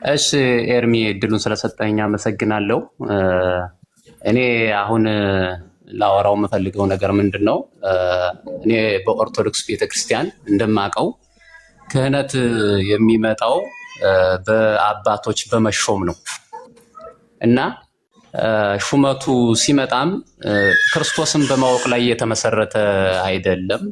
እሺ ኤርሚ እድሉን ስለሰጠኝ አመሰግናለሁ። እኔ አሁን ላወራው የምፈልገው ነገር ምንድነው? እኔ በኦርቶዶክስ ቤተክርስቲያን እንደማቀው ክህነት የሚመጣው በአባቶች በመሾም ነው እና ሹመቱ ሲመጣም ክርስቶስን በማወቅ ላይ የተመሰረተ አይደለም።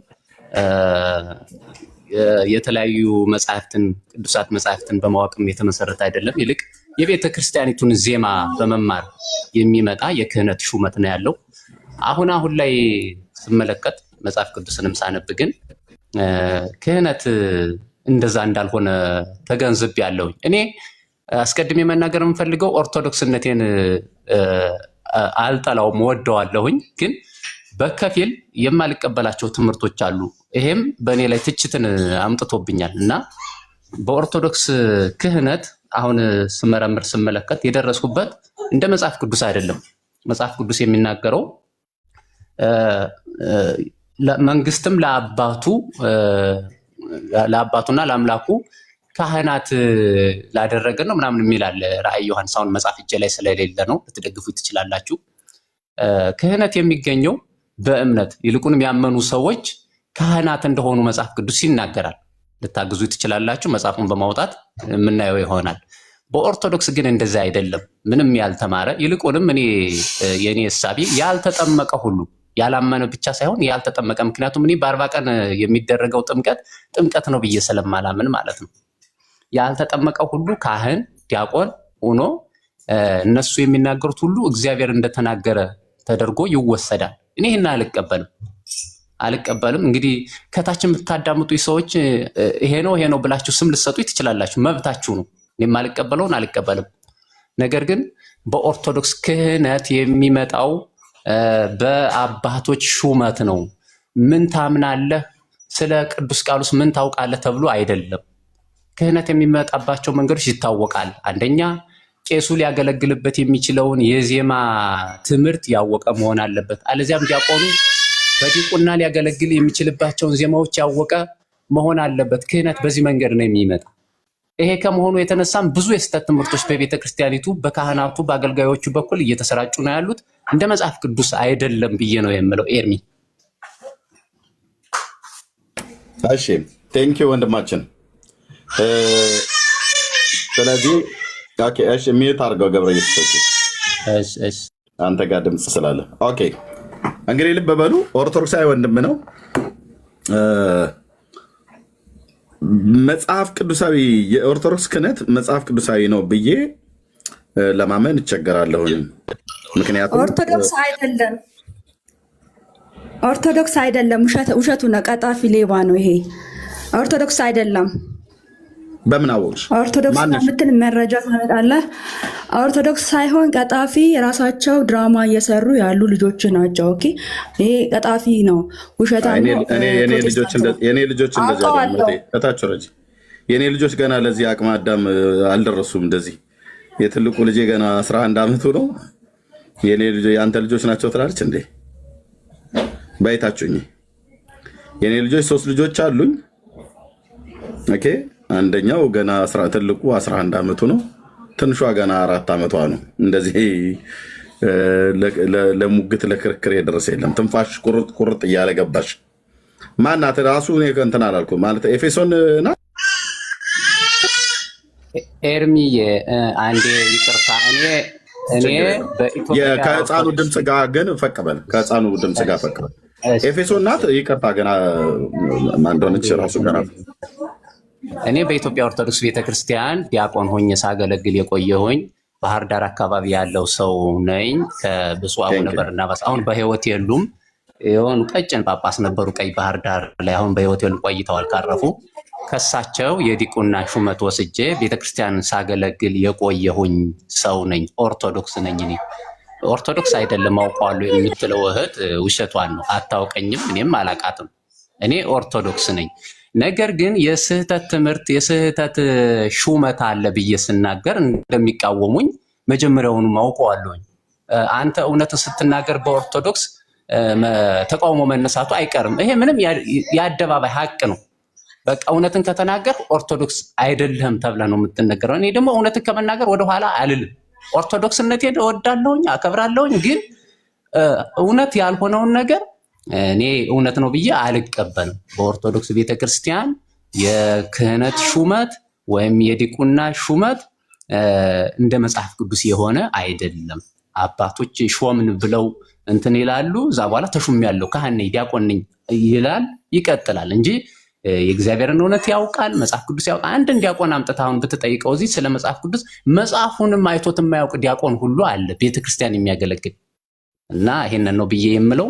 የተለያዩ መጻሕፍትን ቅዱሳት መጻሕፍትን በማወቅም የተመሰረተ አይደለም። ይልቅ የቤተ ክርስቲያኒቱን ዜማ በመማር የሚመጣ የክህነት ሹመት ነው ያለው። አሁን ላይ ስመለከት መጽሐፍ ቅዱስንም ሳነብ ግን ክህነት እንደዛ እንዳልሆነ ተገንዝቤያለሁኝ። እኔ አስቀድሜ መናገር የምፈልገው ኦርቶዶክስነቴን አልጠላውም፣ ወደዋለሁኝ። ግን በከፊል የማልቀበላቸው ትምህርቶች አሉ። ይሄም በእኔ ላይ ትችትን አምጥቶብኛል እና በኦርቶዶክስ ክህነት አሁን ስመረምር ስመለከት የደረስኩበት እንደ መጽሐፍ ቅዱስ አይደለም። መጽሐፍ ቅዱስ የሚናገረው መንግስትም ለአባቱና ለአምላኩ ካህናት ላደረገ ነው ምናምን የሚል አለ። ራእይ ዮሐንስ አሁን መጽሐፍ እጄ ላይ ስለሌለ ነው፣ ልትደግፉ ትችላላችሁ። ክህነት የሚገኘው በእምነት ይልቁንም ያመኑ ሰዎች ካህናት እንደሆኑ መጽሐፍ ቅዱስ ይናገራል። ልታግዙ ትችላላችሁ፣ መጽሐፉን በማውጣት የምናየው ይሆናል። በኦርቶዶክስ ግን እንደዛ አይደለም። ምንም ያልተማረ ይልቁንም የኔ እሳቤ ያልተጠመቀ ሁሉ ያላመነ ብቻ ሳይሆን ያልተጠመቀ፣ ምክንያቱም እኔ በ40 ቀን የሚደረገው ጥምቀት ነው ብዬ ስለማላምን ማለት ነው። ያልተጠመቀ ሁሉ ካህን ዲያቆን ሆኖ እነሱ የሚናገሩት ሁሉ እግዚአብሔር እንደተናገረ ተደርጎ ይወሰዳል። እኔ ይህን አልቀበልም። እንግዲህ ከታች የምታዳምጡ ሰዎች ይሄ ነው ብላችሁ ስም ልትሰጡ ትችላላችሁ፣ መብታችሁ ነው። እኔም አልቀበለውን አልቀበልም። ነገር ግን በኦርቶዶክስ ክህነት የሚመጣው በአባቶች ሹመት ነው። ምን ታምናለህ፣ ስለ ቅዱስ ቃሉስ ምን ታውቃለህ ተብሎ አይደለም። ክህነት የሚመጣባቸው መንገዶች ይታወቃል። አንደኛ ቄሱ ሊያገለግልበት የሚችለውን የዜማ ትምህርት ያወቀ መሆን አለበት። አለዚያም ዲያቆኑ በዲቁና ሊያገለግል የሚችልባቸውን ዜማዎች ያወቀ መሆን አለበት። ክህነት በዚህ መንገድ ነው የሚመጣ። ይሄ ከመሆኑ የተነሳም ብዙ የስህተት ትምህርቶች በቤተ ክርስቲያኒቱ በካህናቱ በአገልጋዮቹ በኩል እየተሰራጩ ነው ያሉት። እንደ መጽሐፍ ቅዱስ አይደለም ብዬ ነው የምለው። ኤርሚ እሺ፣ ቴንኪው ወንድማችን። ስለዚህ እሺ፣ ሚዩት አድርገው ገብረ ኢየሱስ፣ አንተ ጋር ድምፅ ስላለ። ኦኬ፣ እንግዲህ ልብ በሉ፣ ኦርቶዶክሳዊ ወንድም ነው። መጽሐፍ ቅዱሳዊ የኦርቶዶክስ ክህነት መጽሐፍ ቅዱሳዊ ነው ብዬ ለማመን እቸገራለሁኝ። ምክንያቱም ኦርቶዶክስ አይደለም፣ ውሸቱ ነው፣ ቀጣፊ ሌባ ነው። ይሄ ኦርቶዶክስ አይደለም። በምን አወቅሽ? ኦርቶዶክስ የምትል መረጃ ታመጣለህ። ኦርቶዶክስ ሳይሆን ቀጣፊ የራሳቸው ድራማ እየሰሩ ያሉ ልጆች ናቸው። ኦኬ፣ ይሄ ቀጣፊ ነው፣ ውሸታ ነው። የኔ ልጆች እንደዚህ እታች ረጅ የኔ ልጆች ገና ለዚህ አቅመ አዳም አልደረሱም። እንደዚህ የትልቁ ልጄ ገና 11 ዓመቱ ነው። የአንተ ልጆች ናቸው ትላለች እንዴ? ባይታችሁኝ የኔ ልጆች 3 ልጆች አሉኝ። ኦኬ፣ አንደኛው ገና ትልቁ 11 ዓመቱ ነው። ትንሿ ገና 4 ዓመቷ ነው። እንደዚህ ለሙግት ለክርክር የደረሰ የለም። ትንፋሽ ቁርጥ እያለ ገባሽ። ማናት ራሱ እንትን አላልኩም ማለት ኤፌሶን ናት። ኤርሚዬ አንዴ ይቅርታ፣ እኔ ከህፃኑ ድምፅ ጋር ግን ፈቅበል፣ ከህፃኑ ድምፅ ጋር ፈቅበል። ኤፌሶን ናት። ይቅርታ ገና ማን እንደሆነች ራሱ ገና እኔ በኢትዮጵያ ኦርቶዶክስ ቤተክርስቲያን ዲያቆን ሆኜ ሳገለግል የቆየሁኝ ባህር ዳር አካባቢ ያለው ሰው ነኝ። ከብፁዕ አቡነ በርናባስ አሁን በህይወት የሉም። የሆኑ ቀጭን ጳጳስ ነበሩ ቀይ ባህር ዳር ላይ፣ አሁን በህይወት የሉም፣ ቆይተዋል ካረፉ። ከሳቸው የዲቁና ሹመት ወስጄ ቤተክርስቲያን ሳገለግል የቆየሁኝ ሰው ነኝ። ኦርቶዶክስ ነኝ። እኔ ኦርቶዶክስ አይደለም አውቀዋለሁ የምትለው እህት ውሸቷን ነው። አታውቀኝም፣ እኔም አላቃትም። እኔ ኦርቶዶክስ ነኝ። ነገር ግን የስህተት ትምህርት የስህተት ሹመት አለ ብዬ ስናገር እንደሚቃወሙኝ መጀመሪያውኑ አውቀዋለሁኝ። አንተ እውነትን ስትናገር በኦርቶዶክስ ተቃውሞ መነሳቱ አይቀርም። ይሄ ምንም የአደባባይ ሀቅ ነው። በቃ እውነትን ከተናገር ኦርቶዶክስ አይደለህም ተብለህ ነው የምትነገረው። እኔ ደግሞ እውነትን ከመናገር ወደኋላ አልልም። ኦርቶዶክስነቴን እወዳለሁኝ፣ አከብራለሁኝ። ግን እውነት ያልሆነውን ነገር እኔ እውነት ነው ብዬ አልቀበልም። በኦርቶዶክስ ቤተክርስቲያን የክህነት ሹመት ወይም የዲቁና ሹመት እንደ መጽሐፍ ቅዱስ የሆነ አይደለም። አባቶች ሾምን ብለው እንትን ይላሉ። እዛ በኋላ ተሹሜያለሁ ካህን ነኝ ዲያቆን ነኝ ይላል፣ ይቀጥላል እንጂ የእግዚአብሔርን እውነት ያውቃል፣ መጽሐፍ ቅዱስ ያውቃል። አንድን ዲያቆን አምጥተህ አሁን ብትጠይቀው እዚህ ስለ መጽሐፍ ቅዱስ መጽሐፉንም አይቶት የማያውቅ ዲያቆን ሁሉ አለ ቤተክርስቲያን የሚያገለግል እና ይሄንን ነው ብዬ የምለው።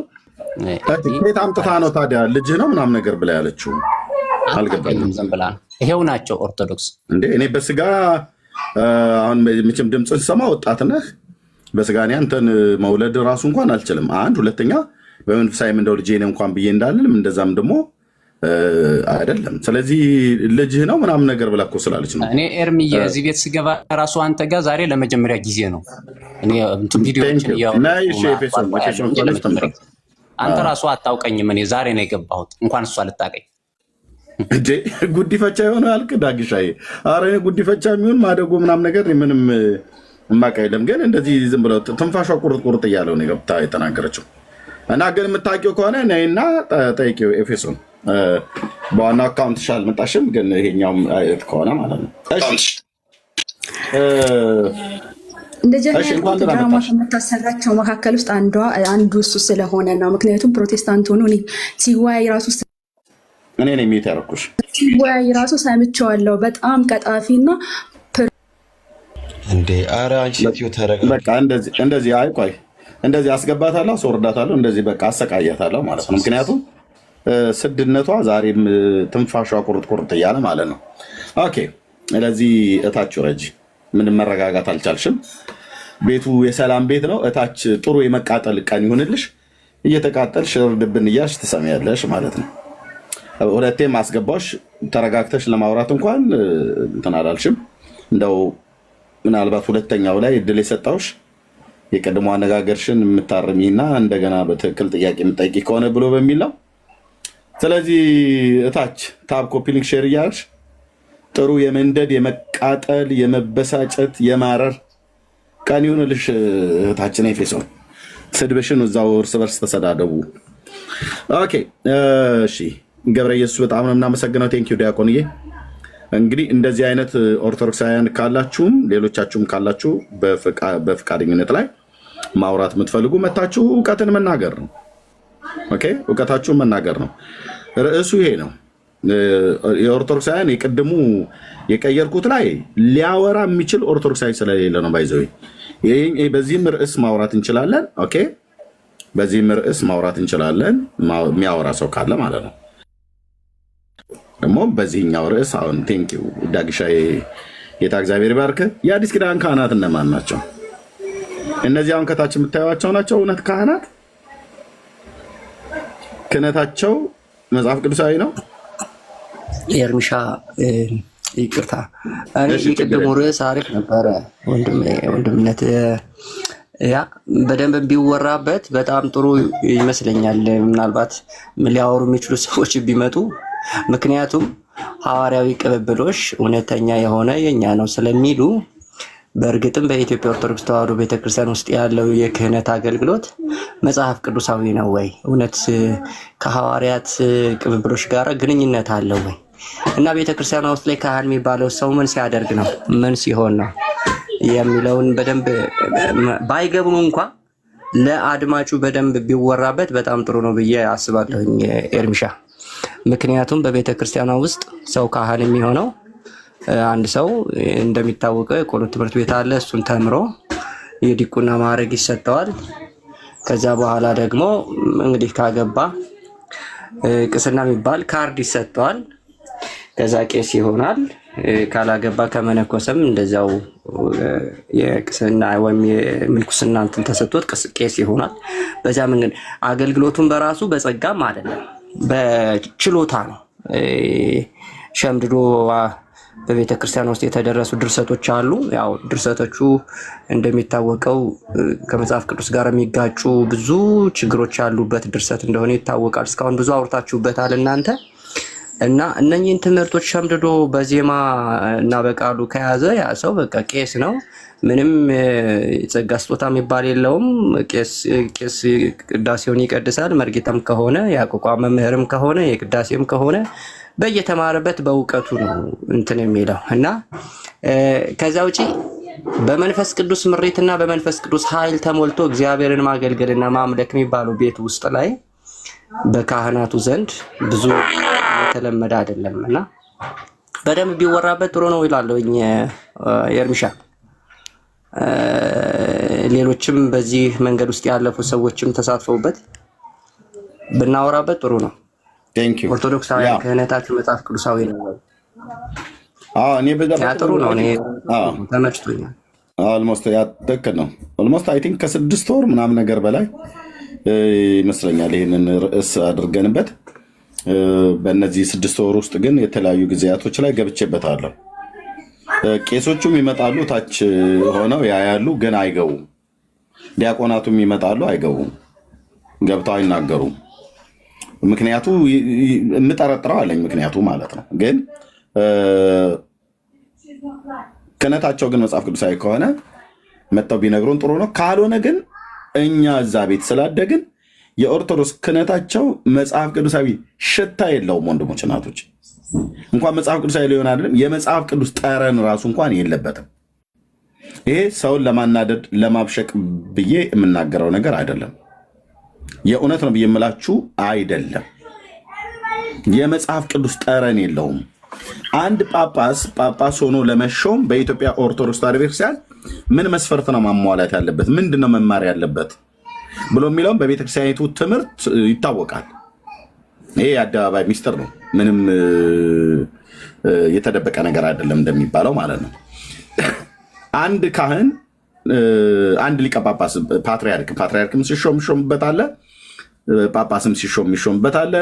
ከየት አምጥታ ነው ታዲያ ልጅህ ነው ምናምን ነገር ብላ ያለችው? አልገባኝም። ዝም ብላ ነው። ይሄው ናቸው ኦርቶዶክስ እንዴ። እኔ በስጋ አሁን መቼም ድምፅን ስሰማ ወጣት ነህ። በስጋ እኔ አንተን መውለድ ራሱ እንኳን አልችልም። አንድ ሁለተኛ በመንፈሳዊም እንደው ልጄ ነው እንኳን ብዬ እንዳልልም እንደዛም ደግሞ አይደለም። ስለዚህ ልጅህ ነው ምናምን ነገር ብላ እኮ ስላለች ነው። እኔ ኤርሚዬ እዚህ ቤት ስገባ ራሱ አንተ ጋር ዛሬ ለመጀመሪያ ጊዜ ነው። እኔ እንትን ቪዲዮዎችን አንተ ራሱ አታውቀኝም። እኔ ዛሬ ነው የገባሁት። እንኳን እሷ ልታቀኝ እንዴ ጉዲፈቻ የሆነ አልክ ዳግሻዬ። ኧረ እኔ ጉዲፈቻ የሚሆን ማደጎ ምናምን ነገር ምንም እማውቅ የለም። ግን እንደዚህ ዝም ብለው ትንፋሿ ቁርጥ ቁርጥ እያለው ነው ገብታ የተናገረችው። እና ግን የምታውቂው ከሆነ ነይና ጠይቂው ኤፌሶን በዋና አካውንትሽ አልመጣሽም። ግን ይሄኛውም አይነት ከሆነ ማለት ነው። እንደዚህ አይነት ድራማ ከምታሰራቸው መካከል ውስጥ አንዱ እሱ ስለሆነ ነው። ምክንያቱም ፕሮቴስታንት ሆኖ ሲወያይ ራሱ እኔ ነኝ የሚት ያደረኩሽ ሲወያይ ራሱ ሰምቼዋለሁ። በጣም ቀጣፊና እንዴ ኧረ አንቺ ሴትዮ ተረጋጊ። በቃ እንደዚህ አይ ቆይ እንደዚህ አስገባታለሁ፣ አስወርዳታለሁ፣ እንደዚህ በቃ አሰቃያታለሁ ማለት ነው። ምክንያቱም ስድነቷ ዛሬም ትንፋሿ ቁርጥ ቁርጥ እያለ ማለት ነው። ኦኬ ስለዚህ እታች ረጅ ምንም መረጋጋት አልቻልሽም። ቤቱ የሰላም ቤት ነው። እታች ጥሩ የመቃጠል ቀን ይሁንልሽ። እየተቃጠልሽ እርድብን እያልሽ ትሰሚያለሽ ማለት ነው። ሁለቴም አስገባሽ ተረጋግተሽ ለማውራት እንኳን እንትን አላልሽም። እንደው ምናልባት ሁለተኛው ላይ እድል የሰጣውሽ የቀድሞ አነጋገርሽን የምታርሚና እንደገና በትክክል ጥያቄ የምጠይቂ ከሆነ ብሎ በሚል ነው። ስለዚህ እታች ታብ ኮፒ ሊንክ ሼር እያልሽ ጥሩ የመንደድ የመቃጠል የመበሳጨት የማረር ቀን ይሁንልሽ እህታችን ኤፌሶን። ስድብሽን እዛው እርስ በርስ ተሰዳደቡ። ኦኬ እሺ ገብረ ኢየሱስ በጣም ነው የምናመሰግነው። ቴንኪው ዲያቆንዬ። እንግዲህ እንደዚህ አይነት ኦርቶዶክሳውያን ካላችሁም ሌሎቻችሁም ካላችሁ በፍቃደኝነት ላይ ማውራት የምትፈልጉ መታችሁ እውቀትን መናገር ነው። ኦኬ እውቀታችሁን መናገር ነው። ርዕሱ ይሄ ነው። የኦርቶዶክሳውያን የቅድሙ የቀየርኩት ላይ ሊያወራ የሚችል ኦርቶዶክሳዊ ስለሌለ ነው። ባይዘው በዚህም ርዕስ ማውራት እንችላለን። ኦኬ በዚህም ርዕስ ማውራት እንችላለን፣ የሚያወራ ሰው ካለ ማለት ነው። ደግሞ በዚህኛው ርዕስ አሁን ቴንኪው ዳግሻ ጌታ እግዚአብሔር ይባርክ። የአዲስ ኪዳን ካህናት እነማን ናቸው? እነዚህ አሁን ከታች የምታዩዋቸው ናቸው እውነት ካህናት? ክህነታቸው መጽሐፍ ቅዱሳዊ ነው? ኤርሚሻ ይቅርታ፣ የቅድሙ ርዕስ አሪፍ ነበረ ወንድምነት። ያ በደንብ ቢወራበት በጣም ጥሩ ይመስለኛል። ምናልባት ሊያወሩ የሚችሉ ሰዎች ቢመጡ፣ ምክንያቱም ሐዋርያዊ ቅብብሎሽ እውነተኛ የሆነ የኛ ነው ስለሚሉ። በእርግጥም በኢትዮጵያ ኦርቶዶክስ ተዋሕዶ ቤተክርስቲያን ውስጥ ያለው የክህነት አገልግሎት መጽሐፍ ቅዱሳዊ ነው ወይ? እውነት ከሐዋርያት ቅብብሎሽ ጋር ግንኙነት አለው ወይ? እና ቤተክርስቲያኗ ውስጥ ላይ ካህን የሚባለው ሰው ምን ሲያደርግ ነው፣ ምን ሲሆን ነው የሚለውን በደንብ ባይገቡም እንኳ ለአድማጩ በደንብ ቢወራበት በጣም ጥሩ ነው ብዬ አስባለሁኝ ኤርሚሻ። ምክንያቱም በቤተክርስቲያኗ ውስጥ ሰው ካህን የሚሆነው አንድ ሰው እንደሚታወቀው የቆሎ ትምህርት ቤት አለ። እሱን ተምሮ የዲቁና ማዕረግ ይሰጠዋል። ከዛ በኋላ ደግሞ እንግዲህ ካገባ ቅስና የሚባል ካርድ ይሰጠዋል። ከዛ ቄስ ይሆናል። ካላገባ ከመነኮሰም እንደዛው የቅስና ወይም የምንኩስና እንትን ተሰጥቶት ቄስ ይሆናል። በዛ መንገድ አገልግሎቱን በራሱ በጸጋም አይደለም በችሎታ ነው። ሸምድዶ በቤተ ክርስቲያን ውስጥ የተደረሱ ድርሰቶች አሉ። ያው ድርሰቶቹ እንደሚታወቀው ከመጽሐፍ ቅዱስ ጋር የሚጋጩ ብዙ ችግሮች ያሉበት ድርሰት እንደሆነ ይታወቃል። እስካሁን ብዙ አውርታችሁበታል እናንተ። እና እነኚህን ትምህርቶች ሸምድዶ በዜማ እና በቃሉ ከያዘ ያ ሰው በቃ ቄስ ነው። ምንም ጸጋ ስጦታ የሚባል የለውም። ቄስ ቅዳሴውን ይቀድሳል። መርጌታም ከሆነ ያቋቋም መምህርም ከሆነ የቅዳሴም ከሆነ በየተማረበት በእውቀቱ ነው እንትን የሚለው እና ከዛ ውጪ በመንፈስ ቅዱስ ምሬትና በመንፈስ ቅዱስ ኃይል ተሞልቶ እግዚአብሔርን ማገልገልና ማምለክ የሚባለው ቤት ውስጥ ላይ በካህናቱ ዘንድ ብዙ የተለመደ አይደለም እና በደንብ ቢወራበት ጥሩ ነው ይላለሁኝ ኤርሚሻ። ሌሎችም በዚህ መንገድ ውስጥ ያለፉ ሰዎችም ተሳትፈውበት ብናወራበት ጥሩ ነው። ኦርቶዶክሳዊ ክህነታችን መጽሐፍ ቅዱሳዊ ነው። እኔ ጥሩ ነው። እኔ ተመችቶኛል። ኦልሞስት ትክክል ነው። ኦልሞስት አይ ቲንክ ከ6 ወር ምናምን ነገር በላይ ይመስለኛል ይህንን ርዕስ አድርገንበት። በእነዚህ 6 ወር ውስጥ ግን የተለያዩ ጊዜያቶች ላይ ገብቼበታለሁ። ቄሶቹም ይመጣሉ፣ ታች ሆነው ያያሉ፣ ግን አይገቡም። ዲያቆናቱም ይመጣሉ፣ አይገቡም፣ ገብተው አይናገሩም። ምክንያቱ የምጠረጥረው አለኝ፣ ምክንያቱ ማለት ነው። ግን ክህነታቸው ግን መጽሐፍ ቅዱሳዊ ከሆነ መጥተው ቢነግሩን ጥሩ ነው። ካልሆነ ግን እኛ እዛ ቤት ስላደግን የኦርቶዶክስ ክህነታቸው መጽሐፍ ቅዱሳዊ ሽታ የለውም። ወንድሞች እናቶች፣ እንኳን መጽሐፍ ቅዱሳዊ ሊሆን አይደለም የመጽሐፍ ቅዱስ ጠረን ራሱ እንኳን የለበትም። ይሄ ሰውን ለማናደድ ለማብሸቅ ብዬ የምናገረው ነገር አይደለም። የእውነት ነው ብዬ የምላችሁ አይደለም። የመጽሐፍ ቅዱስ ጠረን የለውም። አንድ ጳጳስ ሆኖ ለመሾም በኢትዮጵያ ኦርቶዶክስ ተዋሕዶ ቤተክርስቲያን ምን መስፈርት ነው ማሟላት ያለበት? ምንድነው መማር ያለበት ብሎ የሚለውም በቤተክርስቲያኒቱ ትምህርት ይታወቃል። ይሄ የአደባባይ ሚስጥር ነው። ምንም የተደበቀ ነገር አይደለም እንደሚባለው ማለት ነው። አንድ ካህን፣ አንድ ሊቀ ጳጳስ፣ ፓትርያርክም ሲሾም የሚሾምበት አለ፣ ጳጳስም ሲሾም የሚሾምበት አለ፣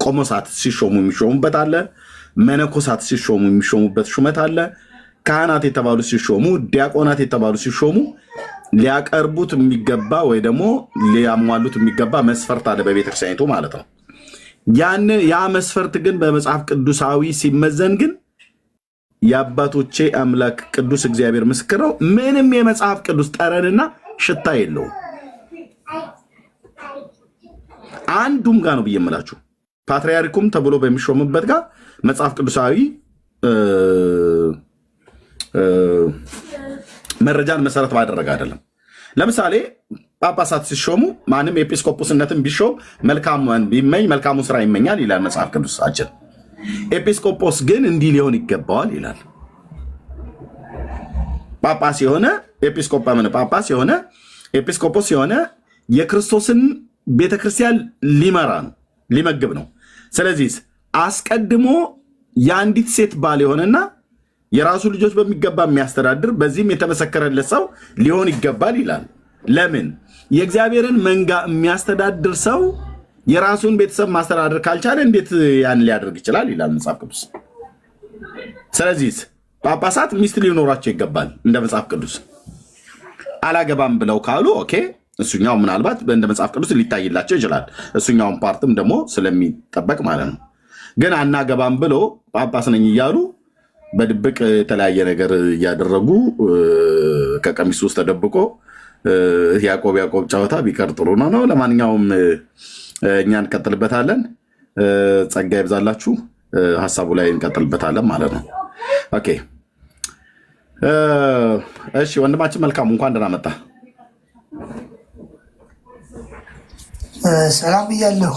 ቆሞሳት ሲሾሙ የሚሾሙበት አለ፣ መነኮሳት ሲሾሙ የሚሾሙበት ሹመት አለ። ካህናት የተባሉ ሲሾሙ፣ ዲያቆናት የተባሉ ሲሾሙ ሊያቀርቡት የሚገባ ወይ ደግሞ ሊያሟሉት የሚገባ መስፈርት አለ በቤተክርስቲያኒቱ ማለት ነው። ያ መስፈርት ግን በመጽሐፍ ቅዱሳዊ ሲመዘን ግን የአባቶቼ አምላክ ቅዱስ እግዚአብሔር ምስክር ነው፣ ምንም የመጽሐፍ ቅዱስ ጠረንና ሽታ የለውም። አንዱም ጋር ነው ብዬ የምላችሁ ፓትርያርኩም ተብሎ በሚሾምበት ጋር መጽሐፍ ቅዱሳዊ መረጃን መሰረት ባደረገ አይደለም። ለምሳሌ ጳጳሳት ሲሾሙ ማንም ኤጲስቆጶስነትን ቢሾም ቢመኝ መልካሙን ስራ ይመኛል ይላል መጽሐፍ ቅዱሳችን። ኤጲስቆጶስ ግን እንዲህ ሊሆን ይገባዋል ይላል። ጳጳስ የሆነ ኤጲስቆጶስ የሆነ የክርስቶስን ቤተክርስቲያን ሊመራ ነው፣ ሊመግብ ነው። ስለዚህ አስቀድሞ የአንዲት ሴት ባል የሆነና የራሱ ልጆች በሚገባ የሚያስተዳድር በዚህም የተመሰከረለት ሰው ሊሆን ይገባል ይላል። ለምን? የእግዚአብሔርን መንጋ የሚያስተዳድር ሰው የራሱን ቤተሰብ ማስተዳደር ካልቻለ እንዴት ያን ሊያደርግ ይችላል ይላል መጽሐፍ ቅዱስ። ስለዚህ ጳጳሳት ሚስት ሊኖራቸው ይገባል እንደ መጽሐፍ ቅዱስ። አላገባም ብለው ካሉ ኦኬ፣ እሱኛው ምናልባት እንደ መጽሐፍ ቅዱስ ሊታይላቸው ይችላል። እሱኛውን ፓርትም ደግሞ ስለሚጠበቅ ማለት ነው። ግን አናገባም ብሎ ጳጳስ ነኝ እያሉ በድብቅ የተለያየ ነገር እያደረጉ ከቀሚሱ ውስጥ ተደብቆ ያዕቆብ ጨዋታ ቢቀር ጥሩ ነው። ለማንኛውም እኛ እንቀጥልበታለን። ጸጋ ይብዛላችሁ። ሀሳቡ ላይ እንቀጥልበታለን ማለት ነው። ኦኬ እሺ፣ ወንድማችን መልካሙ እንኳን ደህና መጣ። ሰላም ብያለሁ።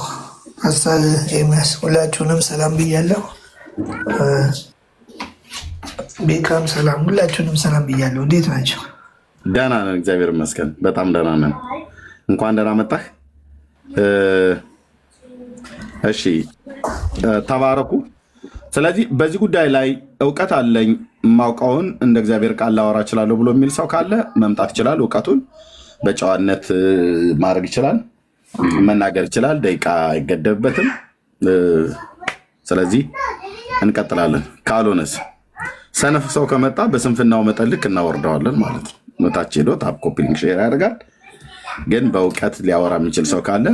ፓስተር ኤርሚያስ ሁላችሁንም ሰላም ብያለሁ። ቤካም ሰላም፣ ሁላችሁንም ሰላም ብያለሁ። እንዴት ናቸው? ደህና ነን፣ እግዚአብሔር ይመስገን። በጣም ደህና ነን። እንኳን ደህና መጣህ። እሺ ተባረኩ። ስለዚህ በዚህ ጉዳይ ላይ እውቀት አለኝ የማውቀውን እንደ እግዚአብሔር ቃል ላወራ እችላለሁ ብሎ የሚል ሰው ካለ መምጣት ይችላል። እውቀቱን በጨዋነት ማድረግ ይችላል፣ መናገር ይችላል። ደቂቃ አይገደብበትም። ስለዚህ እንቀጥላለን። ካልሆነስ ሰነፍ ሰው ከመጣ በስንፍናው መጠን ልክ እናወርደዋለን ማለት ነው። ታች ሄዶ ታፕ ኮፒ ሊንክ ሼር ያደርጋል። ግን በእውቀት ሊያወራ የሚችል ሰው ካለ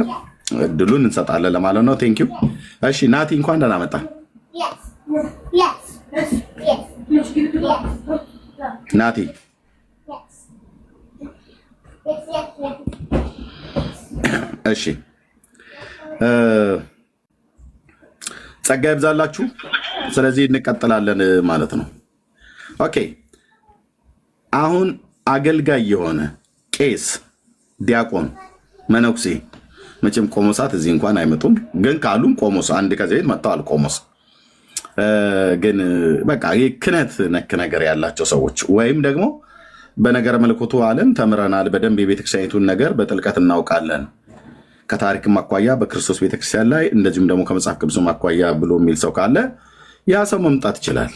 እድሉን እንሰጣለን ለማለት ነው። ቴንክ ዩ። እሺ ናቲ እንኳን ደህና መጣ። ናቲ እሺ ጸጋ ይብዛላችሁ። ስለዚህ እንቀጥላለን ማለት ነው። ኦኬ አሁን አገልጋይ የሆነ ቄስ፣ ዲያቆን፣ መነኩሴ መቼም ቆሞሳት እዚህ እንኳን አይመጡም፣ ግን ካሉም ቆሞስ አንድ ከዚህ ቤት መጥተዋል። ቆሞስ ግን በቃ ክህነት ነክ ነገር ያላቸው ሰዎች ወይም ደግሞ በነገረ መለኮቱ ዓለም ተምረናል፣ በደንብ የቤተክርስቲያኒቱን ነገር በጥልቀት እናውቃለን ከታሪክም አኳያ በክርስቶስ ቤተክርስቲያን ላይ እንደዚሁም ደግሞ ከመጽሐፍ ቅዱስም አኳያ ብሎ የሚል ሰው ካለ ያ ሰው መምጣት ይችላል።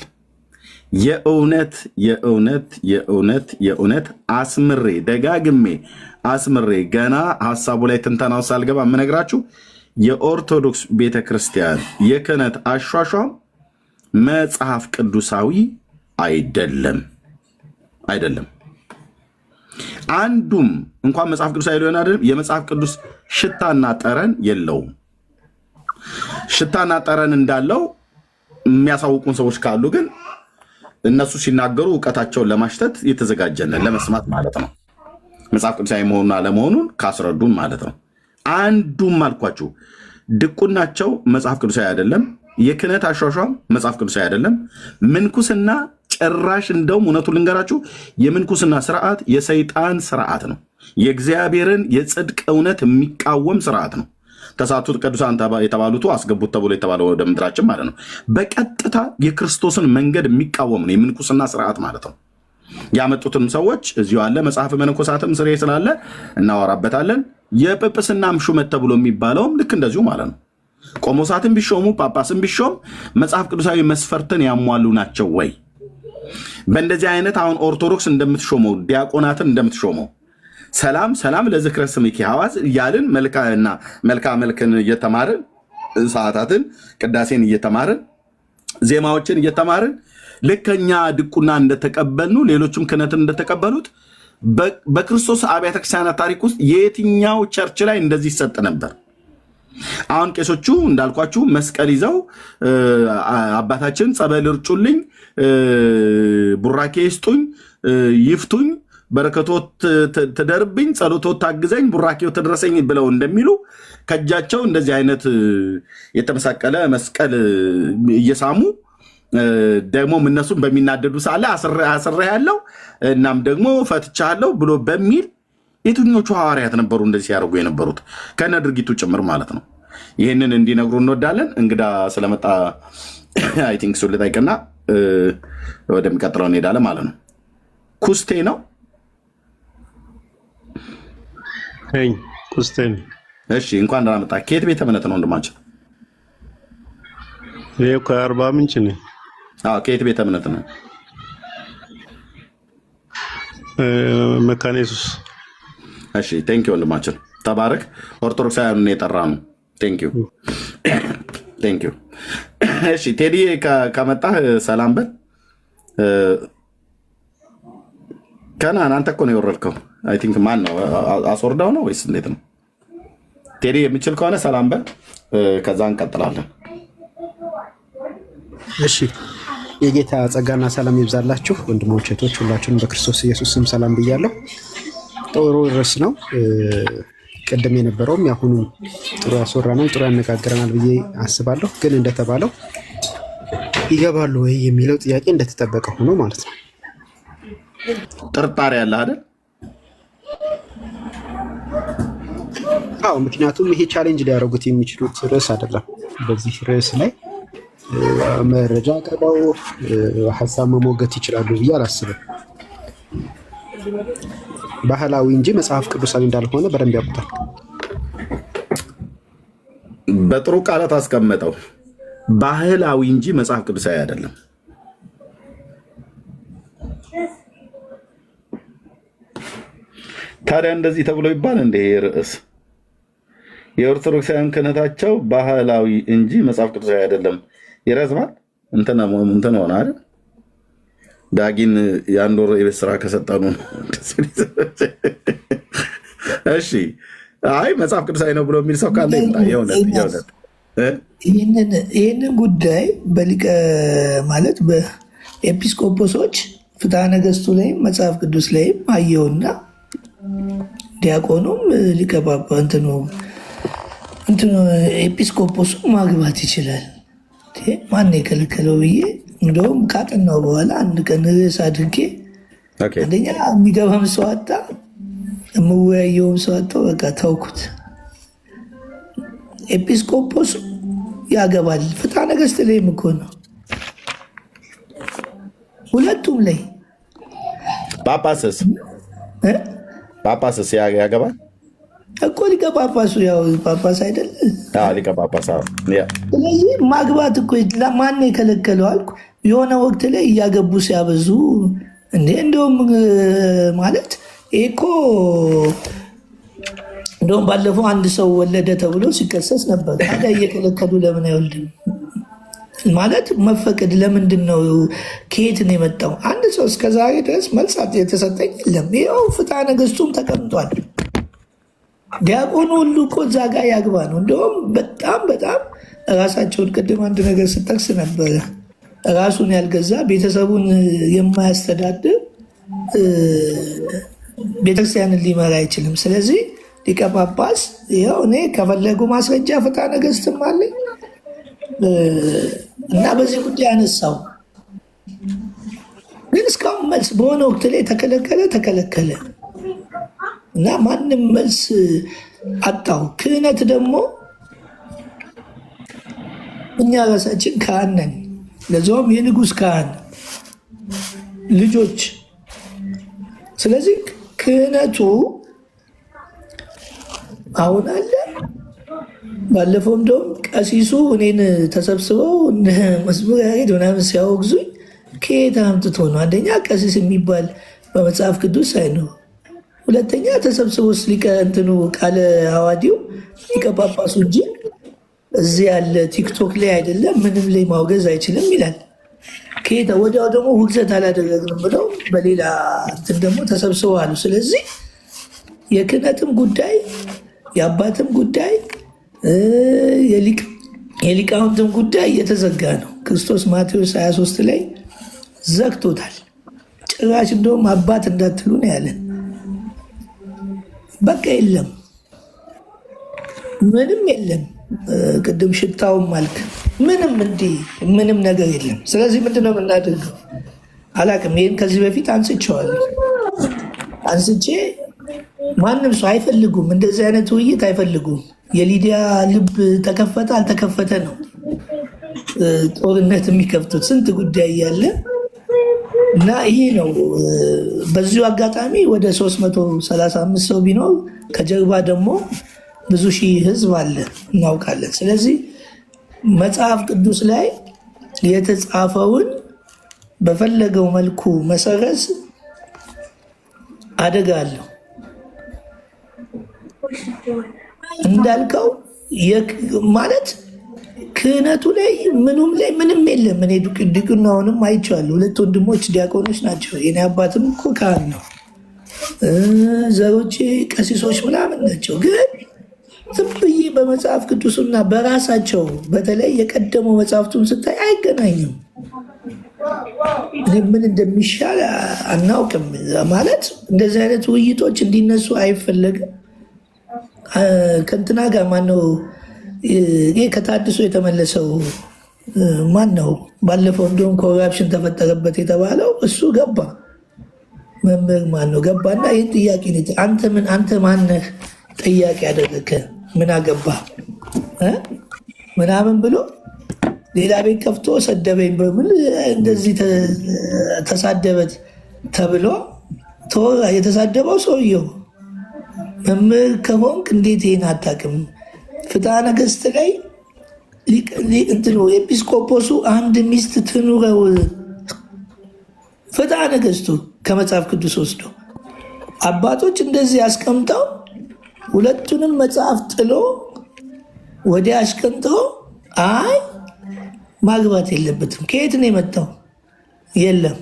የእውነት የእውነት የእውነት የእውነት አስምሬ ደጋግሜ አስምሬ ገና ሀሳቡ ላይ ትንተናው ሳልገባ የምነግራችሁ የኦርቶዶክስ ቤተክርስቲያን የክህነት አሿሿም መጽሐፍ ቅዱሳዊ አይደለም አይደለም። አንዱም እንኳን መጽሐፍ ቅዱሳዊ ሊሆን አይደለም የመጽሐፍ ቅዱስ ሽታና ጠረን የለውም። ሽታና ጠረን እንዳለው የሚያሳውቁን ሰዎች ካሉ ግን እነሱ ሲናገሩ እውቀታቸውን ለማሽተት የተዘጋጀን ለመስማት ማለት ነው። መጽሐፍ ቅዱሳዊ መሆኑን አለመሆኑን ካስረዱን ማለት ነው። አንዱም አልኳችሁ ድቁናቸው መጽሐፍ ቅዱሳዊ አይደለም። የክህነት አሿሿም መጽሐፍ ቅዱሳዊ አይደለም። ምንኩስና ጭራሽ እንደውም እውነቱን ልንገራችሁ የምንኩስና ስርዓት የሰይጣን ስርዓት ነው። የእግዚአብሔርን የጽድቅ እውነት የሚቃወም ስርዓት ነው። ተስዓቱ ቅዱሳን የተባሉት አስገቡት ተብሎ የተባለው ወደ ምድራችን ማለት ነው። በቀጥታ የክርስቶስን መንገድ የሚቃወም ነው የምንኩስና ስርዓት ማለት ነው። ያመጡትም ሰዎች እዚሁ አለ። መጽሐፈ መነኮሳትም ስሬ ስላለ እናወራበታለን። የጵጵስናም ሹመት ተብሎ የሚባለውም ልክ እንደዚሁ ማለት ነው። ቆሞሳትን ቢሾሙ ጳጳስን ቢሾም መጽሐፍ ቅዱሳዊ መስፈርትን ያሟሉ ናቸው ወይ? በእንደዚህ አይነት አሁን ኦርቶዶክስ እንደምትሾመው ዲያቆናትን እንደምትሾመው ሰላም ሰላም ለዝክረ ስምኪ ሐዋዝ እያልን መልካ መልክን እየተማርን ሰዓታትን ቅዳሴን እየተማርን ዜማዎችን እየተማርን ልከኛ ድቁና እንደተቀበልኑ ሌሎችም ክህነትን እንደተቀበሉት በክርስቶስ አብያተ ክርስቲያናት ታሪክ ውስጥ የትኛው ቸርች ላይ እንደዚህ ይሰጥ ነበር? አሁን ቄሶቹ እንዳልኳችሁ መስቀል ይዘው አባታችን ጸበል እርጩልኝ፣ ቡራኬ ይስጡኝ፣ ይፍቱኝ፣ በረከቶት ትደርብኝ፣ ጸሎቶት ታግዘኝ፣ ቡራኬው ትድረሰኝ ብለው እንደሚሉ ከእጃቸው እንደዚህ አይነት የተመሳቀለ መስቀል እየሳሙ ደግሞ እነሱም በሚናደዱ ሳለ አስሬ ያለው እናም ደግሞ ፈትቻለሁ ብሎ በሚል የትኞቹ ሐዋርያት ነበሩ እንደዚህ ሲያደርጉ የነበሩት ከነ ድርጊቱ ጭምር ማለት ነው። ይህንን እንዲነግሩ እንወዳለን። እንግዳ ስለመጣ አይ ቲንክ እሱን ልጠይቅና ወደሚቀጥለው እንሄዳለን ማለት ነው። ኩስቴ ነው ኩስቴ ነው። እሺ እንኳን ደህና መጣ። ከየት ቤተ እምነት ነው ወንድማችን? ይሄ ከአርባ ምንጭ ነው። ከየት ቤተ እምነት ነው? መካነ ኢየሱስ። እሺ ቴንክ ዩ ወንድማችን ተባረክ። ኦርቶዶክሳውያኑን የጠራ ነው። ቴንክ ዩ ቴንክ ዩ። እሺ ቴዲ ከመጣህ ሰላም በል። ከናን አንተ እኮ ነው የወረድከው። አይ ቲንክ ማን ነው አስወርዳው ነው ወይስ እንዴት ነው? ቴዲ የሚችል ከሆነ ሰላም በል፣ ከዛ እንቀጥላለን። እሺ የጌታ ጸጋና ሰላም ይብዛላችሁ ወንድሞች እህቶች፣ ሁላችሁንም በክርስቶስ ኢየሱስ ስም ሰላም ብያለሁ። ጥሩ ርዕስ ነው። ቅድም የነበረውም ያሁኑ ጥሩ ያስወራናል፣ ጥሩ ያነጋግረናል ብዬ አስባለሁ። ግን እንደተባለው ይገባሉ ወይ የሚለው ጥያቄ እንደተጠበቀ ሆኖ ማለት ነው። ጥርጣሬ ያለ አይደል? አዎ፣ ምክንያቱም ይሄ ቻሌንጅ ሊያደርጉት የሚችሉት ርዕስ አይደለም። በዚህ ርዕስ ላይ መረጃ ቀርበው ሀሳብ መሞገት ይችላሉ ብዬ አላስብም። ባህላዊ እንጂ መጽሐፍ ቅዱሳዊ እንዳልሆነ በደንብ ያውቁታል። በጥሩ ቃላት አስቀመጠው። ባህላዊ እንጂ መጽሐፍ ቅዱሳዊ አይደለም። ታዲያ እንደዚህ ተብሎ ይባል እንደ ርዕስ የኦርቶዶክሳውያን ክህነታቸው ባህላዊ እንጂ መጽሐፍ ቅዱሳዊ አይደለም ይረዝማል። እንትን ሆነ አይደል? ዳጊን የአንድ ወር የቤት ስራ ከሰጠኑ። እሺ አይ መጽሐፍ ቅዱሳዊ ነው ብሎ የሚል ሰው ካለ የእውነት ይህንን ጉዳይ በሊቀ ማለት በኤጲስቆጶሶች ፍትሐ ነገሥቱ ላይም መጽሐፍ ቅዱስ ላይም አየውና ዲያቆኑም ሊቀ ጳጳስ እንትኑ ኤጲስቆጶሱ ማግባት ይችላል ማን የከለከለው ብዬ እንደውም ካጠናው በኋላ አንድ ቀን ርዕስ አድርጌ አንደኛ የሚገባም ሰው አጣ፣ የምወያየውም ሰው አጣው። በቃ ተውኩት። ኤጲስቆጶሱ ያገባል። ፍትሐ ነገሥት ላይም እኮ ነው፣ ሁለቱም ላይ። ጳጳስስ ያገባል እኮ ሊቀ ጳጳሱ ያው ጳጳስ አይደለ? ሊቀ ጳጳስ። ስለዚህ ማግባት እኮ ማን የከለከለው አልኩ። የሆነ ወቅት ላይ እያገቡ ሲያበዙ እንደውም ማለት ይሄ እኮ እንደውም ባለፈው አንድ ሰው ወለደ ተብሎ ሲከሰስ ነበር። ታዲያ እየከለከሉ ለምን አይወልድም? ማለት መፈቀድ ለምንድን ነው? ከየት ነው የመጣው? አንድ ሰው እስከዛሬ ድረስ መልሳት የተሰጠኝ የለም። ይኸው ፍትሐ ነገሥቱም ተቀምጧል። ዲያቆኑ ሁሉ እኮ እዛ ጋር ያግባ ነው። እንደውም በጣም ራሳቸውን ቅድም አንድ ነገር ስጠቅስ ነበረ። ራሱን ያልገዛ ቤተሰቡን የማያስተዳድር ቤተክርስቲያንን ሊመራ አይችልም። ስለዚህ ሊቀ ጳጳስ ይኸው እኔ ከፈለጉ ማስረጃ ፍትሐ ነገሥትም አለኝ እና በዚህ ጉዳይ አነሳው። ግን እስካሁን መልስ በሆነ ወቅት ላይ ተከለከለ እና ማንም መልስ አጣው። ክህነት ደግሞ እኛ ራሳችን ካህን ነን፣ ለዚያውም የንጉሥ ካህን ልጆች። ስለዚህ ክህነቱ አሁን አለ። ባለፈው እንደውም ቀሲሱ እኔን ተሰብስበው መዝሙር ያሬድ ምናምን ሲያወግዙኝ ከየት አምጥቶ ነው? አንደኛ ቀሲስ የሚባል በመጽሐፍ ቅዱስ አይነው፣ ሁለተኛ ተሰብስቦ ሊቀ እንትኑ ቃለ አዋዲው ሊቀ ጳጳሱ እንጂ እዚህ ያለ ቲክቶክ ላይ አይደለም ምንም ላይ ማውገዝ አይችልም ይላል። ከየት ወዲያው ደግሞ ውግዘት አላደረግንም ብለው በሌላ እንትን ደግሞ ተሰብስበው አሉ። ስለዚህ የክህነትም ጉዳይ የአባትም ጉዳይ የሊቃውንትም ጉዳይ እየተዘጋ ነው። ክርስቶስ ማቴዎስ 23 ላይ ዘግቶታል። ጭራሽ እንደውም አባት እንዳትሉ ነው ያለን። በቃ የለም፣ ምንም የለም። ቅድም ሽታውም አልክ ምንም ነገር የለም። ስለዚህ ምንድነው የምናደርገው? አላቅም። ይህን ከዚህ በፊት አንስቼዋለሁ። አንስቼ ማንም ሰው አይፈልጉም፣ እንደዚህ አይነት ውይይት አይፈልጉም። የሊዲያ ልብ ተከፈተ አልተከፈተ ነው ጦርነት የሚከፍቱት፣ ስንት ጉዳይ እያለ እና ይሄ ነው። በዚሁ አጋጣሚ ወደ 335 ሰው ቢኖር ከጀርባ ደግሞ ብዙ ሺህ ህዝብ አለ እናውቃለን። ስለዚህ መጽሐፍ ቅዱስ ላይ የተጻፈውን በፈለገው መልኩ መሰረዝ አደጋ አለው። እንዳልከው ማለት ክህነቱ ላይ ምንም የለም። እኔ ድቁናውንም አይቼዋለሁ። ሁለት ወንድሞች ዲያቆኖች ናቸው። የኔ አባትም እኮ ካህን ነው። ዘሮቼ ቀሲሶች ምናምን ናቸው። ግን ዝም ብዬ በመጽሐፍ ቅዱስና በራሳቸው በተለይ የቀደመው መጽሐፍቱን ስታይ አይገናኝም። ምን እንደሚሻል አናውቅም። ማለት እንደዚህ አይነት ውይይቶች እንዲነሱ አይፈለግም። ከእንትና ጋር ማነው ይህ ከታድሶ የተመለሰው ማን ነው? ባለፈው እንዲሁም ኮራፕሽን ተፈጠረበት የተባለው እሱ ገባ። መምህር ማን ነው ገባና ይህን ጥያቄ አንተ ማነህ ጥያቄ ያደረገ ምን አገባ ምናምን ብሎ ሌላ ቤት ከፍቶ ሰደበኝ በምን እንደዚህ ተሳደበት ተብሎ ተወራ። የተሳደበው ሰውየው መምህር ከሆንክ እንዴት ይህን አታውቅም? ፍትሐ ነገሥት ላይ እንትኑ ኤጲስቆጶሱ አንድ ሚስት ትኑረው ፍትሐ ነገሥቱ ከመጽሐፍ ቅዱስ ወስዶ አባቶች እንደዚህ አስቀምጠው ሁለቱንም መጽሐፍ ጥሎ ወዲያ አስቀምጠው አይ ማግባት የለበትም። ከየት ነው የመጣው? የለም።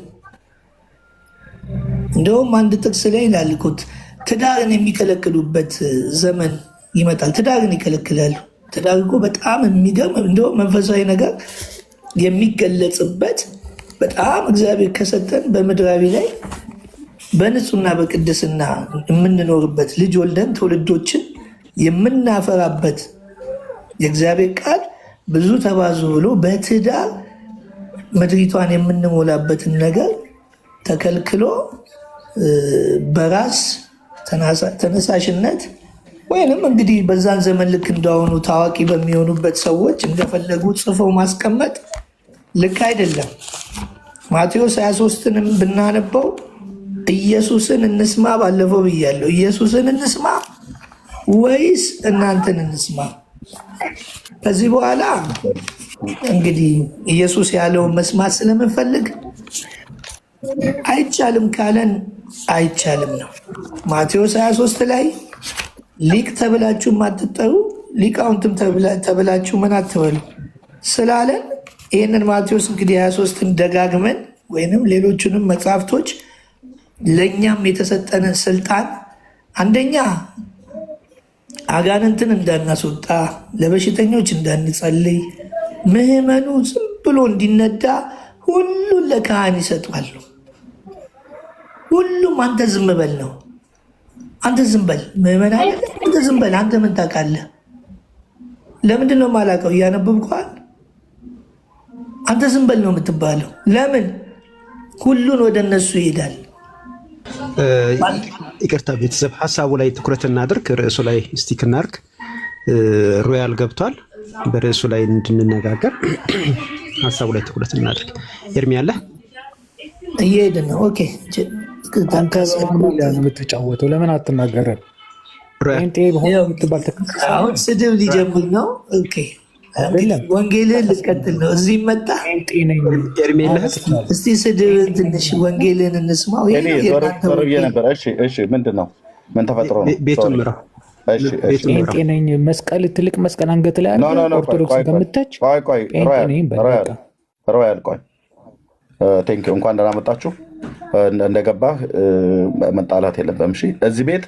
እንደውም አንድ ጥቅስ ላይ ላልኩት ትዳርን የሚከለክሉበት ዘመን ይመጣል። ትዳርን ይከለክላሉ። ትዳር እኮ በጣም የሚገርም እንደውም መንፈሳዊ ነገር የሚገለጽበት በጣም እግዚአብሔር ከሰጠን በምድራዊ ላይ በንጹህና በቅድስና የምንኖርበት ልጅ ወልደን ትውልዶችን የምናፈራበት የእግዚአብሔር ቃል ብዙ ተባዙ ብሎ በትዳር ምድሪቷን የምንሞላበትን ነገር ተከልክሎ በራስ ተነሳሽነት ወይንም እንግዲህ በዛን ዘመን ልክ እንደሆኑ ታዋቂ በሚሆኑበት ሰዎች እንደፈለጉ ጽፈው ማስቀመጥ ልክ አይደለም። ማቴዎስ 23ንም ብናነበው ኢየሱስን እንስማ ባለፈው ብያለሁ። ኢየሱስን እንስማ ወይስ እናንተን እንስማ? ከዚህ በኋላ እንግዲህ ኢየሱስ ያለውን መስማት ስለምንፈልግ አይቻልም ካለን አይቻልም ነው። ማቴዎስ 23 ላይ ሊቅ ተብላችሁ ማትጠሩ ሊቃውንትም ተብላችሁ ምን አትበሉ ስላለን ይህንን ማቴዎስ እንግዲህ 23ን ደጋግመን ወይንም ሌሎቹንም መጽሐፍቶች ለእኛም የተሰጠንን ስልጣን አንደኛ አጋንንትን እንዳናስወጣ፣ ለበሽተኞች እንዳንጸልይ፣ ምዕመኑ ዝም ብሎ እንዲነዳ ሁሉን ለካህን ይሰጧሉ። ሁሉም አንተ ዝም በል ነው። አንተ ዝም በል ምዕመን አለ። አንተ ዝም በል አንተ ምን ታውቃለህ? ለምንድን ነው የማላውቀው? እያነበብከዋል። አንተ ዝም በል ነው የምትባለው። ለምን? ሁሉን ወደ እነሱ ይሄዳል። ይቅርታ ቤተሰብ፣ ሀሳቡ ላይ ትኩረት እናድርግ። ርዕሱ ላይ ስቲክ እናድርግ። ሮያል ገብቷል። በርዕሱ ላይ እንድንነጋገር ሀሳቡ ላይ ትኩረት እናድርግ። ኤርሚ አለ እየሄድን ነው። ኦኬ አንተ የምትጫወተው ለምን አትናገረን? አሁን ስድብ ሊጀምር ነው። ኦኬ ወንጌልን ልቀጥል ነው። እዚህ መጣ። እስቲ ስድብ ትንሽ ወንጌልን እንስማው። ምንድን ነው? ምን ተፈጥሮ ነው? ቤቱን ምራው። ጴንጤ ነኝ። መስቀል ትልቅ መስቀል አንገት ላይ አለ። ኦርቶዶክስ ገምተች ሮያል ቆይ ቴንክ ዩ እንኳን ደህና መጣችሁ። እንደገባህ መጣላት የለብህም። እሺ እዚህ ቤት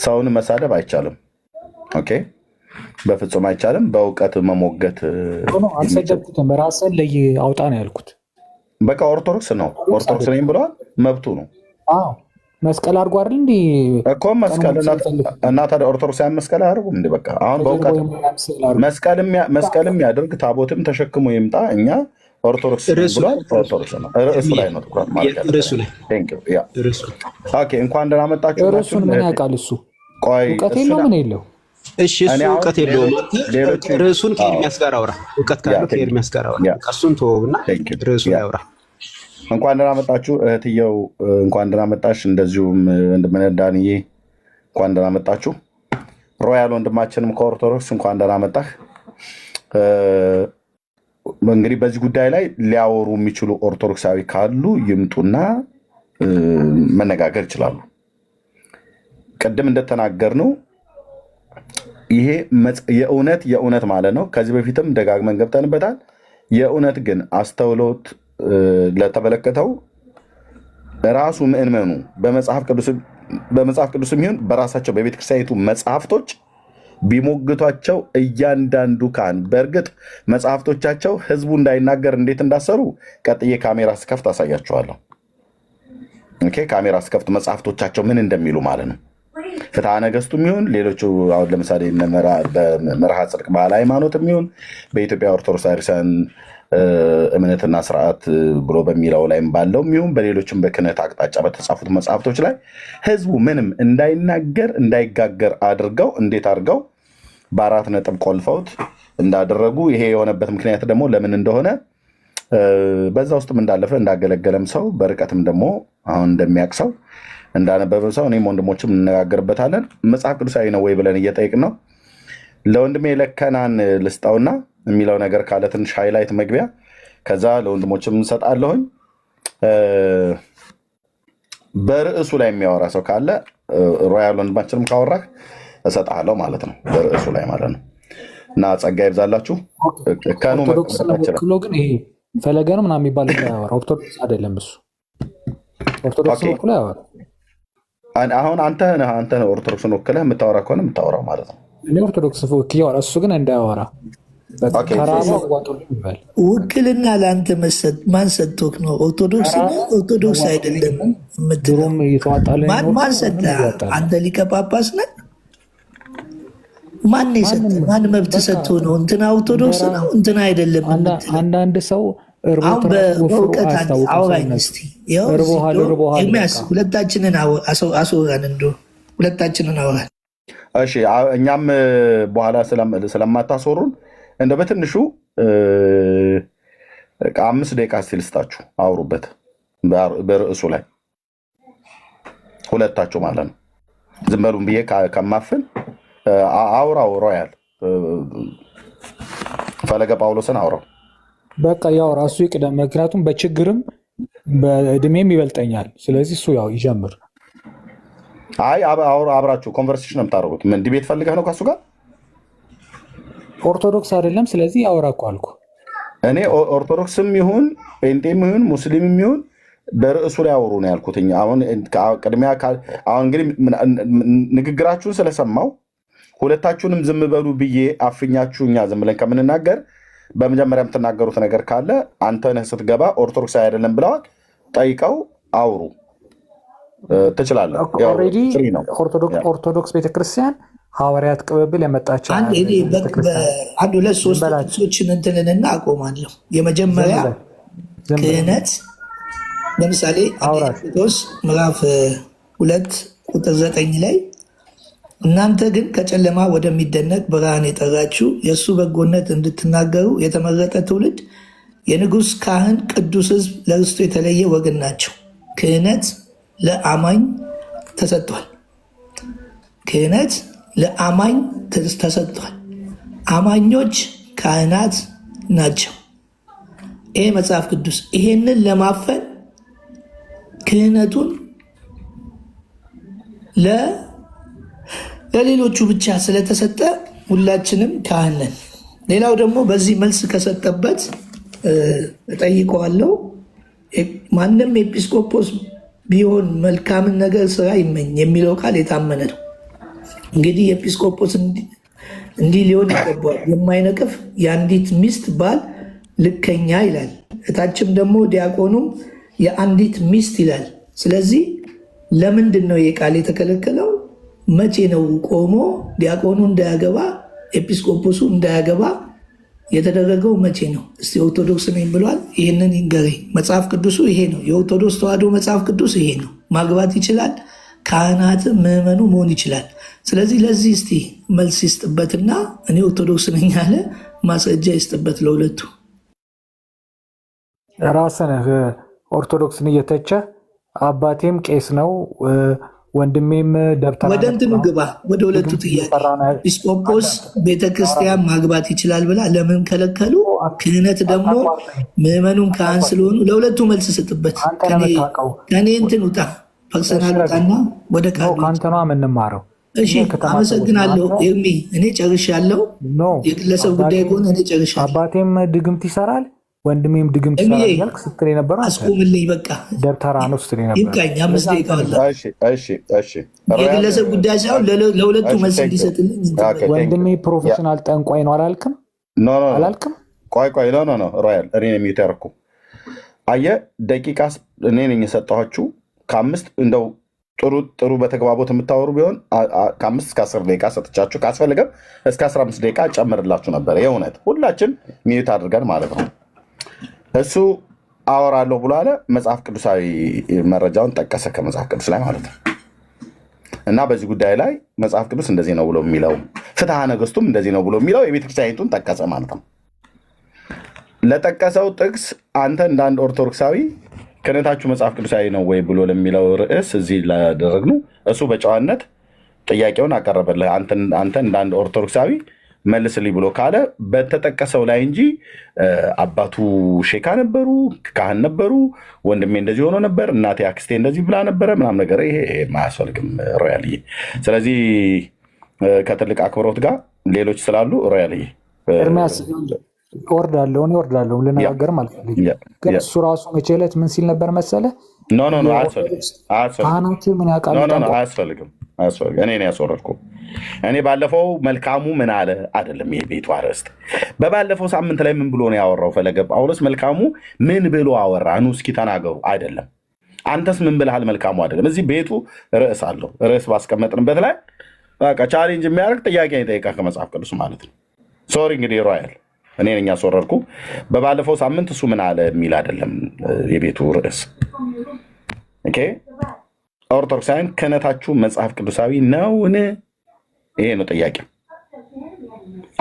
ሰውን መሳደብ አይቻልም። ኦኬ በፍጹም አይቻልም። በእውቀት መሞገት አልሰደብኩትም። ራስን ለይ አውጣ ነው ያልኩት። በቃ ኦርቶዶክስ ነው ኦርቶዶክስ ነኝ ብለዋል። መብቱ ነው። መስቀል አድርጎ አይደል እንዲ እኮ መስቀል እና ታዲያ ኦርቶዶክሳውያን መስቀል አያደርጉም እንዲ? በቃ አሁን በእውቀት መስቀልም ያድርግ ታቦትም ተሸክሞ ይምጣ። እኛ ኦርቶዶክስ ብሏል። ኦርቶዶክስ ነው። ርዕሱ ላይ ነው ትኩረት ማለት እንኳን ደህና መጣችሁ። ርዕሱን ምን ያውቃል እሱ? ቆይ እውቀት የለው ምን የለው። እሺ እሱ እውቀት የለውም። ርዕሱን ከኤርሚያስ ጋር አውራ። እውቀት ካለው ከኤርሚያስ ጋር አውራ። እሱን ተወውና ርዕሱን ያውራ። እንኳን ደህና መጣችሁ እህትየው፣ እንኳን ደህና መጣሽ። እንደዚሁም ወንድምነዳንዬ እንኳን ደህና መጣችሁ። ሮያል ወንድማችንም ከኦርቶዶክስ እንኳን ደህና መጣህ። እንግዲህ በዚህ ጉዳይ ላይ ሊያወሩ የሚችሉ ኦርቶዶክሳዊ ካሉ ይምጡና መነጋገር ይችላሉ። ቅድም እንደተናገርነው ይሄ የእውነት ማለት ነው። ከዚህ በፊትም ደጋግመን ገብተንበታል። የእውነት ግን አስተውሎት ለተመለከተው ራሱ ምእመኑ በመጽሐፍ ቅዱስም ይሁን በራሳቸው በቤተክርስቲያኒቱ መጽሐፍቶች ቢሞግቷቸው እያንዳንዱ ካህን በእርግጥ መጽሐፍቶቻቸው ህዝቡ እንዳይናገር እንዴት እንዳሰሩ ቀጥዬ ካሜራ ስከፍት አሳያቸዋለሁ። ካሜራ ስከፍት መጽሐፍቶቻቸው ምን እንደሚሉ ማለት ነው። ፍትሐ ነገሥቱ የሚሆን ሌሎቹ አሁን ለምሳሌ መርሃ ጽድቅ ባህል ሃይማኖት የሚሆን በኢትዮጵያ ኦርቶዶክስ ቤተክርስቲያን እምነትና ስርዓት ብሎ በሚለው ላይም ባለው የሚሆን በሌሎችም በክህነት አቅጣጫ በተጻፉት መጽሐፍቶች ላይ ህዝቡ ምንም እንዳይናገር እንዳይጋገር አድርገው እንዴት አድርገው በ4 ነጥብ ቆልፈውት እንዳደረጉ ይሄ የሆነበት ምክንያት ደግሞ ለምን እንደሆነ በዛ ውስጥም እንዳለፈ እንዳገለገለም ሰው በርቀትም ደግሞ አሁን እንደሚያውቅ ሰው እንዳነበበ ሰው እኔም ወንድሞችም እንነጋገርበታለን። መጽሐፍ ቅዱሳዊ ነው ወይ ብለን እየጠየቅን ነው። ለወንድሜ ለከናን ልስጣውና የሚለው ነገር ካለ ትንሽ ሃይላይት መግቢያ፣ ከዛ ለወንድሞችም እንሰጣለሁኝ። በርዕሱ ላይ የሚያወራ ሰው ካለ ሮያል ወንድማችንም ካወራህ እሰጥሃለሁ ማለት ነው። በርዕሱ ላይ ማለት ነው። እና ጸጋ ይብዛላችሁ። ከኑ መክሎ ግን ይሄ ፈለገ ነው ምናምን የሚባል ያወራ ኦርቶዶክስ አይደለም እሱ። ኦርቶዶክስ መክሎ ያወራ አሁን አንተ ነህ ኦርቶዶክስን ወክለህ የምታወራ ከሆነ የምታወራው ማለት ነው። እኔ ኦርቶዶክስ ወክያው እሱ ግን እንዳያወራ ውክልና ለአንተ ማን ሰጥቶክ ነው? ኦርቶዶክስ ነው ኦርቶዶክስ አይደለም የምትለው ማን ሰጠህ? አንተ ሊቀ ጳጳስ ነህ? ማን የሰጠህ? ማን መብት ሰጥቶ ነው? እንትና ኦርቶዶክስ ነው እንትና አይደለም የምትለው? አንዳንድ ሰው በእውቀት አውራኝ እስኪ። ኤርሚያስ ሁለታችንን አስወራን፣ እንዶ ሁለታችንን አውራን። እሺ እኛም በኋላ ስለማታስወሩን እንደ በትንሹ 5 ደቂቃ እስኪ ልስጣችሁ፣ አውሩበት በርዕሱ ላይ ሁለታችሁ ማለት ነው። ዝም በሉም ብዬ ከማፍን አውራው ሮያል ፈለገ ጳውሎስን አውራው። በቃ ያው ራሱ ይቅደም፣ ምክንያቱም በችግርም በእድሜም ይበልጠኛል። ስለዚህ እሱ ያው ይጀምር። አይ አብራችሁ ኮንቨርሴሽን ነው የምታደርጉት። ምን ዲቤት ፈልገህ ነው ከሱ ጋር? ኦርቶዶክስ አይደለም። ስለዚህ ያወራ እኮ አልኩ። እኔ ኦርቶዶክስም ይሁን ጴንጤም ይሁን ሙስሊምም ይሁን በርዕሱ ላይ አውሩ ነው ያልኩት። አሁን ቅድሚያ አሁን እንግዲህ ንግግራችሁን ስለሰማው ሁለታችሁንም ዝም በሉ ብዬ አፍኛችሁ እኛ ዝም ብለን ከምንናገር በመጀመሪያ የምትናገሩት ነገር ካለ አንተ ነህ ስትገባ ኦርቶዶክስ አይደለም ብለዋል፣ ጠይቀው አውሩ ትችላለህ። ኦልሬዲ ኦርቶዶክስ ቤተክርስቲያን ሐዋርያት ቅብብል የመጣቸው አንድ ሁለት ሶስት ጥቅሶችን እንትንንና አቆማለሁ። የመጀመሪያ ክህነት ለምሳሌ ጴጥሮስ ምዕራፍ 2 ቁጥር 9 ላይ እናንተ ግን ከጨለማ ወደሚደነቅ ብርሃን የጠራችሁ የእሱ በጎነት እንድትናገሩ የተመረጠ ትውልድ፣ የንጉሥ ካህን፣ ቅዱስ ሕዝብ፣ ለርስቱ የተለየ ወገን ናቸው። ክህነት ለአማኝ ተሰጥቷል። ክህነት ለአማኝ ተሰጥቷል። አማኞች ካህናት ናቸው። ይሄ መጽሐፍ ቅዱስ ይሄንን ለማፈን ክህነቱን ለሌሎቹ ብቻ ስለተሰጠ ሁላችንም ካህን ነን። ሌላው ደግሞ በዚህ መልስ ከሰጠበት እጠይቀዋለሁ። ማንም ኤጲስቆጶስ ቢሆን መልካምን ነገር ስራ ይመኝ የሚለው ቃል የታመነ ነው። እንግዲህ ኤጲስቆጶስ እንዲህ ሊሆን ይገባል፣ የማይነቅፍ የአንዲት ሚስት ባል ልከኛ ይላል። እታችም ደግሞ ዲያቆኑም የአንዲት ሚስት ይላል። ስለዚህ ለምንድን ነው ይህ ቃል የተከለከለው? መቼ ነው ቆሞ ዲያቆኑ እንዳያገባ ኤጲስቆጶሱ እንዳያገባ የተደረገው? መቼ ነው? እስቲ ኦርቶዶክስ ነኝ ብሏል፣ ይህንን ይንገረኝ። መጽሐፍ ቅዱሱ ይሄ ነው። የኦርቶዶክስ ተዋሕዶ መጽሐፍ ቅዱስ ይሄ ነው። ማግባት ይችላል፣ ካህናት ምዕመኑ መሆን ይችላል። ስለዚህ ለዚህ እስቲ መልስ ይስጥበትና እኔ ኦርቶዶክስ ነኝ ያለ ማስረጃ ይስጥበት ለሁለቱ። ራስን ኦርቶዶክስን እየተቸ አባቴም ቄስ ነው ወንድሜም ደብተራ ወደ እንትኑ ግባ። ወደ ሁለቱ ጥያቄ ኤጲስቆጶስ ቤተክርስቲያን ማግባት ይችላል ብላ ለምን ከለከሉ? ክህነት ደግሞ ምዕመኑን ካህን ስለሆኑ ለሁለቱ መልስ ስጥበት። ከኔ እንትን ውጣ፣ ፐርሰናል ውጣና ወደ ቃሉ ከአንተ ነው የምንማረው። እሺ አመሰግናለሁ ኤርሚ፣ እኔ ጨርሻለሁ። የግለሰብ ጉዳይ ከሆነ እኔ ጨርሻለሁ። አባቴም ድግምት ይሰራል ወንድሜም ድግምት ይሰራል እያልክ ስትል የነበረው አስቁምልኝ። በቃ ደብተራ ነው ስትል የነበረው ይብቃኝ። 5 ደቂቃ አለ። የግለሰብ ጉዳይ ሳይሆን ለሁለቱ መልስ እንዲሰጥልኝ። ወንድሜ ፕሮፌሽናል ጠንቋይ ነው አላልክም? አላልክም? ቆይ ኖ ሮያል እኔ ነው የሚተርኩ። አየህ ደቂቃ እኔ ነኝ የሰጠኋችሁ። ከ5 እንደው ጥሩ በተግባቦት የምታወሩ ቢሆን ከ5 እስከ 10 ደቂቃ ሰጥቻችሁ ካስፈልገም እስከ 15 ደቂቃ ጨምርላችሁ ነበር። የእውነት ሁላችን ሚዩት አድርገን ማለት ነው። እሱ አወራለሁ ብሎ አለ። መጽሐፍ ቅዱሳዊ መረጃውን ጠቀሰ ከመጽሐፍ ቅዱስ ላይ ማለት ነው። እና በዚህ ጉዳይ ላይ መጽሐፍ ቅዱስ እንደዚህ ነው ብሎ የሚለው ፍትሐ ነገሥቱም እንደዚህ ነው ብሎ የሚለው የቤተክርስቲያኒቱን ጠቀሰ ማለት ነው። ለጠቀሰው ጥቅስ አንተ እንዳንድ ኦርቶዶክሳዊ ክህነታችሁ መጽሐፍ ቅዱሳዊ ነው ወይ ብሎ ለሚለው ርዕስ እዚህ ላደረግነው እሱ በጨዋነት ጥያቄውን አቀረበልህ። አንተ እንዳንድ ኦርቶዶክሳዊ መልስልኝ ብሎ ካለ በተጠቀሰው ላይ እንጂ አባቱ ሼካ ነበሩ፣ ካህን ነበሩ፣ ወንድሜ እንደዚህ ሆኖ ነበር፣ እናቴ አክስቴ እንደዚህ ብላ ነበረ ምናምን ነገር ይሄ ማያስፈልግም ሮያልዬ። ስለዚህ ከትልቅ አክብሮት ጋር ሌሎች ስላሉ ሮያልዬ ኤርሚያስ እወርዳለሁ ልነጋገርም አልፈልግም። ግን እሱ ራሱ መቼ ዕለት ምን ሲል ነበር መሰለ? አያስፈልግም። እኔ ነው ያስወረድኩ። እኔ ባለፈው መልካሙ ምን አለ አይደለም ይሄ ቤቱ አርዕስት። በባለፈው ሳምንት ላይ ምን ብሎ ነው ያወራው ፈለገ ጳውሎስ? መልካሙ ምን ብሎ አወራ? ኑ እስኪ ተናገሩ አይደለም። አንተስ ምን ብለሃል? መልካሙ አይደለም። እዚህ ቤቱ ርዕስ አለው። ርዕስ ባስቀመጥንበት ላይ በቃ ቻሌንጅ የሚያደርግ ጥያቄ ይጠይቃ ከመጽሐፍ ቅዱስ ማለት ነው። ሶሪ እንግዲህ ሮያል እኔ ነኝ ያስወረድኩ። በባለፈው ሳምንት እሱ ምን አለ የሚል አይደለም የቤቱ ርዕስ። ኦኬ ኦርቶዶክሳውያን ክህነታችሁ መጽሐፍ ቅዱሳዊ ነውን? ይሄ ነው ጥያቄ።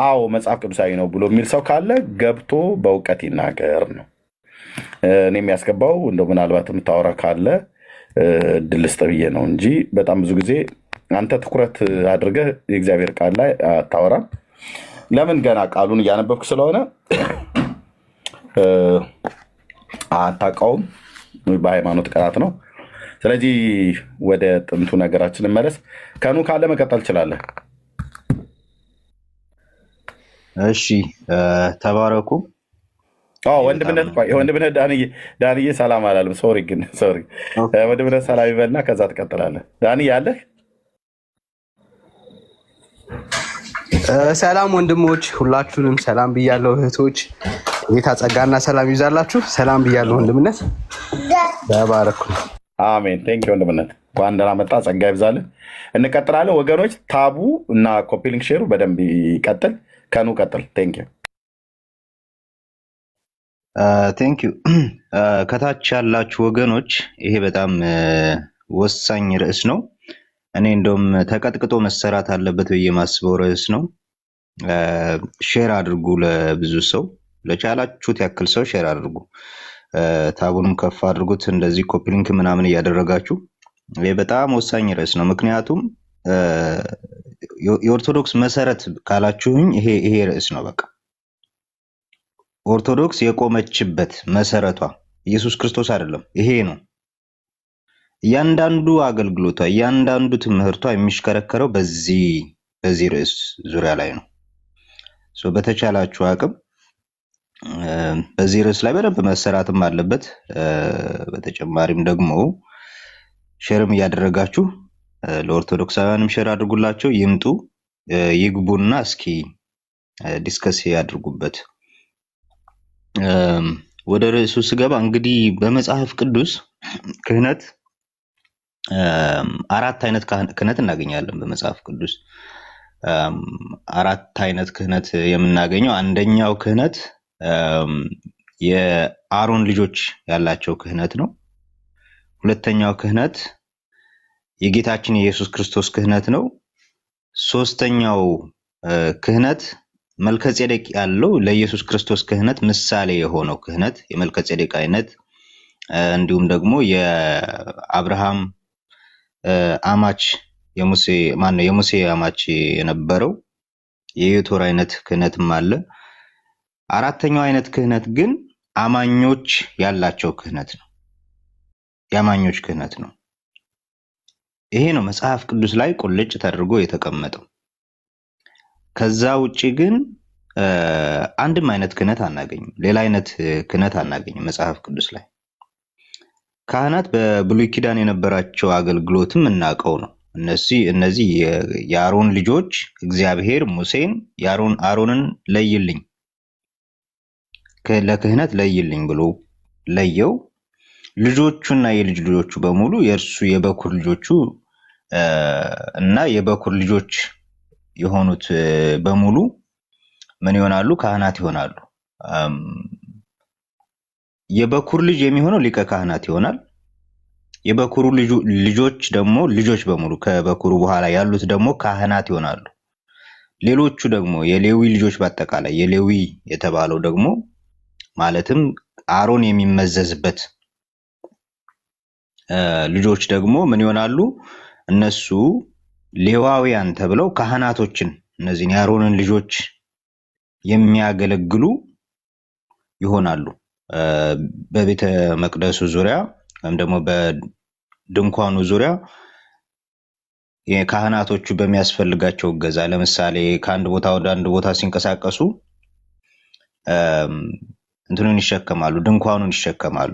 አዎ መጽሐፍ ቅዱሳዊ ነው ብሎ የሚል ሰው ካለ ገብቶ በእውቀት ይናገር ነው። እኔ የሚያስገባው እንደው ምናልባት የምታወራ ካለ እድል ስጥ ብዬ ነው እንጂ በጣም ብዙ ጊዜ አንተ ትኩረት አድርገህ የእግዚአብሔር ቃል ላይ አታወራም። ለምን? ገና ቃሉን እያነበብክ ስለሆነ አታውቀውም። በሃይማኖት ቀናት ነው። ስለዚህ ወደ ጥንቱ ነገራችን መለስ። ከኑ ካለ መቀጠል ትችላለህ። እሺ ተባረኩ። ወንድምነት ዳንዬ ሰላም አላለም። ሶሪ ግን ሶሪ ወንድምነት ሰላም ይበልና ከዛ ትቀጥላለህ። ዳንዬ አለህ? ሰላም ወንድሞች ሁላችሁንም ሰላም ብያለሁ። እህቶች ጌታ ጸጋና ሰላም ይብዛላችሁ። ሰላም ብያለሁ። ወንድምነት ተባረኩ። አሜን። ቴንክ ዩ ወንድምነት፣ እንኳን ደህና መጣ። ጸጋ ይብዛልህ። እንቀጥላለን ወገኖች። ታቡ እና ኮፒ ሊንክ ሼሩ በደንብ ይቀጥል። ከኑ ቀጥል። ቴንክ ዩ ቴንክ ዩ። ከታች ያላችሁ ወገኖች ይሄ በጣም ወሳኝ ርዕስ ነው። እኔ እንደውም ተቀጥቅጦ መሰራት አለበት ብዬ የማስበው ርዕስ ነው። ሼር አድርጉ ለብዙ ሰው፣ ለቻላችሁት ያክል ሰው ሼር አድርጉ። ታቡንም ከፍ አድርጉት። እንደዚህ ኮፒ ሊንክ ምናምን እያደረጋችሁ ይሄ በጣም ወሳኝ ርዕስ ነው። ምክንያቱም የኦርቶዶክስ መሰረት ካላችሁኝ ይሄ ርዕስ ነው። በቃ ኦርቶዶክስ የቆመችበት መሰረቷ ኢየሱስ ክርስቶስ አይደለም፣ ይሄ ነው። እያንዳንዱ አገልግሎቷ፣ እያንዳንዱ ትምህርቷ የሚሽከረከረው በዚህ ርዕስ ዙሪያ ላይ ነው። በተቻላችሁ አቅም በዚህ ርዕስ ላይ በደንብ መሰራትም አለበት። በተጨማሪም ደግሞ ሼርም እያደረጋችሁ ለኦርቶዶክሳውያንም ሼር አድርጉላቸው። ይምጡ ይግቡና እስኪ ዲስከስ ያድርጉበት። ወደ ርዕሱ ስገባ እንግዲህ በመጽሐፍ ቅዱስ ክህነት አራት አይነት ክህነት እናገኛለን። በመጽሐፍ ቅዱስ አራት አይነት ክህነት የምናገኘው፣ አንደኛው ክህነት የአሮን ልጆች ያላቸው ክህነት ነው። ሁለተኛው ክህነት የጌታችን የኢየሱስ ክርስቶስ ክህነት ነው። ሶስተኛው ክህነት መልከጼዴቅ ያለው ለኢየሱስ ክርስቶስ ክህነት ምሳሌ የሆነው ክህነት የመልከጼዴቅ አይነት፣ እንዲሁም ደግሞ የአብርሃም አማች የሙሴ አማች የነበረው የዮቶር አይነት ክህነትም አለ። አራተኛው አይነት ክህነት ግን አማኞች ያላቸው ክህነት ነው። የአማኞች ክህነት ነው። ይሄ ነው መጽሐፍ ቅዱስ ላይ ቁልጭ ተደርጎ የተቀመጠው። ከዛ ውጪ ግን አንድም አይነት ክህነት አናገኝም። ሌላ አይነት ክህነት አናገኝም መጽሐፍ ቅዱስ ላይ። ካህናት በብሉይ ኪዳን የነበራቸው አገልግሎትም እናውቀው ነው። እነዚህ የአሮን ልጆች እግዚአብሔር ሙሴን አሮንን ለይልኝ፣ ለክህነት ለይልኝ ብሎ ለየው። ልጆቹና የልጅ ልጆቹ በሙሉ የእርሱ የበኩር ልጆቹ እና የበኩር ልጆች የሆኑት በሙሉ ምን ይሆናሉ? ካህናት ይሆናሉ። የበኩር ልጅ የሚሆነው ሊቀ ካህናት ይሆናል። የበኩሩ ልጆች ደግሞ ልጆች በሙሉ ከበኩሩ በኋላ ያሉት ደግሞ ካህናት ይሆናሉ። ሌሎቹ ደግሞ የሌዊ ልጆች በአጠቃላይ የሌዊ የተባለው ደግሞ ማለትም አሮን የሚመዘዝበት ልጆች ደግሞ ምን ይሆናሉ? እነሱ ሌዋውያን ተብለው ካህናቶችን እነዚህን የአሮንን ልጆች የሚያገለግሉ ይሆናሉ። በቤተ መቅደሱ ዙሪያ ወይም ደግሞ በድንኳኑ ዙሪያ የካህናቶቹ በሚያስፈልጋቸው እገዛ፣ ለምሳሌ ከአንድ ቦታ ወደ አንድ ቦታ ሲንቀሳቀሱ እንትኑን ይሸከማሉ፣ ድንኳኑን ይሸከማሉ።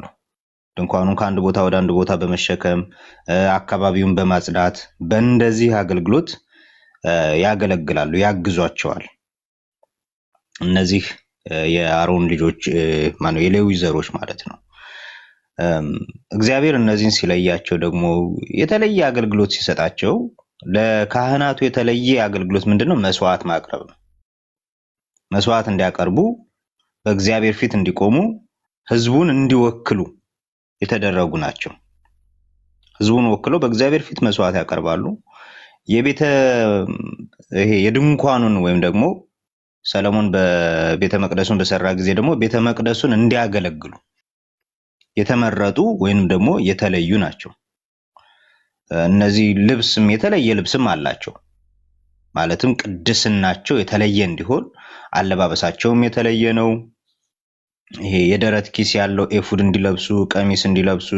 ድንኳኑን ከአንድ ቦታ ወደ አንድ ቦታ በመሸከም አካባቢውን በማጽዳት በእንደዚህ አገልግሎት ያገለግላሉ፣ ያግዟቸዋል። እነዚህ የአሮን ልጆች ማነው የሌዊ ዘሮች ማለት ነው። እግዚአብሔር እነዚህን ሲለያቸው ደግሞ የተለየ አገልግሎት ሲሰጣቸው ለካህናቱ የተለየ አገልግሎት ምንድነው? መስዋዕት ማቅረብ ነው። መስዋዕት እንዲያቀርቡ በእግዚአብሔር ፊት እንዲቆሙ ህዝቡን እንዲወክሉ የተደረጉ ናቸው። ህዝቡን ወክለው በእግዚአብሔር ፊት መስዋዕት ያቀርባሉ። ይሄ የድንኳኑን ወይም ደግሞ ሰለሞን በቤተ መቅደሱን በሰራ ጊዜ ደግሞ ቤተ መቅደሱን እንዲያገለግሉ የተመረጡ ወይንም ደግሞ የተለዩ ናቸው። እነዚህ ልብስም የተለየ ልብስም አላቸው። ማለትም ቅድስናቸው የተለየ እንዲሆን አለባበሳቸውም የተለየ ነው። ይሄ የደረት ኪስ ያለው ኤፉድ እንዲለብሱ፣ ቀሚስ እንዲለብሱ፣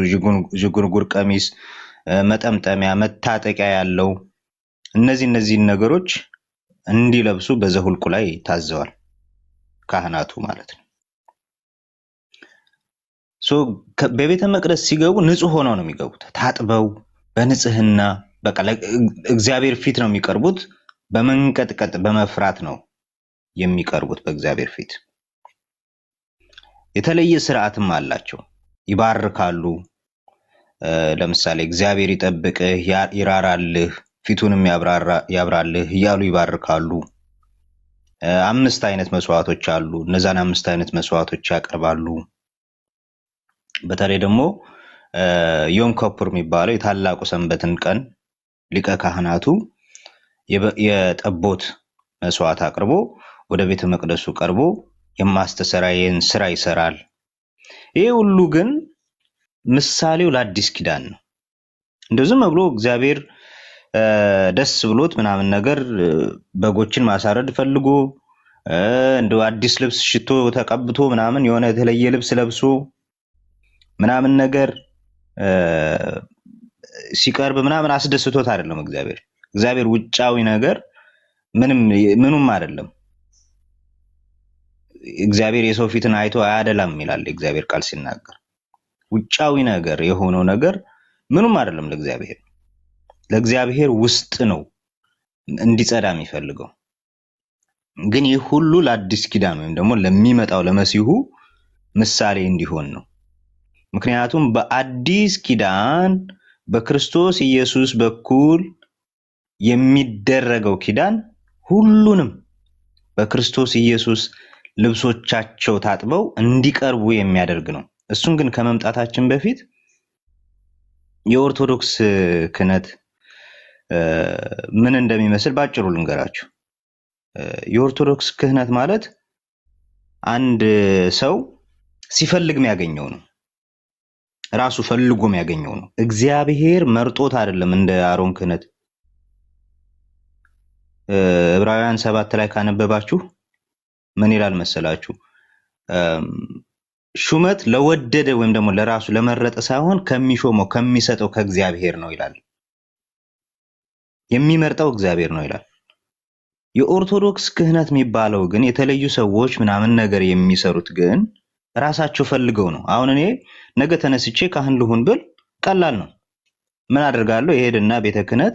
ዥጉርጉር ቀሚስ፣ መጠምጠሚያ፣ መታጠቂያ ያለው እነዚህን ነገሮች እንዲለብሱ በዘሁልቁ ላይ ታዘዋል ካህናቱ ማለት ነው። በቤተ መቅደስ ሲገቡ ንጹህ ሆነው ነው የሚገቡት። ታጥበው በንጽህና በቃ እግዚአብሔር ፊት ነው የሚቀርቡት። በመንቀጥቀጥ በመፍራት ነው የሚቀርቡት በእግዚአብሔር ፊት። የተለየ ስርዓትም አላቸው። ይባርካሉ። ለምሳሌ እግዚአብሔር ይጠብቅህ፣ ይራራልህ፣ ፊቱንም ያብራልህ እያሉ ይባርካሉ። 5 አይነት መስዋዕቶች አሉ። እነዛን 5 አይነት መስዋዕቶች ያቀርባሉ። በተለይ ደግሞ ዮም ኪፑር የሚባለው የታላቁ ሰንበትን ቀን ሊቀ ካህናቱ የጠቦት መስዋዕት አቅርቦ ወደ ቤተ መቅደሱ ቀርቦ የማስተሰሪያን ስራ ይሰራል። ይሄ ሁሉ ግን ምሳሌው ለአዲስ ኪዳን ነው። እንደው ዝም ብሎ እግዚአብሔር ደስ ብሎት ምናምን ነገር በጎችን ማሳረድ ፈልጎ እንደው አዲስ ልብስ ሽቶ ተቀብቶ ምናምን የሆነ የተለየ ልብስ ለብሶ ምናምን ነገር ሲቀርብ ምናምን አስደስቶት አይደለም። እግዚአብሔር ውጫዊ ነገር ምንም አይደለም። እግዚአብሔር የሰው ፊትን አይቶ አያደላም ይላል እግዚአብሔር ቃል ሲናገር። ውጫዊ ነገር የሆነው ነገር ምንም አይደለም ለእግዚአብሔር ውስጥ ነው እንዲጸዳ የሚፈልገው። ግን ይህ ሁሉ ለአዲስ ኪዳን ወይም ደግሞ ለሚመጣው ለመሲሁ ምሳሌ እንዲሆን ነው። ምክንያቱም በአዲስ ኪዳን በክርስቶስ ኢየሱስ በኩል የሚደረገው ኪዳን ሁሉንም በክርስቶስ ኢየሱስ ልብሶቻቸው ታጥበው እንዲቀርቡ የሚያደርግ ነው። እሱን ግን ከመምጣታችን በፊት የኦርቶዶክስ ክህነት ምን እንደሚመስል ባጭሩ ልንገራችሁ። የኦርቶዶክስ ክህነት ማለት አንድ ሰው ሲፈልግ የሚያገኘው ነው። ራሱ ፈልጎ የሚያገኘው ነው። እግዚአብሔር መርጦት አይደለም። እንደ አሮን ክህነት ዕብራውያን 7 ላይ ካነበባችሁ ምን ይላል መሰላችሁ? ሹመት ለወደደ ወይም ደግሞ ለራሱ ለመረጠ ሳይሆን ከሚሾመው ከሚሰጠው ከእግዚአብሔር ነው ይላል። የሚመርጠው እግዚአብሔር ነው ይላል። የኦርቶዶክስ ክህነት የሚባለው ግን የተለዩ ሰዎች ምናምን ነገር የሚሰሩት ግን ራሳቸው ፈልገው ነው። አሁን እኔ ነገ ተነስቼ ካህን ልሁን ብል ቀላል ነው። ምን አደርጋለሁ? ይሄድና ቤተ ክህነት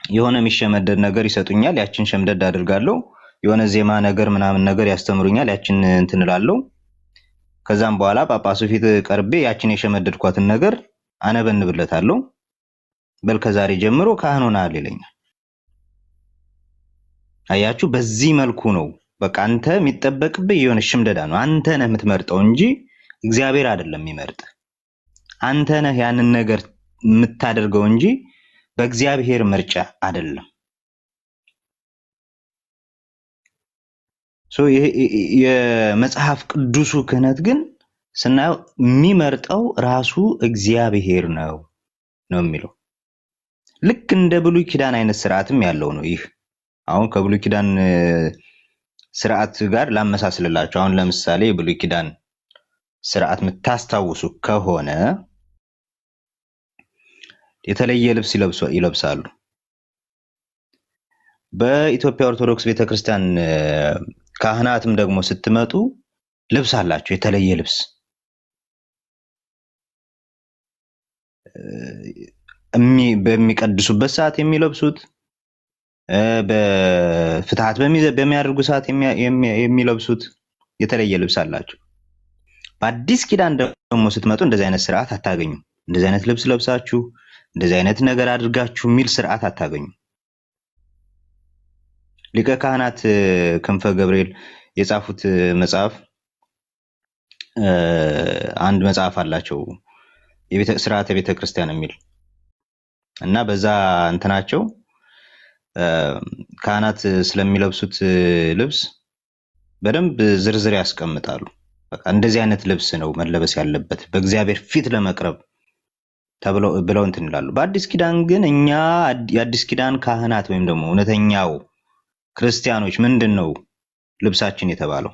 የሆነ የሚሸመደድ ነገር ይሰጡኛል። ያችን ሸምደድ አድርጋለሁ። የሆነ ዜማ ነገር ምናምን ነገር ያስተምሩኛል። ያችን እንትን እላለሁ። ከዛም በኋላ ጳጳሱ ፊት ቀርቤ ያችን የሸመደድኳትን ነገር አነበንብለታለሁ። በል ከዛሬ ጀምሮ ካህን ሆነሃል ይለኛል። አያችሁ፣ በዚህ መልኩ ነው። በቃ አንተ የሚጠበቅብህ የሆነ ሽምደዳ ነው። አንተ ነህ የምትመርጠው እንጂ እግዚአብሔር አይደለም የሚመርጥ። አንተ ነህ ያንን ነገር የምታደርገው እንጂ በእግዚአብሔር ምርጫ አይደለም። የመጽሐፍ ቅዱሱ ክህነት ግን ስናየው የሚመርጠው ራሱ እግዚአብሔር ነው የሚለው። ልክ እንደ ብሉይ ኪዳን አይነት ስርዓትም ያለው ነው። ይህ አሁን ከብሉይ ኪዳን ስርዓት ጋር ላመሳስልላችሁ። አሁን ለምሳሌ የብሉይ ኪዳን ስርዓት የምታስታውሱ ከሆነ የተለየ ልብስ ይለብሳሉ። በኢትዮጵያ ኦርቶዶክስ ቤተክርስቲያን ካህናትም ደግሞ ስትመጡ ልብስ አላቸው፣ የተለየ ልብስ። በሚቀድሱበት ሰዓት የሚለብሱት፣ በፍትሐት በሚያደርጉ ሰዓት የሚለብሱት የተለየ ልብስ አላቸው። በአዲስ ኪዳን ደግሞ ስትመጡ እንደዚህ አይነት ስርዓት አታገኙም። እንደዚህ አይነት ልብስ ለብሳችሁ እንደዚህ አይነት ነገር አድርጋችሁ የሚል ስርዓት አታገኙም። ሊቀ ካህናት ክንፈ ገብርኤል የጻፉት መጽሐፍ አንድ መጽሐፍ አላቸው ስርዓተ ቤተ ክርስቲያን የሚል እና በዛ እንትናቸው ካህናት ስለሚለብሱት ልብስ በደንብ ዝርዝር ያስቀምጣሉ። በቃ እንደዚህ አይነት ልብስ ነው መለበስ ያለበት በእግዚአብሔር ፊት ለመቅረብ ብለው እንትን ይላሉ። በአዲስ ኪዳን ግን እኛ የአዲስ ኪዳን ካህናት ወይም ደግሞ እውነተኛው ክርስቲያኖች ምንድነው ልብሳችን የተባለው?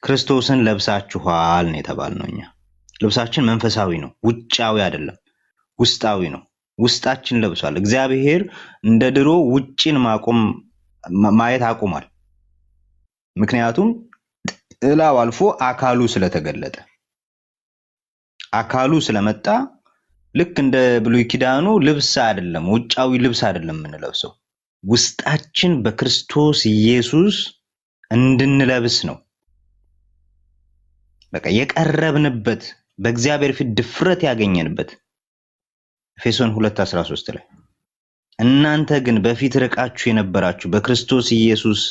ክርስቶስን ለብሳችኋል ነው የተባልነው። እኛ ልብሳችን መንፈሳዊ ነው፣ ውጫዊ አይደለም፣ ውስጣዊ ነው። ውስጣችን ለብሷል። እግዚአብሔር እንደ ድሮ ውጪን ማየት አቁሟል። ምክንያቱም ጥላው አልፎ አካሉ ስለተገለጠ አካሉ ስለመጣ ልክ እንደ ብሉይ ኪዳኑ ልብስ አይደለም፣ ውጫዊ ልብስ አይደለም የምንለብሰው፣ ውስጣችን በክርስቶስ ኢየሱስ እንድንለብስ ነው። በቃ የቀረብንበት በእግዚአብሔር ፊት ድፍረት ያገኘንበት ኤፌሶን 2:13 ላይ እናንተ ግን በፊት ርቃችሁ የነበራችሁ በክርስቶስ ኢየሱስ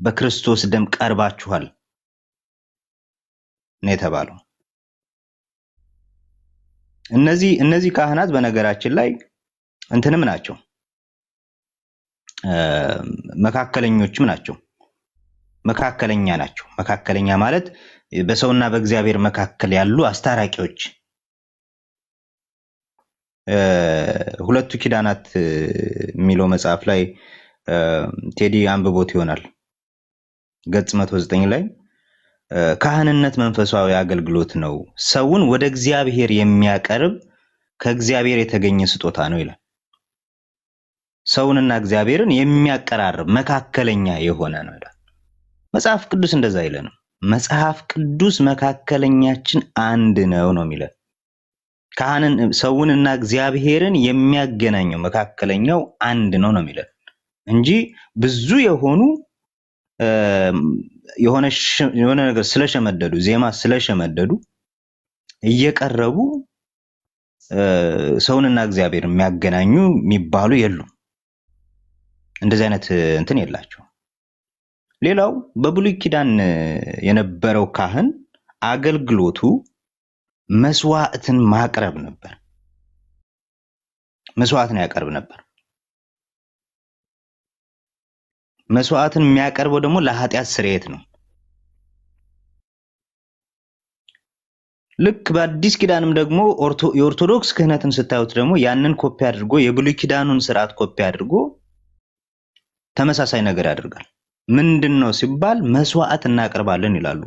በክርስቶስ ደም ቀርባችኋል ነው የተባለው። እነዚህ ካህናት በነገራችን ላይ እንትንም ናቸው፣ መካከለኞችም ናቸው። መካከለኛ ናቸው። መካከለኛ ማለት በሰውና በእግዚአብሔር መካከል ያሉ አስታራቂዎች። ሁለቱ ኪዳናት የሚለው መጽሐፍ ላይ ቴዲ አንብቦት ይሆናል። ገጽ 109 ላይ ካህንነት መንፈሳዊ አገልግሎት ነው፣ ሰውን ወደ እግዚአብሔር የሚያቀርብ ከእግዚአብሔር የተገኘ ስጦታ ነው ይላል። ሰውንና እግዚአብሔርን የሚያቀራርብ መካከለኛ የሆነ ነው ይላል መጽሐፍ ቅዱስ። እንደዛ ይለንም መጽሐፍ ቅዱስ መካከለኛችን አንድ ነው ነው የሚለው። ካህንን ሰውንና እግዚአብሔርን የሚያገናኘው መካከለኛው አንድ ነው ነው የሚለው እንጂ ብዙ የሆነ ነገር ስለሸመደዱ ዜማ ስለሸመደዱ እየቀረቡ ሰውንና እግዚአብሔር የሚያገናኙ የሚባሉ የሉም። እንደዚህ አይነት እንትን የላቸው። ሌላው በብሉይ ኪዳን የነበረው ካህን አገልግሎቱ መስዋዕትን ማቅረብ ነበር። መስዋዕትን ያቀርብ ነበር። መስዋዕትን የሚያቀርበው ደግሞ ለኃጢአት ስርየት ነው። ልክ በአዲስ ኪዳንም ደግሞ የኦርቶዶክስ ክህነትን ስታዩት ደግሞ ያንን ኮፒ አድርጎ የብሉይ ኪዳኑን ስርዓት ኮፒ አድርጎ ተመሳሳይ ነገር ያደርጋል። ምንድነው ሲባል መስዋዕት እናቀርባለን ይላሉ።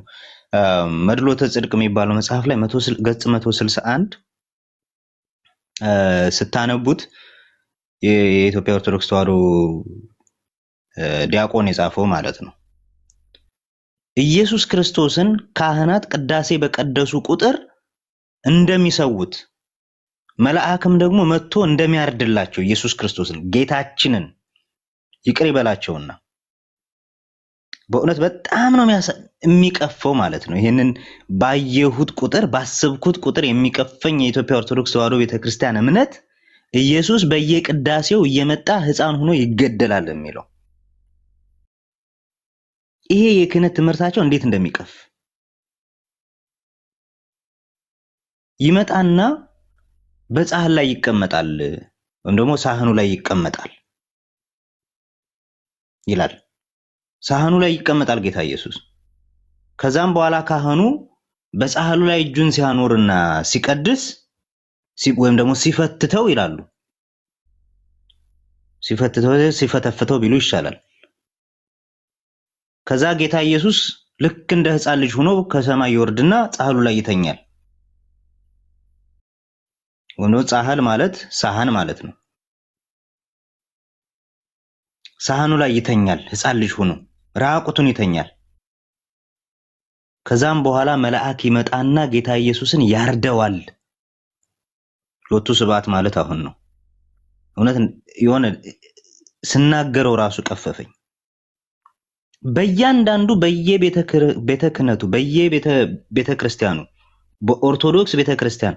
መድሎተ ጽድቅ የሚባለው መጽሐፍ ላይ ገጽ 161 ስታነቡት የኢትዮጵያ ኦርቶዶክስ ተዋሕዶ ዲያቆን የጻፈው ማለት ነው። ኢየሱስ ክርስቶስን ካህናት ቅዳሴ በቀደሱ ቁጥር እንደሚሰውት መልአክም ደግሞ መጥቶ እንደሚያርድላቸው ኢየሱስ ክርስቶስን ጌታችንን ይቅር ይበላቸውና በእውነት በጣም ነው የሚቀፈው ማለት ነው። ይሄንን ባየሁት ቁጥር ባሰብኩት ቁጥር የሚቀፈኝ የኢትዮጵያ ኦርቶዶክስ ተዋሕዶ ቤተክርስቲያን እምነት ኢየሱስ በየቅዳሴው እየመጣ ሕፃን ሆኖ ይገደላል የሚለው ይሄ የክህነት ትምህርታቸው እንዴት እንደሚቀፍ ይመጣና በጻሕል ላይ ይቀመጣል ወይም ደግሞ ሳህኑ ላይ ይቀመጣል ይላል። ሳህኑ ላይ ይቀመጣል ጌታ ኢየሱስ። ከዛም በኋላ ካህኑ በጻሕሉ ላይ እጁን ሲያኖርና ሲቀድስ ወይም ደግሞ ሲፈትተው ይላሉ። ሲፈተፍተው ቢሉ ይሻላል። ከዛ ጌታ ኢየሱስ ልክ እንደ ሕፃን ልጅ ሆኖ ከሰማይ ይወርድና ጻሕሉ ላይ ይተኛል። ወንዶ ጻሕል ማለት ሳህን ማለት ነው። ሳህኑ ላይ ይተኛል ሕፃን ልጅ ሆኖ ራቁቱን ይተኛል። ከዛም በኋላ መልአክ ይመጣና ጌታ ኢየሱስን ያርደዋል። ሎቱ ስብሐት ማለት አሁን ነው። እውነት የሆነ ስናገረው ራሱ ቀፈፈኝ። በእያንዳንዱ በየቤተ ክህነቱ በየቤተ ክርስቲያኑ በኦርቶዶክስ ቤተ ክርስቲያን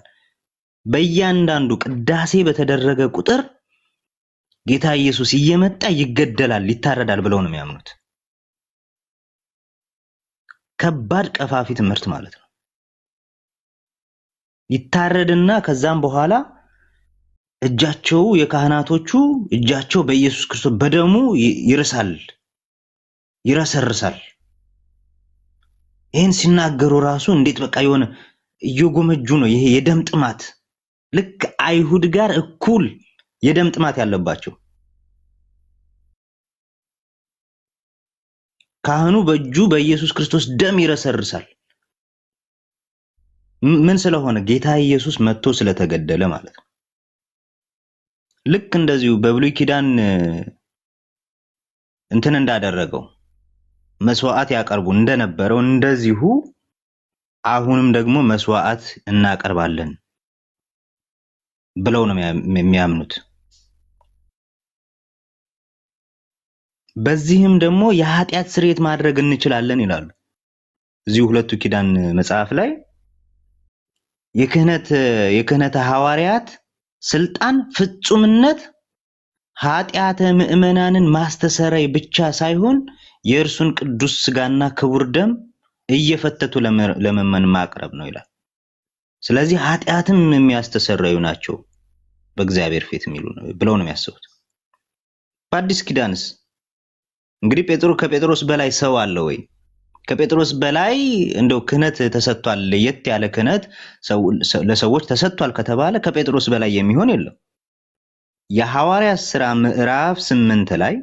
በእያንዳንዱ ቅዳሴ በተደረገ ቁጥር ጌታ ኢየሱስ እየመጣ ይገደላል፣ ይታረዳል ብለው ነው የሚያምኑት። ከባድ ቀፋፊ ትምህርት ማለት ነው። ይታረድና ከዛም በኋላ እጃቸው የካህናቶቹ እጃቸው በኢየሱስ ክርስቶስ በደሙ ይርሳል፣ ይረሰርሳል። ይህን ሲናገሩ ራሱ እንዴት በቃ የሆነ እየጎመጁ ነው። ይሄ የደም ጥማት ልክ አይሁድ ጋር እኩል የደም ጥማት ያለባቸው ካህኑ በእጁ በኢየሱስ ክርስቶስ ደም ይረሰርሳል። ምን ስለሆነ? ጌታ ኢየሱስ መጥቶ ስለተገደለ ማለት ነው። ልክ እንደዚሁ በብሉይ ኪዳን እንትን እንዳደረገው መስዋዕት ያቀርቡ እንደነበረው እንደዚሁ አሁንም ደግሞ መስዋዕት እናቀርባለን ብለው ነው የሚያምኑት። በዚህም ደግሞ የኃጢአት ስርየት ማድረግ እንችላለን ይላሉ። እዚሁ ሁለቱ ኪዳን መጽሐፍ ላይ የክህነተ ሐዋርያት ስልጣን ፍጹምነት ኃጢአተ ምእመናንን ማስተሰረይ ብቻ ሳይሆን የእርሱን ቅዱስ ስጋና ክቡር ደም እየፈተቱ ለመመን ማቅረብ ነው ይላል። ስለዚህ ኃጢአትም የሚያስተሰረዩ ናቸው በእግዚአብሔር ፊት የሚሉ ነው ብለው ነው የሚያስቡት። በአዲስ ኪዳንስ እንግዲህ ከጴጥሮስ በላይ ሰው አለ ወይ? ከጴጥሮስ በላይ እንደው ክህነት ተሰጥቷል፣ ለየት ያለ ክህነት ለሰዎች ተሰጥቷል ከተባለ ከጴጥሮስ በላይ የሚሆን የለም። የሐዋርያት ሥራ ምዕራፍ 8 ላይ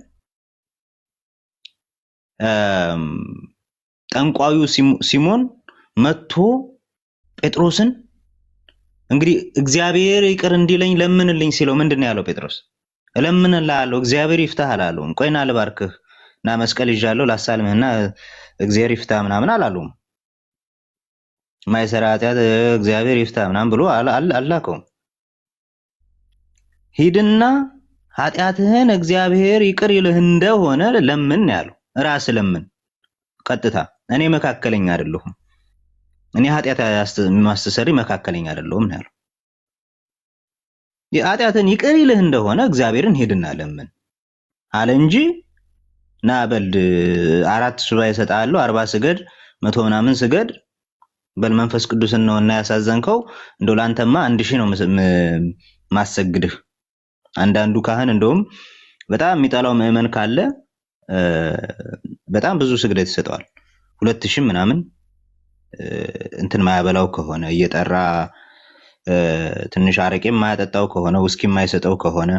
ጠንቋዩ ሲሞን መጥቶ ጴጥሮስን እንግዲህ እግዚአብሔር ይቅር እንዲለኝ ለምንልኝ ሲለው ምንድነው ያለው? ጴጥሮስ እለምንልሃለሁ እግዚአብሔር ይፍታህ አላለውም። ቆይና ልባርክህ እና መስቀል ይዣለሁ ላሳልምህና እግዚአብሔር ይፍታህ ምናምን አላለውም። ማይሰራ ኃጢአት እግዚአብሔር ይፍታህ ምናምን ብሎ አላከውም። ሂድና ኃጢአትህን እግዚአብሔር ይቅር ይልህ እንደሆነ ለምን ያለው። ራስ ለምን ቀጥታ። እኔ መካከለኛ አይደለሁም፣ እኔ ኃጢአት ማስተሰሪ መካከለኛ አይደለሁም ያለው። የኃጢአትን ይቅር ይልህ እንደሆነ እግዚአብሔርን ሄድና ለምን አለ እንጂ ና በል 4 ሱባኤ እሰጥሃለሁ 40 ስገድ 100 ምናምን ስገድ በል መንፈስ ቅዱስን ነውና ያሳዘንከው እንደው ላንተማ 1000 ነው ማሰግድህ። አንዳንዱ ካህን እንደውም በጣም የሚጠላው ምዕመን ካለ በጣም ብዙ ስግደት ይሰጠዋል። 2000 ምናምን እንትን ማያበላው ከሆነ እየጠራ ትንሽ አረቄም ማያጠጣው ከሆነ ውስኪም ማይሰጠው ከሆነ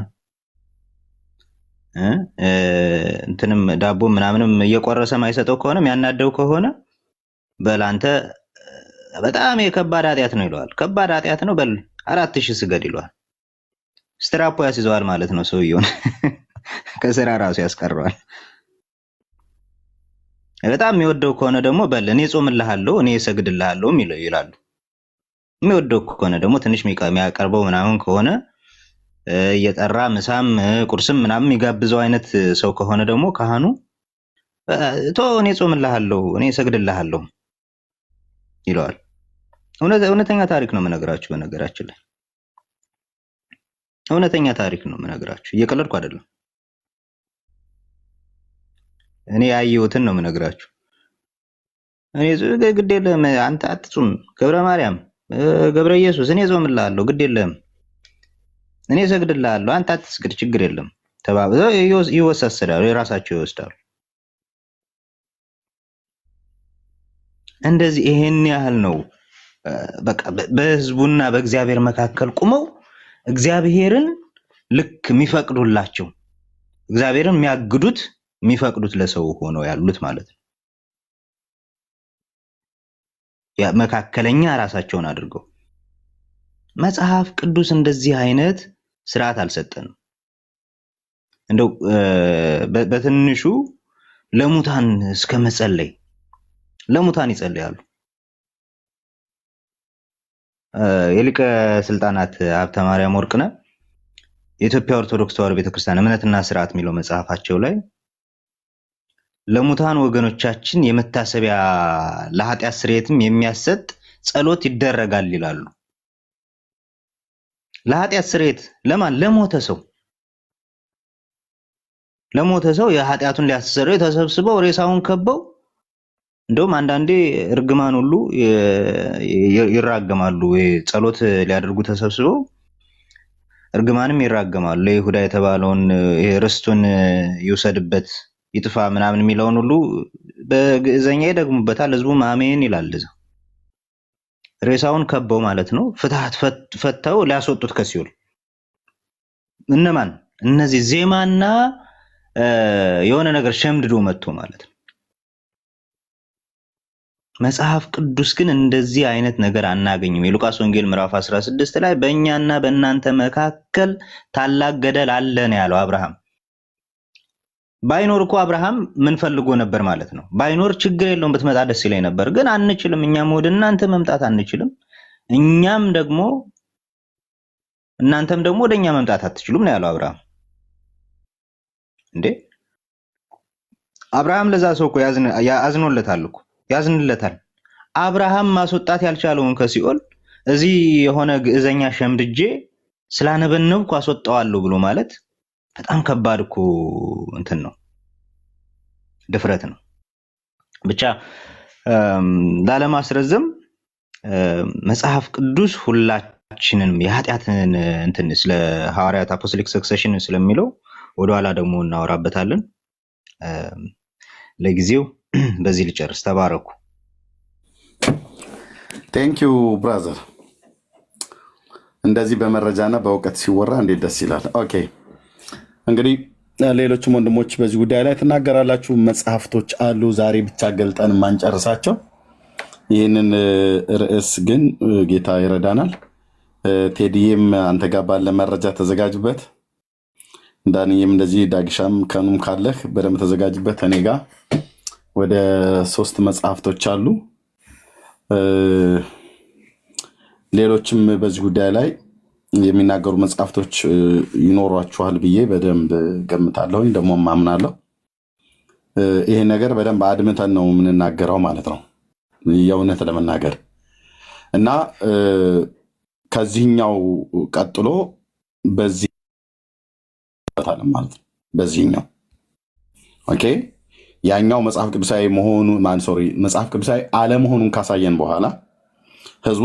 እንትንም ዳቦ ምናምንም እየቆረሰ ማይሰጠው ከሆነ የሚያናደው ከሆነ በላንተ በጣም የከባድ ኃጢአት ነው ይለዋል። ከባድ ኃጢአት ነው በል 4000 ስገድ ይለዋል። ስትራፖ ያስይዘዋል ማለት ነው። ሰውየውን ከስራ ራሱ ያስቀረዋል። በጣም የሚወደው ከሆነ ደግሞ በል እኔ ጾምልሃለሁ እኔ እሰግድልሃለሁ ይላሉ። የሚወደው ከሆነ ደግሞ ትንሽ የሚያቀርበው ምናምን ከሆነ እየጠራ ምሳም ቁርስም ምናምን የሚጋብዘው አይነት ሰው ከሆነ ደግሞ ካህኑ እኔ ጾምልሃለሁ እኔ እሰግድልሃለሁ ይለዋል። እውነተኛ ታሪክ ነው የምነግራችሁ። በነገራችን ላይ እውነተኛ ታሪክ ነው የምነግራችሁ፣ እየቀለድኩ አይደለም። እኔ ያየሁትን ነው የምነግራችሁ። እኔ ግድ የለም አንተ አትጹም ገብረ ማርያም ገብረ ኢየሱስ እኔ ጾምልሃለሁ ግድ የለም እኔ እሰግድልሃለሁ አንተ አትስግድ ችግር የለም ተባብለው ይወሳሰዳሉ፣ የራሳቸው ይወስዳሉ። እንደዚህ ይሄን ያህል ነው በቃ በህዝቡና በእግዚአብሔር መካከል ቁመው እግዚአብሔርን ልክ የሚፈቅዱላቸው እግዚአብሔርን የሚያግዱት የሚፈቅዱት ለሰው ሆነው ያሉት ማለት ነው። ያ መካከለኛ ራሳቸውን አድርገው መጽሐፍ ቅዱስ እንደዚህ አይነት ስርዓት አልሰጠንም። እንደው በትንሹ ለሙታን እስከ መጸለይ ለሙታን ይጸልያሉ። የሊቀ ስልጣናት ሀብተ ማርያም ወርቅነህ የኢትዮጵያ ኦርቶዶክስ ተዋሕዶ ቤተክርስቲያን እምነትና ስርዓት የሚለው መጽሐፋቸው ላይ ለሙታን ወገኖቻችን የመታሰቢያ ለኃጢአት ስርየትም የሚያሰጥ ጸሎት ይደረጋል ይላሉ። ለኃጢአት ስርየት ለማን? ለሞተ ሰው የኃጢአቱን ሊያስተሰርዩ ተሰብስበው ሬሳውን ከበው እንደውም አንዳንዴ እርግማን ሁሉ ይራገማሉ። ጸሎት ሊያደርጉ ተሰብስበው እርግማንም ይራገማሉ። ለይሁዳ የተባለውን ርስቱን ይውሰድበት ይጥፋ ምናምን የሚለውን ሁሉ በግዕዘኛ ይደግሙበታል። ህዝቡም አሜን ይላል። እዛ ሬሳውን ከበው ማለት ነው። ፍትሐት ፈተው ሊያስወጡት ከሲኦል እነማን? እነዚህ ዜማና የሆነ ነገር ሸምድዶ መጥቶ ማለት ነው። መጽሐፍ ቅዱስ ግን እንደዚህ አይነት ነገር አናገኝም። የሉቃስ ወንጌል ምዕራፍ 16 ላይ በእኛና በእናንተ መካከል ታላቅ ገደል አለ ነው ያለው አብርሃም። ባይኖር እኮ አብርሃም ምን ፈልጎ ነበር ማለት ነው? ባይኖር ችግር የለውም ብትመጣ ደስ ይለኝ ነበር፣ ግን አንችልም፣ እኛም ወደ እናንተ መምጣት አንችልም፣ እኛም ደግሞ እናንተም ደግሞ ወደኛ መምጣት አትችሉም ነው ያለው አብርሃም። እንዴ አብርሃም ለዛ ሰው እኮ ያዝኖለታል እኮ ያዝንለታል። አብርሃም ማስወጣት ያልቻለውን ከሲኦል እዚህ የሆነ ግዕዘኛ ሸምድጄ ስላነበነብኩ አስወጣዋለሁ ብሎ ማለት በጣም ከባድ እኮ እንትን ነው፣ ድፍረት ነው። ብቻ ላለማስረዘም መጽሐፍ ቅዱስ ሁላችንንም የኃጢአትን እንትን ስለ ሐዋርያት አፖስቶሊክ ሰክሰሽን ስለሚለው ወደኋላ ደግሞ እናወራበታለን። ለጊዜው በዚህ ልጨርስ። ተባረኩ። ቴንኪዩ ብራዘር። እንደዚህ በመረጃና በእውቀት ሲወራ እንዴት ደስ ይላል። ኦኬ እንግዲህ ሌሎችም ወንድሞች በዚህ ጉዳይ ላይ ትናገራላችሁ። መጽሐፍቶች አሉ ዛሬ ብቻ ገልጠን ማንጨርሳቸው። ይህንን ርዕስ ግን ጌታ ይረዳናል። ቴዲዬም አንተ ጋር ባለ መረጃ ተዘጋጅበት። ዳንዬም እንደዚህ ዳግሻም ከኑም ካለህ በደንብ ተዘጋጅበት። እኔ ጋር ወደ 3 መጽሐፍቶች አሉ። ሌሎችም በዚህ ጉዳይ ላይ የሚናገሩ መጽሐፍቶች ይኖሯችኋል ብዬ በደንብ ገምታለሁኝ፣ ደግሞ ማምናለሁ። ይሄ ነገር በደንብ አድምተን ነው የምንናገረው ማለት ነው፣ የእውነት ለመናገር እና ከዚህኛው ቀጥሎ በዚህ ማለት ነው። በዚህኛው ኦኬ ያኛው መጽሐፍ ቅዱሳዊ መሆኑ መጽሐፍ ቅዱሳዊ አለመሆኑን ካሳየን በኋላ ህዝቡ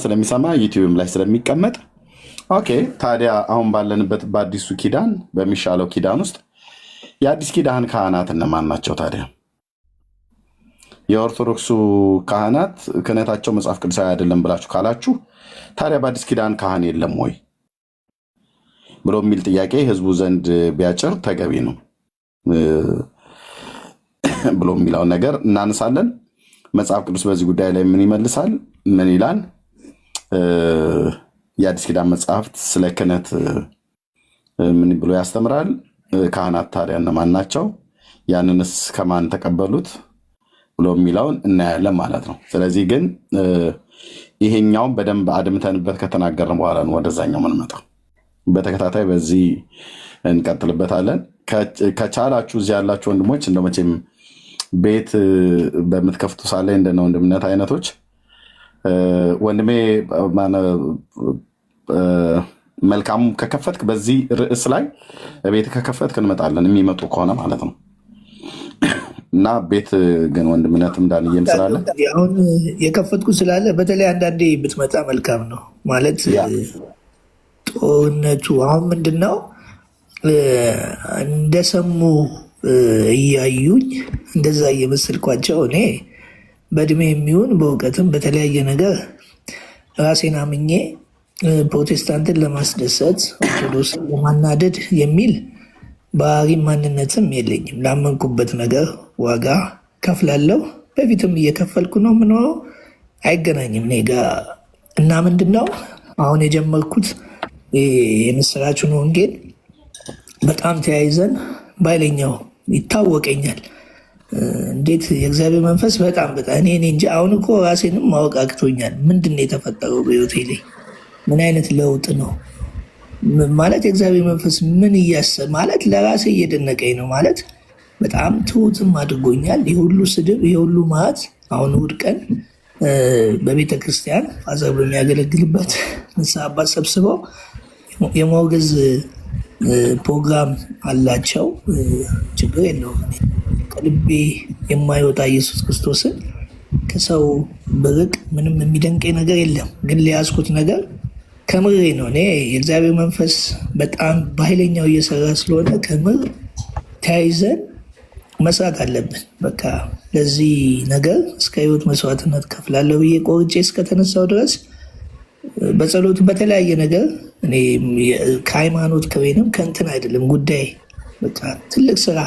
ስለሚሰማ ዩቲዩብም ላይ ስለሚቀመጥ ኦኬ ታዲያ አሁን ባለንበት በአዲሱ ኪዳን በሚሻለው ኪዳን ውስጥ የአዲስ ኪዳን ካህናት እነማን ናቸው? ታዲያ የኦርቶዶክሱ ካህናት ክህነታቸው መጽሐፍ ቅዱሳዊ አይደለም ብላችሁ ካላችሁ ታዲያ በአዲስ ኪዳን ካህን የለም ወይ ብሎ የሚል ጥያቄ ህዝቡ ዘንድ ቢያጭር ተገቢ ነው ብሎ የሚለውን ነገር እናነሳለን። መጽሐፍ ቅዱስ በዚህ ጉዳይ ላይ ምን ይመልሳል? ምን ይላል? የአዲስ ኪዳን መጽሐፍት ስለ ክህነት ምን ብሎ ያስተምራል? ካህናት ታዲያ እነማን ናቸው? ያንንስ ከማን ተቀበሉት ብሎ የሚለውን እናያለን ማለት ነው። ስለዚህ ግን ይሄኛውን በደንብ አድምተንበት ከተናገርን በኋላ ነው ወደዛኛው የምንመጣው። በተከታታይ በዚህ እንቀጥልበታለን። ከቻላችሁ እዚህ ያላችሁ ወንድሞች እንደ መቼም ቤት በምትከፍቱ ሳለ እንደነ ወንድምነት አይነቶች ወንድሜ መልካሙ ከከፈትክ በዚህ ርዕስ ላይ ቤት ከከፈትክ እንመጣለን፣ የሚመጡ ከሆነ ማለት ነው። እና ቤት ግን ወንድምነትም ዳንዬም ስላለ አሁን የከፈትኩ ስላለ በተለይ አንዳንዴ ብትመጣ መልካም ነው ማለት ጦርነቱ አሁን ምንድን ነው እንደሰሙ እያዩኝ እንደዛ እየመሰልኳቸው እኔ በእድሜ የሚሆን በእውቀትም በተለያየ ነገር ራሴን አምኜ ፕሮቴስታንትን ለማስደሰት ኦርቶዶክስን ለማናደድ የሚል ባህሪም ማንነትም የለኝም። ላመንኩበት ነገር ዋጋ ከፍላለሁ። በፊትም እየከፈልኩ ነው የምኖረው። አይገናኝም እኔ ጋ እና ምንድን ነው አሁን የጀመርኩት የምስራቹን ወንጌል በጣም ተያይዘን ባይለኛው ይታወቀኛል። እንዴት የእግዚአብሔር መንፈስ በጣም እኔ እንጂ አሁን እኮ ራሴንም ማወቅ አቅቶኛል። ምንድን ነው የተፈጠረው በህይወቴ ላይ? ምን አይነት ለውጥ ነው? ማለት የእግዚአብሔር መንፈስ ምን እያሰብ ማለት ለራሴ እየደነቀኝ ነው ማለት በጣም ትሁትም አድርጎኛል። የሁሉ ስድብ የሁሉ ማት አሁን እሑድ ቀን በቤተ ክርስቲያን ፋዘር በሚያገለግልበት ንስሐ አባት ሰብስበው የማውገዝ ፕሮግራም አላቸው። ችግር የለውም። ከልቤ የማይወጣ ኢየሱስ ክርስቶስን ከሰው ብርቅ ምንም የሚደንቀኝ ነገር የለም። ግን ሊያዝኩት ነገር ከምሬ ነው። እኔ የእግዚአብሔር መንፈስ በጣም በኃይለኛው እየሰራ ስለሆነ ከምር ተያይዘን መስራት አለብን። በቃ ለዚህ ነገር እስከ ህይወት መስዋዕትነት ከፍላለሁ ብዬ ቆርጬ እስከተነሳው ድረስ በጸሎቱ በተለያየ ነገር እኔ ከሃይማኖት ከወይንም ከእንትን አይደለም ጉዳይ በቃ ትልቅ ስራ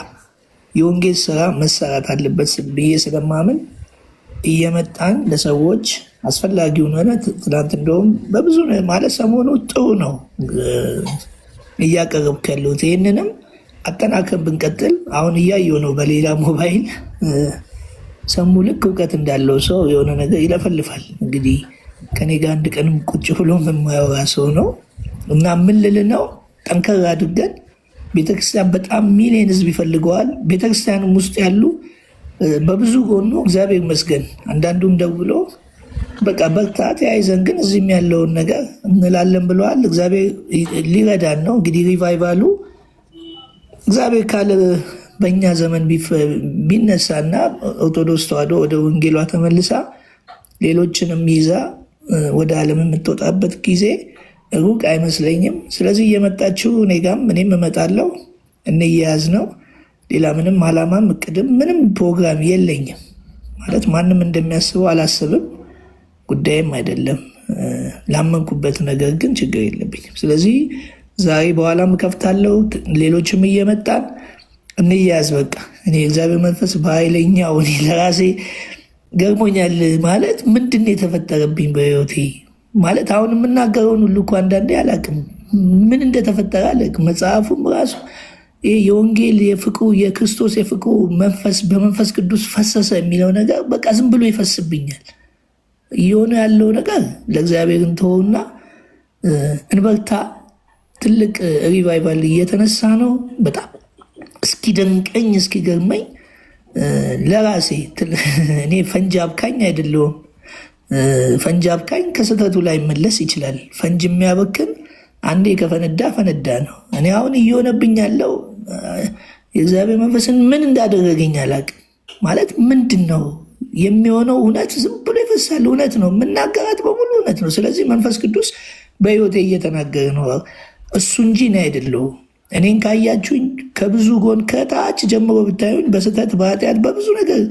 የወንጌል ስራ መሰራት አለበት ብዬ ስለማምን እየመጣን ለሰዎች አስፈላጊውን ሆነ ትናንት እንደውም በብዙ ማለት ሰሞኑ ጥሩ ነው እያቀረብክ ያለሁት። ይህንንም አጠናከር ብንቀጥል አሁን እያየሁ ነው በሌላ ሞባይል ሰሙ ልክ እውቀት እንዳለው ሰው የሆነ ነገር ይለፈልፋል። እንግዲህ ከኔ ጋር አንድ ቀንም ቁጭ ብሎ የማያወራ ሰው ነው እና ምን ልል ነው ጠንከር አድርገን ቤተክርስቲያን በጣም ሚሊዮን ህዝብ ይፈልገዋል። ቤተክርስቲያንም ውስጥ ያሉ በብዙ ጎኑ እግዚአብሔር ይመስገን አንዳንዱም ደውሎ በቃ በርታ ተያይዘን ግን እዚህም ያለውን ነገር እንላለን ብለዋል። እግዚአብሔር ሊረዳን ነው። እንግዲህ ሪቫይቫሉ እግዚአብሔር ካለ በእኛ ዘመን ቢነሳና ኦርቶዶክስ ተዋሕዶ ወደ ወንጌሏ ተመልሳ ሌሎችንም ይዛ ወደ ዓለም የምትወጣበት ጊዜ ሩቅ አይመስለኝም። ስለዚህ እየመጣችሁ እኔ ጋም እኔም እመጣለሁ፣ እንያያዝ ነው። ሌላ ምንም አላማም እቅድም ምንም ፕሮግራም የለኝም። ማለት ማንም እንደሚያስበው አላስብም፣ ጉዳይም አይደለም። ላመንኩበት ነገር ግን ችግር የለብኝም። ስለዚህ ዛሬ በኋላም እከፍታለሁ፣ ሌሎችም እየመጣን እንያያዝ። በቃ እኔ እግዚአብሔር መንፈስ በኃይለኛው እኔ ለራሴ ገርሞኛል። ማለት ምንድን ነው የተፈጠረብኝ በህይወቴ ማለት አሁን የምናገረውን ሁሉ እኮ አንዳንዴ አላውቅም ምን እንደተፈጠረ አላውቅም። መጽሐፉም ራሱ ይህ የወንጌል የፍቅሩ የክርስቶስ የፍቅሩ መንፈስ በመንፈስ ቅዱስ ፈሰሰ የሚለው ነገር በቃ ዝም ብሎ ይፈስብኛል። እየሆነ ያለው ነገር ለእግዚአብሔር እንተወውና እንበርታ። ትልቅ ሪቫይቫል እየተነሳ ነው። በጣም እስኪደንቀኝ እስኪገርመኝ ለራሴ እኔ ፈንጂ አብካኝ አይደለሁም። ፈንጂ አብካኝ ከስህተቱ ላይ መለስ ይችላል። ፈንጂ የሚያበክን አንዴ ከፈነዳ ፈነዳ ነው። እኔ አሁን እየሆነብኝ ያለው የእግዚአብሔር መንፈስን ምን እንዳደረገኝ አላውቅም። ማለት ምንድን ነው የሚሆነው? እውነት ዝም ብሎ ይፈሳል። እውነት ነው የምናገራት በሙሉ እውነት ነው። ስለዚህ መንፈስ ቅዱስ በህይወቴ እየተናገረ ነው እሱ እንጂ እኔ አይደለሁም። እኔን ካያችሁኝ ከብዙ ጎን ከታች ጀምሮ ብታዩኝ በስህተት በኃጢአት በብዙ ነገር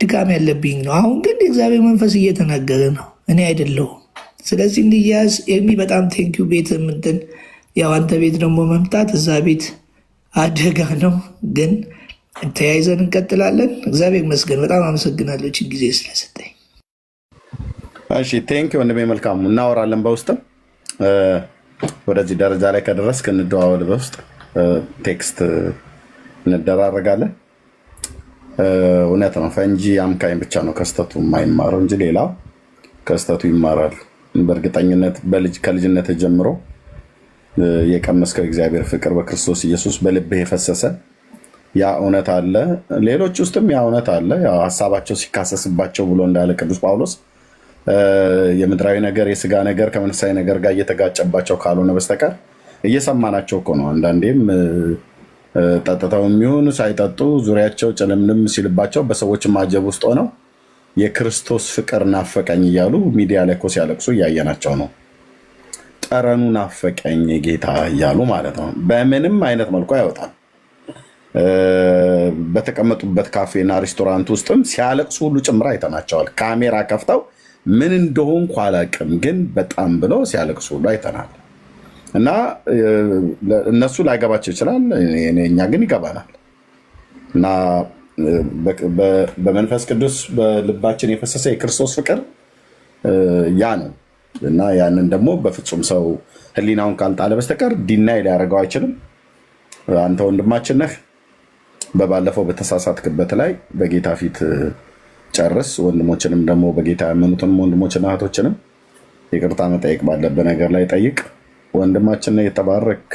ድካም ያለብኝ ነው። አሁን ግን የእግዚአብሔር መንፈስ እየተናገረ ነው፣ እኔ አይደለሁም። ስለዚህ እንዲያዝ ኤርሚ በጣም ቴንኪዩ። ቤት ምንትን ያው አንተ ቤት ደግሞ መምጣት እዛ ቤት አደጋ ነው፣ ግን ተያይዘን እንቀጥላለን። እግዚአብሔር ይመስገን። በጣም አመሰግናለሁ ችን ጊዜ ስለሰጠኝ። እሺ ቴንኪዩ ወንድሜ። መልካሙ እናወራለን በውስጥም ወደዚህ ደረጃ ላይ ከደረስክ እንደዋወል፣ በውስጥ ቴክስት እንደራረጋለን። እውነት ነው ፈንጂ አምካኝ ብቻ ነው ከስተቱ የማይማረው እንጂ ሌላው ከስተቱ ይማራል። በእርግጠኝነት ከልጅነት ጀምሮ የቀመስከው እግዚአብሔር ፍቅር በክርስቶስ ኢየሱስ በልብህ የፈሰሰ ያ እውነት አለ። ሌሎች ውስጥም ያ እውነት አለ። ያው ሀሳባቸው ሲካሰስባቸው ብሎ እንዳለ ቅዱስ ጳውሎስ የምድራዊ ነገር የስጋ ነገር ከመንፈሳዊ ነገር ጋር እየተጋጨባቸው ካልሆነ በስተቀር እየሰማናቸው እኮ ነው። አንዳንዴም ጠጥተው የሚሆኑ ሳይጠጡ ዙሪያቸው ጨለምልም ሲልባቸው በሰዎች ማጀብ ውስጥ ሆነው የክርስቶስ ፍቅር ናፈቀኝ እያሉ ሚዲያ ላይ እኮ ሲያለቅሱ እያየናቸው ነው። ጠረኑ ናፈቀኝ ጌታ እያሉ ማለት ነው። በምንም አይነት መልኩ አይወጣም። በተቀመጡበት ካፌና ሬስቶራንት ውስጥም ሲያለቅሱ ሁሉ ጭምር አይተናቸዋል። ካሜራ ከፍተው ምን እንደሆንኩ አላውቅም፣ ግን በጣም ብለው ሲያለቅሱ ሁሉ አይተናል። እና እነሱ ላይገባቸው ይችላል፣ እኛ ግን ይገባናል። እና በመንፈስ ቅዱስ በልባችን የፈሰሰ የክርስቶስ ፍቅር ያ ነው። እና ያንን ደግሞ በፍጹም ሰው ሕሊናውን ካልጣለ በስተቀር ዲናይ ሊያደርገው አይችልም። አንተ ወንድማችን ነህ። በባለፈው በተሳሳትክበት ላይ በጌታ ፊት ጨርስ። ወንድሞችንም ደግሞ በጌታ ያመኑትንም ወንድሞችና እህቶችንም ይቅርታ መጠየቅ ባለበት ነገር ላይ ጠይቅ። ወንድማችን የተባረክ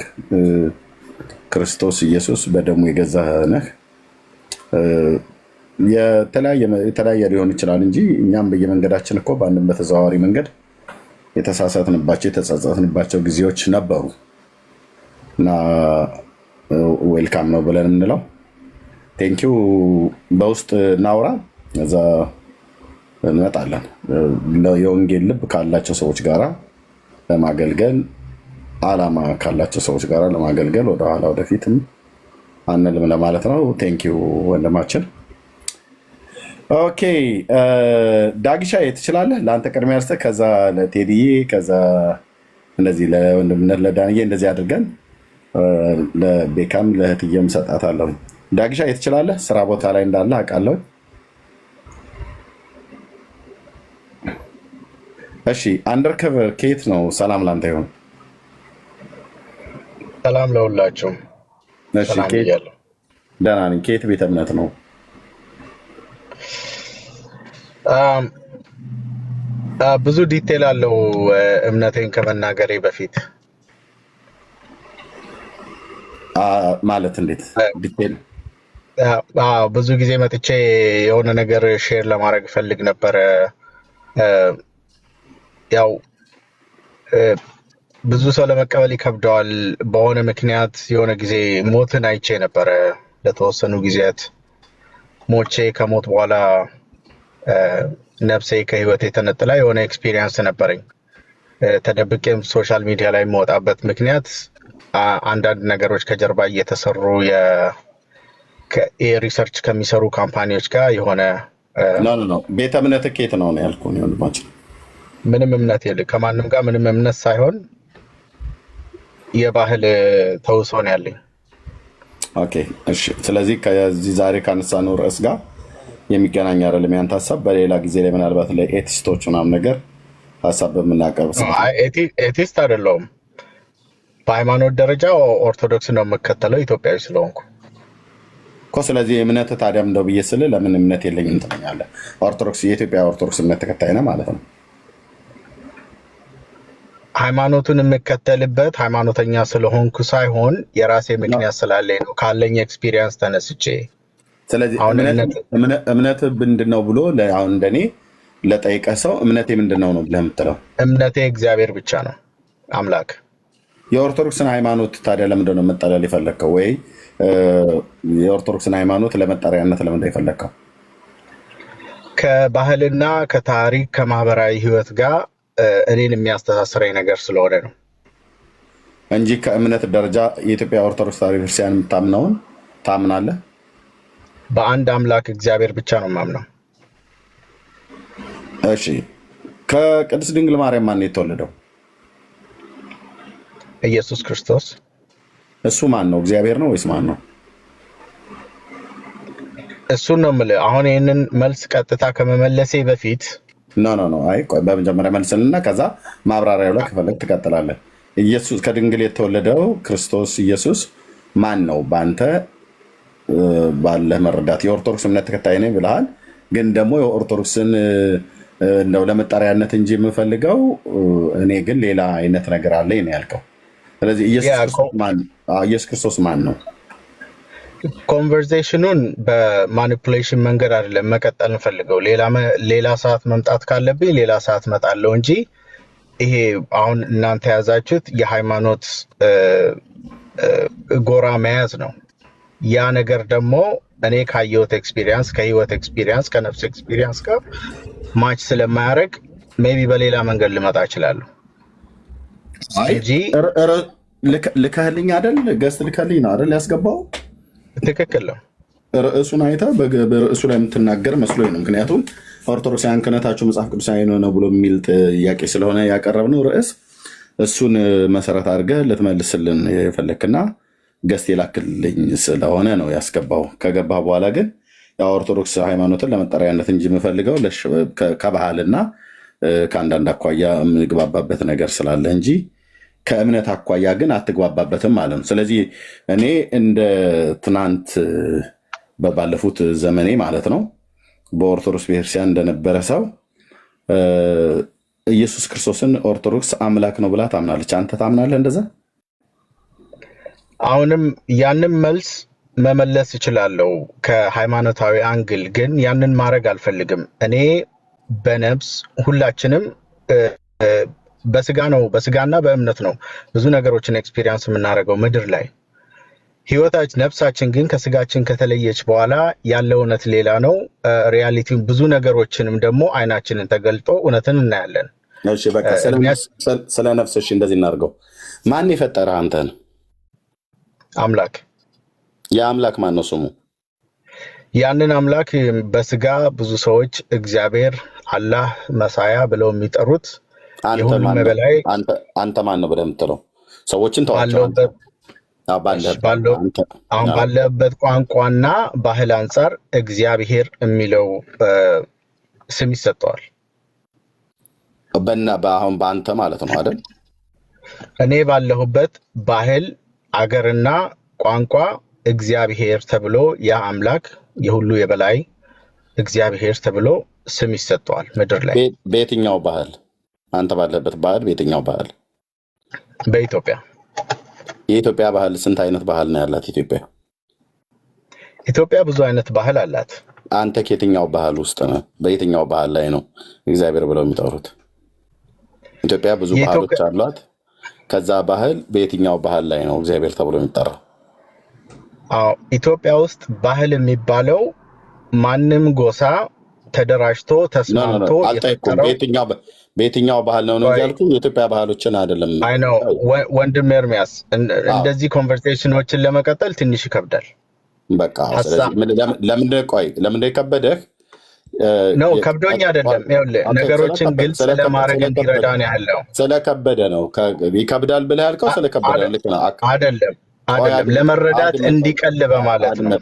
ክርስቶስ ኢየሱስ በደሙ የገዛህ ነህ። የተለያየ ሊሆን ይችላል እንጂ እኛም በየመንገዳችን እኮ በአንድም በተዘዋዋሪ መንገድ የተሳሳትንባቸው የተጸጸትንባቸው ጊዜዎች ነበሩ እና ዌልካም ነው ብለን የምንለው ቴንኪው። በውስጥ እናውራ፣ እዛ እንመጣለን። የወንጌል ልብ ካላቸው ሰዎች ጋር ለማገልገል አላማ ካላቸው ሰዎች ጋር ለማገልገል ወደኋላ ወደፊትም አንልም ለማለት ነው። ቴንኪው ወንድማችን። ኦኬ ዳግሻ ትችላለህ። ለአንተ ቅድሚያ ያልሰ ከዛ ለቴዲዬ ከዛ እንደዚህ ለወንድምነት ለዳንዬ እንደዚህ አድርገን ለቤካም ለእህትዬም ሰጣታለሁ። ዳግሻ ትችላለህ። ስራ ቦታ ላይ እንዳለ አውቃለሁ። እሺ አንደርከቨር ከየት ነው? ሰላም ላንተ ይሁን። ሰላም ለሁላችሁም። ደህና ነኝ። ከየት ቤተ እምነት ነው? ብዙ ዲቴል አለው እምነቴን ከመናገሬ በፊት ማለት እንዴት ዲቴል? ብዙ ጊዜ መጥቼ የሆነ ነገር ሼር ለማድረግ ፈልግ ነበረ። ያው ብዙ ሰው ለመቀበል ይከብደዋል። በሆነ ምክንያት የሆነ ጊዜ ሞትን አይቼ ነበረ። ለተወሰኑ ጊዜያት ሞቼ ከሞት በኋላ ነፍሴ ከህይወት የተነጥላ የሆነ ኤክስፒሪየንስ ነበረኝ። ተደብቄም ሶሻል ሚዲያ ላይ የምወጣበት ምክንያት አንዳንድ ነገሮች ከጀርባ እየተሰሩ የሪሰርች ከሚሰሩ ካምፓኒዎች ጋር የሆነ ቤተ እምነት ከየት ነው ያልኩህ? ወንድማችን ምንም እምነት የለ ከማንም ጋር ምንም እምነት ሳይሆን የባህል ተውሶ ነው ያለኝ። ኦኬ እሺ። ስለዚህ ከዚህ ዛሬ ካነሳነው ርዕስ ጋር የሚገናኝ አይደለም ያንተ ሀሳብ። በሌላ ጊዜ ላይ ምናልባት ለኤቲስቶች ምናምን ነገር ሀሳብ በምናቀርብ ኤቲስት አይደለሁም። በሃይማኖት ደረጃ ኦርቶዶክስ ነው የምከተለው ኢትዮጵያዊ ስለሆንኩ እኮ። ስለዚህ እምነት ታዲያ እንደው ብዬ ስል ለምን እምነት የለኝም ትለኛለህ? ኦርቶዶክስ የኢትዮጵያ ኦርቶዶክስ እምነት ተከታይ ነህ ማለት ነው። ሃይማኖቱን የምከተልበት ሃይማኖተኛ ስለሆንኩ ሳይሆን የራሴ ምክንያት ስላለኝ ነው፣ ካለኝ ኤክስፒሪየንስ ተነስቼ። ስለዚህ እምነት ምንድነው ብሎ አሁን እንደኔ ለጠይቀ ሰው እምነቴ ምንድነው ነው ብለህ የምትለው? እምነቴ እግዚአብሔር ብቻ ነው አምላክ። የኦርቶዶክስን ሃይማኖት ታዲያ ለምንድን ነው መጠለል የፈለግከው? ወይ የኦርቶዶክስን ሃይማኖት ለመጠሪያነት ለምንድን ነው የፈለግከው? ከባህልና ከታሪክ ከማህበራዊ ህይወት ጋር እኔን የሚያስተሳስረኝ ነገር ስለሆነ ነው እንጂ ከእምነት ደረጃ የኢትዮጵያ ኦርቶዶክስ ተዋሕዶ ቤተክርስቲያን የምታምነውን ታምናለህ? በአንድ አምላክ እግዚአብሔር ብቻ ነው የማምነው። እሺ፣ ከቅድስት ድንግል ማርያም ማን ነው የተወለደው? ኢየሱስ ክርስቶስ። እሱ ማን ነው? እግዚአብሔር ነው ወይስ ማን ነው? እሱን ነው የምልህ። አሁን ይህንን መልስ ቀጥታ ከመመለሴ በፊት ኖ አይ ቆይ፣ በመጀመሪያ መልስልና ከዛ ማብራሪያው ላይ ከፈለግ ትቀጥላለህ። ኢየሱስ ከድንግል የተወለደው ክርስቶስ ኢየሱስ ማን ነው? በአንተ ባለህ መረዳት የኦርቶዶክስ እምነት ተከታይ ነኝ ብለሃል። ግን ደግሞ የኦርቶዶክስን እንደው ለመጠሪያነት እንጂ የምፈልገው እኔ ግን ሌላ አይነት ነገር አለኝ ነው ያልከው። ስለዚህ ኢየሱስ ክርስቶስ ማን ነው? ኮንቨርሴሽኑን በማኒፑሌሽን መንገድ አይደለም መቀጠል እንፈልገው። ሌላ ሰዓት መምጣት ካለብኝ ሌላ ሰዓት መጣለው እንጂ ይሄ አሁን እናንተ የያዛችሁት የሃይማኖት ጎራ መያዝ ነው። ያ ነገር ደግሞ እኔ ካየሁት ኤክስፒሪየንስ፣ ከህይወት ኤክስፒሪየንስ፣ ከነፍስ ኤክስፒሪየንስ ጋር ማች ስለማያደርግ ሜይ ቢ በሌላ መንገድ ልመጣ እችላለሁ እንጂ ልከህልኝ አይደል? ገስት ልከህልኝ ነው አይደል ያስገባው? ትክክል ነው። ርዕሱን አይተህ በርዕሱ ላይ የምትናገር መስሎኝ ነው። ምክንያቱም ኦርቶዶክሳውያን ክህነታቸው መጽሐፍ ቅዱሳዊ ነው ብሎ የሚል ጥያቄ ስለሆነ ያቀረብነው ርዕስ እሱን መሰረት አድርገህ ልትመልስልን የፈለክና ገስት የላክልኝ ስለሆነ ነው ያስገባው። ከገባ በኋላ ግን የኦርቶዶክስ ሃይማኖትን ለመጠሪያነት እንጂ የምፈልገው ከባህልና ከአንዳንድ አኳያ የምግባባበት ነገር ስላለ እንጂ ከእምነት አኳያ ግን አትግባባበትም ማለት ነው። ስለዚህ እኔ እንደ ትናንት ባለፉት ዘመኔ ማለት ነው በኦርቶዶክስ ቤተክርስቲያን እንደነበረ ሰው ኢየሱስ ክርስቶስን ኦርቶዶክስ አምላክ ነው ብላ ታምናለች። አንተ ታምናለህ እንደዛ? አሁንም ያንን መልስ መመለስ እችላለሁ ከሃይማኖታዊ አንግል፣ ግን ያንን ማድረግ አልፈልግም። እኔ በነብስ ሁላችንም በስጋና በእምነት ነው ብዙ ነገሮችን ኤክስፒሪየንስ የምናደርገው ምድር ላይ። ህይወታችን ነፍሳችን ግን ከስጋችን ከተለየች በኋላ ያለው እውነት ሌላ ነው። ሪያሊቲው ብዙ ነገሮችንም ደግሞ አይናችንን ተገልጦ እውነትን እናያለን። እሺ በቃ ስለ ነፍስሽ እንደዚህ እናድርገው። ማን የፈጠረህ አንተን? አምላክ። የአምላክ ማን ነው ስሙ? ያንን አምላክ በስጋ ብዙ ሰዎች እግዚአብሔር፣ አላህ፣ መሳያ ብለው የሚጠሩት አንተ ማን ነው ብለህ የምትለው? ሰዎችን ተዋቸው። አሁን ባለበት ቋንቋና ባህል አንጻር እግዚአብሔር የሚለው ስም ይሰጠዋል። አሁን በአንተ ማለት ነው አይደል? እኔ ባለሁበት ባህል አገርና ቋንቋ እግዚአብሔር ተብሎ ያ አምላክ የሁሉ የበላይ እግዚአብሔር ተብሎ ስም ይሰጠዋል ምድር ላይ። በየትኛው ባህል? አንተ ባለበት ባህል በየትኛው ባህል? በኢትዮጵያ። የኢትዮጵያ ባህል ስንት አይነት ባህል ነው ያላት ኢትዮጵያ? ኢትዮጵያ ብዙ አይነት ባህል አላት። አንተ ከየትኛው ባህል ውስጥ ነህ? በየትኛው ባህል ላይ ነው እግዚአብሔር ብለው የሚጠሩት? ኢትዮጵያ ብዙ ባህሎች አሏት። ከዛ ባህል በየትኛው ባህል ላይ ነው እግዚአብሔር ተብሎ የሚጠራው? አዎ፣ ኢትዮጵያ ውስጥ ባህል የሚባለው ማንም ጎሳ ተደራጅቶ ተስማምቶ በየትኛው ባህል ነው ያልኩ? የኢትዮጵያ ባህሎችን አይደለም። አይ ነው ወንድም ኤርሚያስ፣ እንደዚህ ኮንቨርሴሽኖችን ለመቀጠል ትንሽ ይከብዳል። በቃ ለምንድን የከበደህ? ነው ከብዶኝ አይደለም። ይኸውልህ ነገሮችን ግልጽ ለማድረግ እንዲረዳን ያለው ስለከበደ ነው። ይከብዳል ብለህ ያልከው ስለከበደ ነው። ልክ ነው። አይደለም ለመረዳት እንዲቀል በማለት ነው።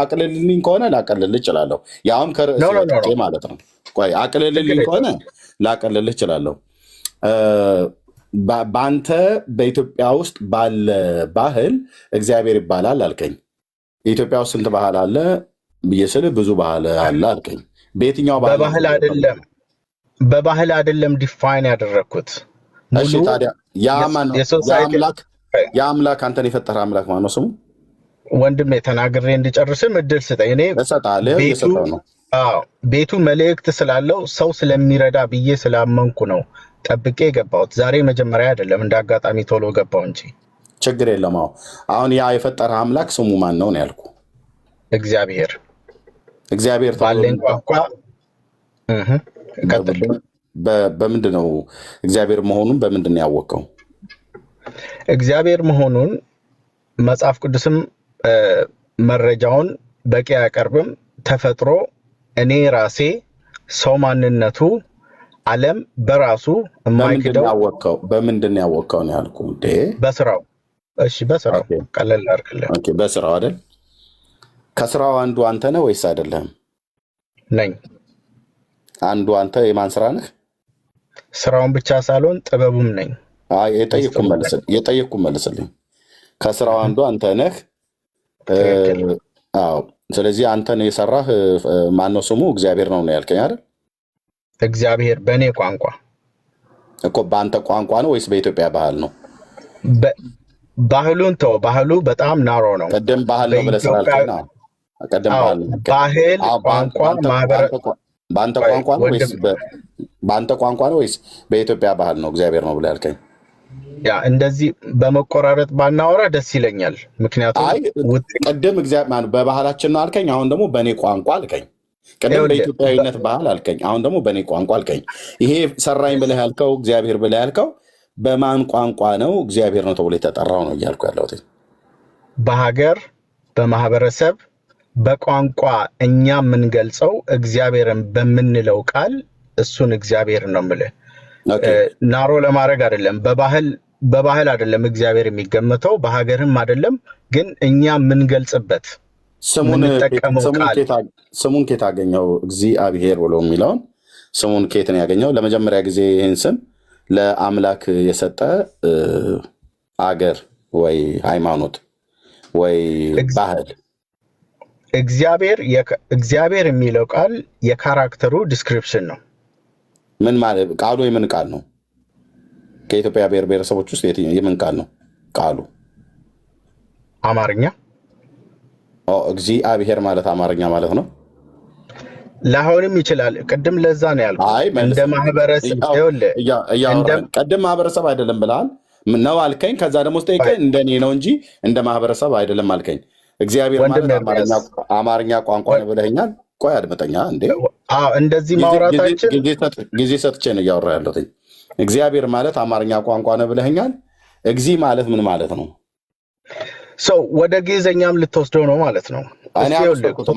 አቅልልኝ ከሆነ ላቀልልህ እችላለሁ። ያውም ከርዕስ ማለት ነው። ቆይ አቅልልኝ ከሆነ ላቀልልህ እችላለሁ። በአንተ በኢትዮጵያ ውስጥ ባለ ባህል እግዚአብሔር ይባላል አልከኝ። የኢትዮጵያ ውስጥ ስንት ባህል አለ ብዬ ስልህ ብዙ ባህል አለ አልከኝ። በየትኛው በባህል አይደለም ዲፋይን ያደረግኩት። እሺ ታዲያ የአምላክ አንተን የፈጠረ አምላክ ማነው ስሙ? ወንድሜ ተናግሬ እንድጨርስም እድል ስጠኝ። እኔ ቤቱ መልእክት ስላለው ሰው ስለሚረዳ ብዬ ስላመንኩ ነው ጠብቄ የገባሁት። ዛሬ መጀመሪያ አይደለም፣ እንደ አጋጣሚ ቶሎ ገባው እንጂ ችግር የለም። አሁን ያ የፈጠረ አምላክ ስሙ ማን ነው ያልኩ? እግዚአብሔር ባለን ቋንቋ በምንድን ነው እግዚአብሔር መሆኑን በምንድን ነው ያወቀው? እግዚአብሔር መሆኑን መጽሐፍ ቅዱስም መረጃውን በቂ አያቀርብም። ተፈጥሮ፣ እኔ ራሴ፣ ሰው ማንነቱ፣ ዓለም በራሱ የማይክደው በምንድን ነው ያወቀው ነው ያልኩ? በስራው። እሺ በስራው ቀለል አድርግልህ። ኦኬ በስራው አይደል? ከስራው አንዱ አንተ ነህ ወይስ አይደለም? ነኝ። አንዱ አንተ የማን ስራ ነህ? ስራውን ብቻ ሳልሆን ጥበቡም ነኝ። የጠየቅኩ መልስልኝ። ከስራው አንዱ አንተ ነህ። አዎ። ስለዚህ አንተን የሰራህ ማነው ስሙ? እግዚአብሔር ነው ያልከኝ አይደል? እግዚአብሔር በእኔ ቋንቋ እኮ። በአንተ ቋንቋ ነው ወይስ በኢትዮጵያ ባህል ነው? ባህሉን ተው። ባህሉ በጣም ናሮ ነው። ቀደም ባህል ነው ብለህ ስላልከኝ ነው። ቀደም ባህል ቋንቋ በአንተ ቋንቋ ነው ወይስ በኢትዮጵያ ባህል ነው እግዚአብሔር ነው ብለህ ያልከኝ? ያ እንደዚህ በመቆራረጥ ባናወራ ደስ ይለኛል። ምክንያቱም ቀደም በባህላችን ነው አልከኝ፣ አሁን ደግሞ በእኔ ቋንቋ አልከኝ። ቀደም በኢትዮጵያዊነት ባህል አልከኝ፣ አሁን ደግሞ በእኔ ቋንቋ አልከኝ። ይሄ ሰራኝ ብለህ ያልከው እግዚአብሔር ብለህ ያልከው በማን ቋንቋ ነው እግዚአብሔር ነው ተብሎ የተጠራው ነው እያልኩ ያለሁት? በሀገር፣ በማህበረሰብ፣ በቋንቋ እኛ የምንገልጸው እግዚአብሔርን በምንለው ቃል እሱን እግዚአብሔር ነው የምልህ። ናሮ ለማድረግ አይደለም። በባህል አይደለም እግዚአብሔር የሚገመተው፣ በሀገርም አይደለም። ግን እኛ የምንገልጽበት ስሙን ኬት አገኘው? እግዚአብሔር ብሎ የሚለውን ስሙን ኬት ነው ያገኘው? ለመጀመሪያ ጊዜ ይህን ስም ለአምላክ የሰጠ አገር ወይ ሃይማኖት ወይ ባህል? እግዚአብሔር የሚለው ቃል የካራክተሩ ዲስክሪፕሽን ነው። ምን ማለት ቃሉ የምን ቃል ነው? ከኢትዮጵያ ብሔር ብሔረሰቦች ውስጥ የምን ቃል ነው ቃሉ? አማርኛ። እግዚአብሔር ማለት አማርኛ ማለት ነው። ላይሆንም ይችላል። ቅድም ለዛ ነው ያልኩት። እንደ ማህበረሰብ ቅድም ማህበረሰብ አይደለም ብለሃል ነው አልከኝ። ከዛ ደግሞ ስጠይቀኝ እንደኔ ነው እንጂ እንደ ማህበረሰብ አይደለም አልከኝ። እግዚአብሔር ማለት አማርኛ ቋንቋ ነው ብለኸኛል። ቆይ አድምጠኛ እንዴ። እንደዚህ ማውራታችን ጊዜ ሰጥቼ ነው እያወራ ያለሁት። እግዚአብሔር ማለት አማርኛ ቋንቋ ነው ብለኸኛል። እግዚ ማለት ምን ማለት ነው? ሰው ወደ ግዕዝኛም ልትወስደው ነው ማለት ነው።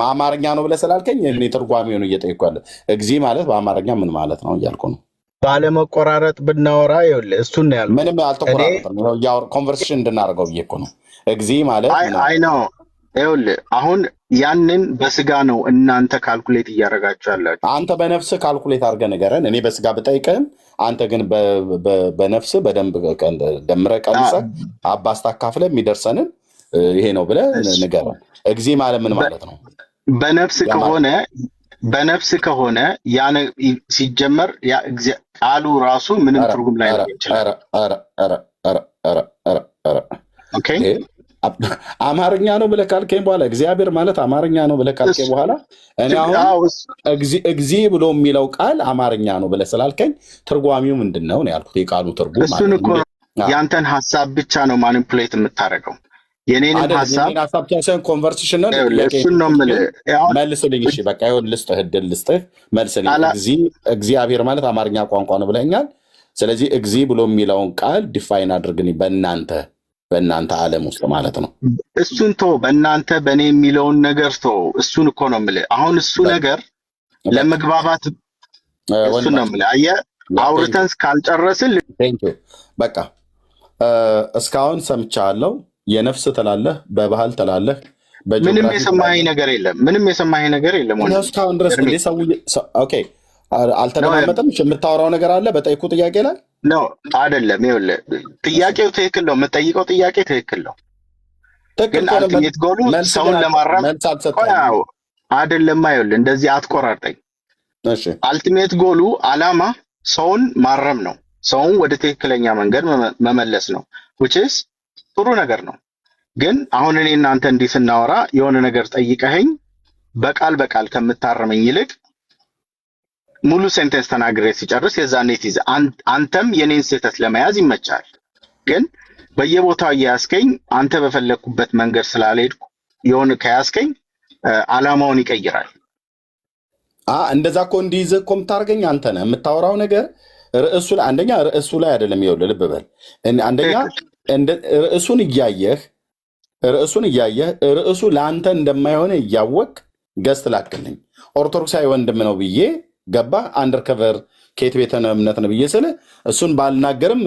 አማርኛ ነው ብለህ ስላልከኝ እኔ ትርጓሜውን እየጠየኩ ያለ እግዚ ማለት በአማርኛ ምን ማለት ነው እያልኩ ነው። ባለመቆራረጥ ብናወራ ይኸውልህ እሱን ነው ያልኩት። ምንም አልተቆራረጥም። ኮንቨርሴሽን እንድናደርገው ብዬ እኮ ነው። እግዚ ማለት አይ ነው ይኸውልህ አሁን ያንን በስጋ ነው እናንተ ካልኩሌት እያደረጋችሁ ያላችሁ። አንተ በነፍስህ ካልኩሌት አድርገህ ንገረን። እኔ በስጋ ብጠይቅህም አንተ ግን በነፍስህ በደንብ ደምረህ ቀንሰህ አባስታካፍለህ የሚደርሰንን ይሄ ነው ብለህ ንገረን። እግዚ ማለት ምን ማለት ነው? በነፍስ ከሆነ ሲጀመር ቃሉ ራሱ ምንም ትርጉም ላይ ነው ይችላል። ኦኬ አማርኛ ነው ብለህ ካልከኝ በኋላ እግዚአብሔር ማለት አማርኛ ነው ብለህ ካልከኝ በኋላ እኔ አሁን እግዚ ብሎ የሚለው ቃል አማርኛ ነው ብለህ ስላልከኝ ትርጓሚው ምንድን ነው ያልኩት። የቃሉ ትርጉም እሱን እኮ ያንተን ሀሳብ ብቻ ነው ማኒፑሌት የምታደርገው። የኔንም ሀሳብ ሳይሆን ኮንቨርሴሽን ነው። እሱን ነው የምልህ። መልስልኝ። እሺ በቃ ይሁን፣ ልስጥህ እድል ልስጥህ። መልስልኝ። እግዚአብሔር ማለት አማርኛ ቋንቋ ነው ብለኛል። ስለዚህ እግዚ ብሎ የሚለውን ቃል ዲፋይን አድርግኝ በእናንተ ዓለም ውስጥ ማለት ነው። እሱን ቶ በእናንተ በእኔ የሚለውን ነገር ቶ እሱን እኮ ነው የምልህ። አሁን እሱ ነገር ለመግባባት እሱን ነው የምልህ። አየህ አውርተን ካልጨረስን በቃ እስካሁን ሰምቻለሁ። የነፍስ ትላለህ፣ በባህል ትላለህ። ምንም የሰማኸኝ ነገር የለም። እስካሁን ድረስ ኦኬ አልተደማመጠም። የምታወራው ነገር አለ በጠይቁ ጥያቄ ላይ ነው አይደለም? ይኸውልህ ጥያቄው ትክክል ነው፣ የምጠይቀው ጥያቄ ትክክል ነው። ግን አልቲሜት ጎሉ ሰውን ለማረም አይደለም። ይኸውልህ እንደዚህ አትቆራርጠኝ። አልቲሜት ጎሉ አላማ ሰውን ማረም ነው፣ ሰውን ወደ ትክክለኛ መንገድ መመለስ ነው። which is ጥሩ ነገር ነው። ግን አሁን እኔ እናንተ እንዲህ ስናወራ የሆነ ነገር ጠይቀኸኝ በቃል ከምታረመኝ ይልቅ ሙሉ ሴንቴንስ ተናግሬ ሲጨርስ የዛኔ ትይዝ አንተም የኔን ስህተት ለመያዝ ይመቻል። ግን በየቦታው እያያዝከኝ አንተ በፈለግኩበት መንገድ ስላልሄድኩ የሆነ ከያዝከኝ አላማውን ይቀይራል። እንደዛ እኮ እንዲይዝህ እኮ የምታደርገኝ አንተ ነህ። የምታወራው ነገር ርዕሱ ላይ አንደኛ ርዕሱ ላይ አይደለም። ይኸውልህ ልብ በል። አንደኛ ርዕሱን እያየህ ርዕሱ ለአንተ እንደማይሆነ እያወቅ ገስት ላክልኝ። ኦርቶዶክሳዊ ወንድም ነው ብዬ ገባ አንደርከቨር ከየት ቤተ እምነት ነው ብዬ ስለ እሱን ባልናገርም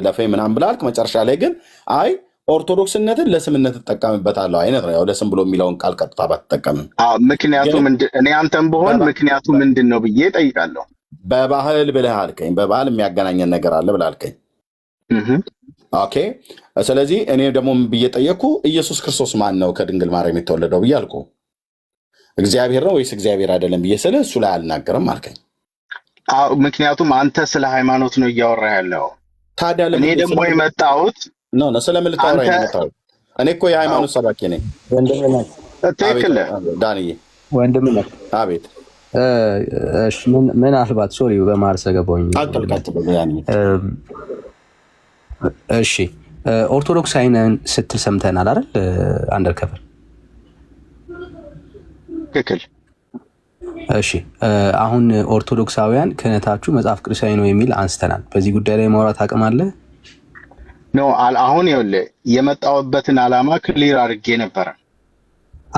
ለፈይ ምናምን ብላልክ መጨረሻ ላይ ግን አይ ኦርቶዶክስነትን ለስምነት ትጠቀምበታለሁ አይነት ነው። ያው ለስም ብሎ የሚለውን ቃል ቀጥታ ባትጠቀምም ምክንያቱም እኔ አንተም በሆን ምክንያቱ ምንድን ነው ብዬ ጠይቃለሁ። በባህል ብለህ አልከኝ። በባህል የሚያገናኘን ነገር አለ ብለህ አልከኝ። ኦኬ ስለዚህ እኔ ደግሞ ብዬ ጠየቅኩ ኢየሱስ ክርስቶስ ማን ነው ከድንግል ማርያም የተወለደው ብዬ አልኩ። እግዚአብሔር ነው ወይስ እግዚአብሔር አይደለም ብዬ ስለ እሱ ላይ አልናገርም አልከኝ። ምክንያቱም አንተ ስለ ሃይማኖት ነው እያወራህ ያለው። ታዲያ እኔ ደግሞ የመጣሁት ነው ስለምን ልታወራ የመጣሁት? እኔ እኮ የሃይማኖት ሰባኪ ነኝ። ወንድምነት ትክክል ዳንዬ፣ ወንድምነት አቤት። እሺ ምን አልባት ሶሪ በማርሰ ገባኝ። እሺ ኦርቶዶክሳዊ ነን ስትል ሰምተናል አይደል? አንደርከቨር ትክክል። እሺ አሁን ኦርቶዶክሳውያን ክህነታችሁ መጽሐፍ ቅዱሳዊ ነው የሚል አንስተናል። በዚህ ጉዳይ ላይ ማውራት አቅም አለ ነው? አሁን ይኸውልህ የመጣሁበትን ዓላማ ክሊር አድርጌ ነበረ።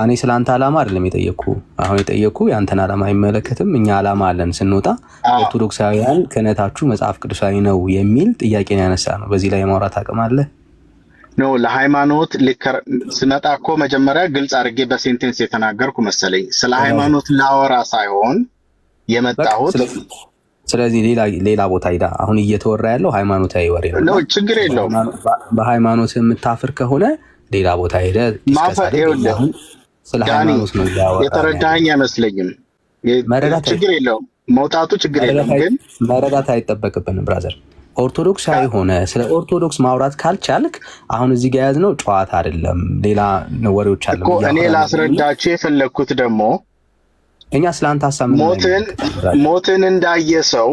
እኔ ስለ አንተ ዓላማ አይደለም የጠየቅኩ። አሁን የጠየቅኩ የአንተን ዓላማ አይመለከትም። እኛ ዓላማ አለን ስንወጣ ኦርቶዶክሳውያን ክህነታችሁ መጽሐፍ ቅዱሳዊ ነው የሚል ጥያቄን ያነሳ ነው። በዚህ ላይ ማውራት አቅም አለ ነው? ለሃይማኖት ስመጣ እኮ መጀመሪያ ግልጽ አድርጌ በሴንቴንስ የተናገርኩ መሰለኝ። ስለ ሃይማኖት ላወራ ሳይሆን የመጣሁት። ስለዚህ ሌላ ቦታ ሂዳ አሁን እየተወራ ያለው ሃይማኖታዊ ወሬ ነው። ችግር የለውም። በሃይማኖት የምታፍር ከሆነ ሌላ ቦታ ሄደ ስለ ሃይማኖት ነው ያወራ። የተረዳኸኝ አይመስለኝም። ችግር የለውም። መውጣቱ ችግር የለም ግን መረዳት አይጠበቅብንም ብራዘር። ኦርቶዶክሳዊ ሆነ ስለ ኦርቶዶክስ ማውራት ካልቻልክ አሁን እዚህ ጋር ያዝነው ጨዋታ አይደለም፣ ሌላ ወሬዎች አሉ እኮ። እኔ ላስረዳችሁ የፈለግኩት ደግሞ እኛ ስለአንተ ሀሳብ ሞትን እንዳየ ሰው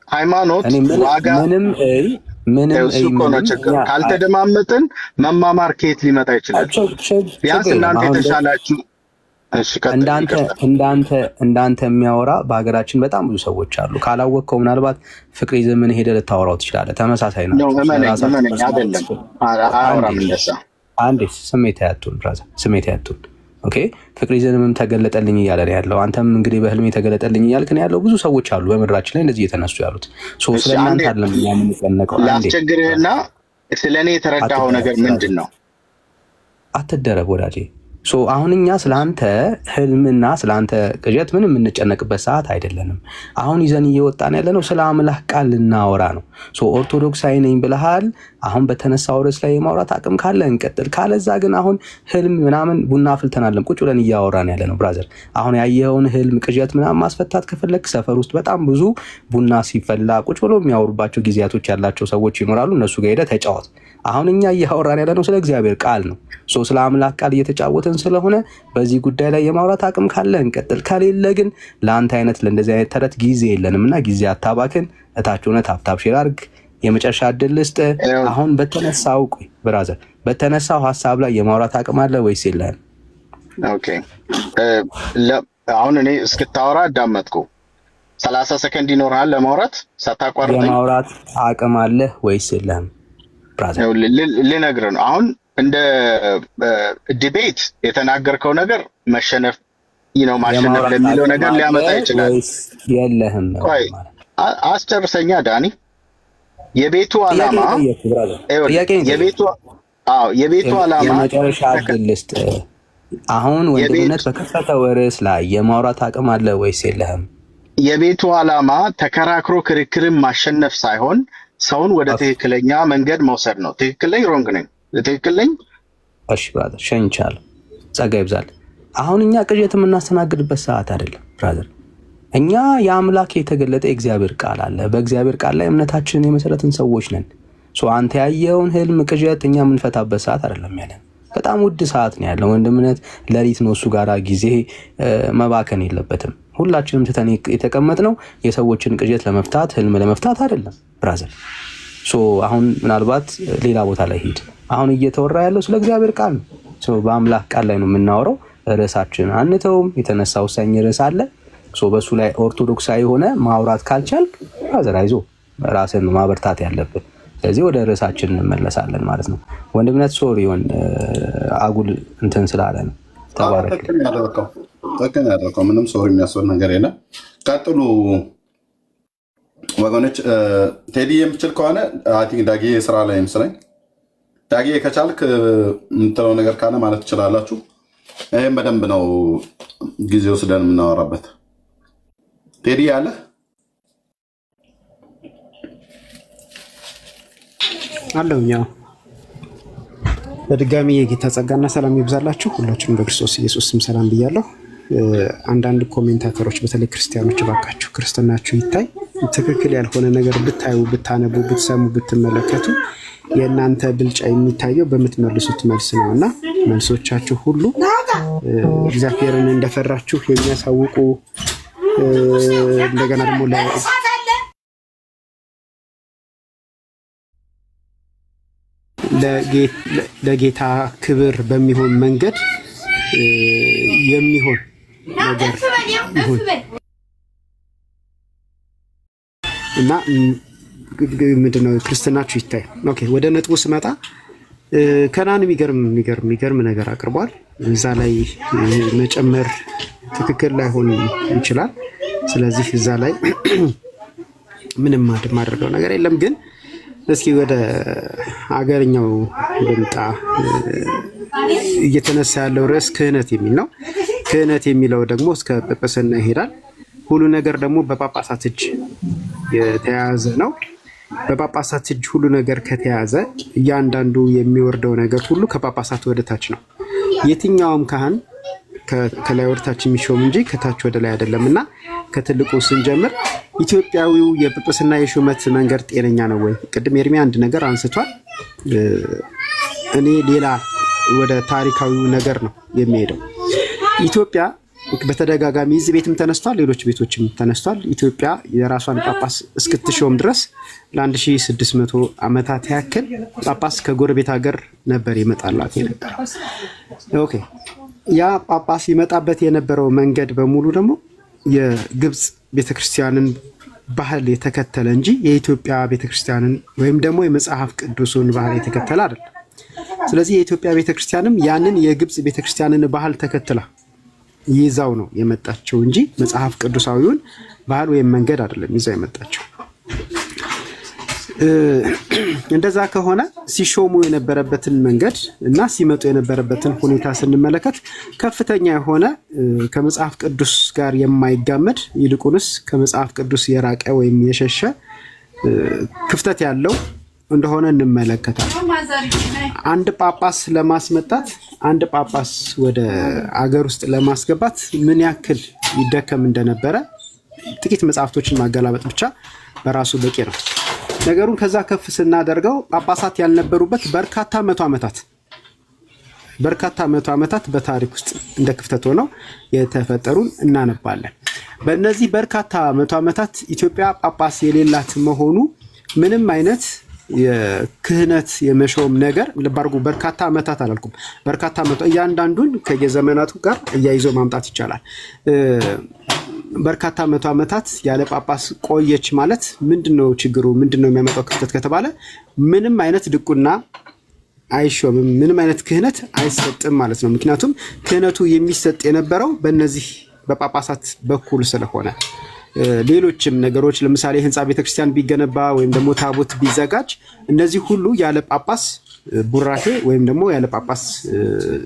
ሃይማኖት ዋጋ ምንም ነው ችግር። ካልተደማመጥን መማማር ከየት ሊመጣ ይችላል? ቢያንስ እናንተ የተሻላችሁ እንዳንተ የሚያወራ በሀገራችን በጣም ብዙ ሰዎች አሉ። ካላወቅከው ምናልባት ፍቅር ዘመን ሄደ ልታወራው ትችላለህ። ተመሳሳይ ነው። አንዴ ስሜት ያቱን ብራዘር፣ ስሜት ያቱን። ኦኬ ፍቅር ዘመንም ተገለጠልኝ እያለ ነው ያለው። አንተም እንግዲህ በህልሜ ተገለጠልኝ እያልክ ነው ያለው። ብዙ ሰዎች አሉ በምድራችን ላይ እንደዚህ እየተነሱ ያሉት። ስለእናንተ አይደለም የምንጨነቀው። ላስቸግርህና ስለኔ የተረዳኸው ነገር ምንድን ነው? አትደረብ ወዳጄ። አሁን እኛ ስለአንተ ህልምና ስለአንተ ቅዠት ምንም የምንጨነቅበት ሰዓት አይደለንም። አሁን ይዘን እየወጣን ያለነው ስለ አምላክ ቃል ልናወራ ነው። ኦርቶዶክሳዊ ነኝ ብለሃል። አሁን በተነሳው ርዕስ ላይ የማውራት አቅም ካለ እንቀጥል፣ ካለዛ ግን አሁን ህልም ምናምን ቡና አፍልተናል ቁጭ ብለን እያወራን ያለ ነው ብራዘር። አሁን ያየኸውን ህልም ቅዠት ምናምን ማስፈታት ከፈለክ ሰፈር ውስጥ በጣም ብዙ ቡና ሲፈላ ቁጭ ብሎ የሚያወሩባቸው ጊዜያቶች ያላቸው ሰዎች ይኖራሉ። እነሱ ጋር ሄደህ ተጫወት። አሁን እኛ እያወራን ያለ ነው ስለ እግዚአብሔር ቃል ነው። ስለ አምላክ ቃል እየተጫወትን ስለሆነ በዚህ ጉዳይ ላይ የማውራት አቅም ካለ እንቀጥል፣ ከሌለ ግን ለአንተ አይነት ለእንደዚህ አይነት ተረት ጊዜ የለንም እና ጊዜ አታባክን። እታች ሆነ ታፕታፕ ሼር አድርግ። የመጨረሻ እድል ልስጥ። አሁን በተነሳው ብራዘር በተነሳው ሀሳብ ላይ የማውራት አቅም አለ ወይስ የለህም? ኦኬ አሁን እኔ እስክታወራ አዳመጥኩ። 30 ሰከንድ ይኖርሃል ለማውራት ሳታቋርጥ። የማውራት አቅም አለ ወይስ የለህም ብራዘር? ልነግርህ ነው። አሁን እንደ ዲቤት የተናገርከው ነገር መሸነፍ ማሸነፍ ለሚለው ነገር ሊያመጣ ይችላል። የለህም አስጨርሰኛ ዳኒ። የቤቱ ዓላማ የቤቱ ዓላማ የመጨረሻ እድል ልስጥ። አሁን ወንድምነት በከፈተው ርዕስ ላይ የማውራት አቅም አለ ወይስ የለህም? የቤቱ ዓላማ ተከራክሮ ክርክርን ማሸነፍ ሳይሆን ሰውን ወደ ትክክለኛ መንገድ መውሰድ ነው። ትክክለኝ ሮንግ ነኝ ትክክለኝ። እሺ ብራዘር ሸንቻለሁ፣ ጸጋ ይብዛል። አሁን እኛ ቅዠት የምናስተናግድበት ሰዓት አይደለም ብራዘር። እኛ የአምላክ የተገለጠ የእግዚአብሔር ቃል አለ። በእግዚአብሔር ቃል ላይ እምነታችንን የመሰረትን ሰዎች ነን። አንተ ያየውን ህልም ቅዠት እኛ የምንፈታበት ሰዓት አይደለም ያለን። በጣም ውድ ሰዓት ነው ያለው ወንድምነት። ሌሊት ነው እሱ ጋራ ጊዜ መባከን የለበትም። ሁላችንም ትተን የተቀመጥነው የሰዎችን ቅዠት ለመፍታት ህልም ለመፍታት አይደለም ብራዘር። አሁን ምናልባት ሌላ ቦታ ላይ ሂድ። አሁን እየተወራ ያለው ስለ እግዚአብሔር ቃል ነው። በአምላክ ቃል ላይ ነው የምናወራው። ርዕሳችን አንተውም። የተነሳ ወሳኝ ርዕስ አለ። በሱ ላይ ኦርቶዶክሳዊ ሆነ ማውራት ካልቻልክ ብራዘር አይዞህ፣ ራስን ማበርታት ያለብን። ስለዚህ ወደ ርዕሳችን እንመለሳለን ማለት ነው። ወንድምነት ሶሪውን አጉል እንትን ስላለ ነው። ተባረክ። ጠቅም ያደረከው ምንም ሶሪ የሚያስወል ነገር የለም። ቀጥሉ ወገኖች። ቴዲ የምችል ከሆነ ዳጊ ስራ ላይ ይመስለኝ። ዳጊ ከቻልክ የምትለው ነገር ካለ ማለት ትችላላችሁ። ይህም በደንብ ነው ጊዜ ወስደን የምናወራበት። ቴዲ ያለ አለውኛ። በድጋሚ የጌታ ጸጋና ሰላም ይብዛላችሁ። ሁላችሁም በክርስቶስ ኢየሱስ ስም ሰላም ብያለሁ። አንዳንድ ኮሜንታተሮች በተለይ ክርስቲያኖች እባካችሁ ክርስትናችሁ ይታይ። ትክክል ያልሆነ ነገር ብታዩ፣ ብታነቡ፣ ብትሰሙ፣ ብትመለከቱ የእናንተ ብልጫ የሚታየው በምትመልሱት መልስ ነው እና መልሶቻችሁ ሁሉ እግዚአብሔርን እንደፈራችሁ የሚያሳውቁ እንደገና ደግሞ ለጌታ ክብር በሚሆን መንገድ የሚሆን ነገር ይሁን እና ምንድነው ክርስትናችሁ ይታይ። ኦኬ ወደ ነጥቡ ስመጣ ከናን የሚገርም ነገር አቅርቧል። እዛ ላይ መጨመር ትክክል ላይሆን ይችላል። ስለዚህ እዛ ላይ ምንም ማድረገው ነገር የለም። ግን እስኪ ወደ አገርኛው ልምጣ። እየተነሳ ያለው ርዕስ ክህነት የሚል ነው። ክህነት የሚለው ደግሞ እስከ ጵጵስና ይሄዳል። ሁሉ ነገር ደግሞ በጳጳሳት እጅ የተያዘ ነው። በጳጳሳት እጅ ሁሉ ነገር ከተያዘ እያንዳንዱ የሚወርደው ነገር ሁሉ ከጳጳሳት ወደ ታች ነው። የትኛውም ካህን ከላይ ወደታች የሚሾም እንጂ ከታች ወደ ላይ አይደለም። እና ከትልቁ ስንጀምር ኢትዮጵያዊው የጵጵስና የሹመት መንገድ ጤነኛ ነው ወይ? ቅድም ኤርሚያ አንድ ነገር አንስቷል። እኔ ሌላ ወደ ታሪካዊው ነገር ነው የሚሄደው። ኢትዮጵያ በተደጋጋሚ እዚህ ቤትም ተነስቷል፣ ሌሎች ቤቶችም ተነስቷል። ኢትዮጵያ የራሷን ጳጳስ እስክትሾም ድረስ ለ1600 ዓመታት ያክል ጳጳስ ከጎረቤት ሀገር ነበር ይመጣላት የነበረው። ኦኬ፣ ያ ጳጳስ ይመጣበት የነበረው መንገድ በሙሉ ደግሞ የግብፅ ቤተክርስቲያንን ባህል የተከተለ እንጂ የኢትዮጵያ ቤተክርስቲያንን ወይም ደግሞ የመጽሐፍ ቅዱሱን ባህል የተከተለ አይደለም። ስለዚህ የኢትዮጵያ ቤተክርስቲያንም ያንን የግብፅ ቤተክርስቲያንን ባህል ተከትላ ይዛው ነው የመጣቸው እንጂ መጽሐፍ ቅዱሳዊውን ባህል ወይም መንገድ አይደለም ይዛው የመጣቸው። እንደዛ ከሆነ ሲሾሙ የነበረበትን መንገድ እና ሲመጡ የነበረበትን ሁኔታ ስንመለከት ከፍተኛ የሆነ ከመጽሐፍ ቅዱስ ጋር የማይጋመድ ይልቁንስ ከመጽሐፍ ቅዱስ የራቀ ወይም የሸሸ ክፍተት ያለው እንደሆነ እንመለከታለን። አንድ ጳጳስ ለማስመጣት አንድ ጳጳስ ወደ አገር ውስጥ ለማስገባት ምን ያክል ይደከም እንደነበረ ጥቂት መጽሐፍቶችን ማገላበጥ ብቻ በራሱ በቂ ነው። ነገሩን ከዛ ከፍ ስናደርገው ጳጳሳት ያልነበሩበት በርካታ መቶ ዓመታት በታሪክ ውስጥ እንደ ክፍተት ሆነው የተፈጠሩን እናነባለን። በእነዚህ በርካታ መቶ ዓመታት ኢትዮጵያ ጳጳስ የሌላት መሆኑ ምንም አይነት የክህነት የመሾም ነገር ልባርጉ በርካታ ዓመታት አላልኩም፣ በርካታ ዓመታት እያንዳንዱን ከየዘመናቱ ጋር እያይዞ ማምጣት ይቻላል። በርካታ መቶ ዓመታት ያለ ጳጳስ ቆየች ማለት ምንድነው ችግሩ? ምንድነው የሚያመጣው ክፍተት ከተባለ ምንም አይነት ድቁና አይሾምም፣ ምንም አይነት ክህነት አይሰጥም ማለት ነው። ምክንያቱም ክህነቱ የሚሰጥ የነበረው በእነዚህ በጳጳሳት በኩል ስለሆነ ሌሎችም ነገሮች ለምሳሌ ህንፃ ቤተክርስቲያን ቢገነባ ወይም ደግሞ ታቦት ቢዘጋጅ እነዚህ ሁሉ ያለ ጳጳስ ቡራኬ ወይም ደግሞ ያለ ጳጳስ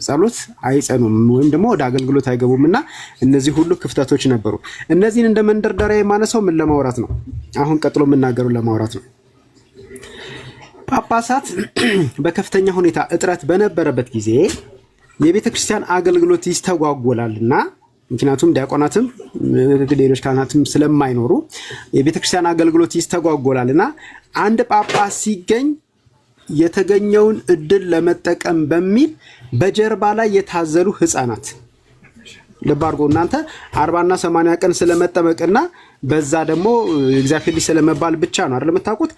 ጸሎት አይጸኑም ወይም ደግሞ ወደ አገልግሎት አይገቡም። እና እነዚህ ሁሉ ክፍተቶች ነበሩ። እነዚህን እንደ መንደርደሪያ የማነሳው ምን ለማውራት ነው? አሁን ቀጥሎ የምናገረው ለማውራት ነው። ጳጳሳት በከፍተኛ ሁኔታ እጥረት በነበረበት ጊዜ የቤተክርስቲያን አገልግሎት ይስተጓጎላልና ምክንያቱም ዲያቆናትም ሌሎች ካህናትም ስለማይኖሩ የቤተክርስቲያን አገልግሎት ይስተጓጎላልና አንድ ጳጳስ ሲገኝ የተገኘውን እድል ለመጠቀም በሚል በጀርባ ላይ የታዘሉ ህፃናት ልብ አድርጎ እናንተ 40 እና 80 ቀን ስለመጠመቅና በዛ ደግሞ እግዚአብሔር ልጅ ስለመባል ብቻ ነው አይደል የምታውቁት።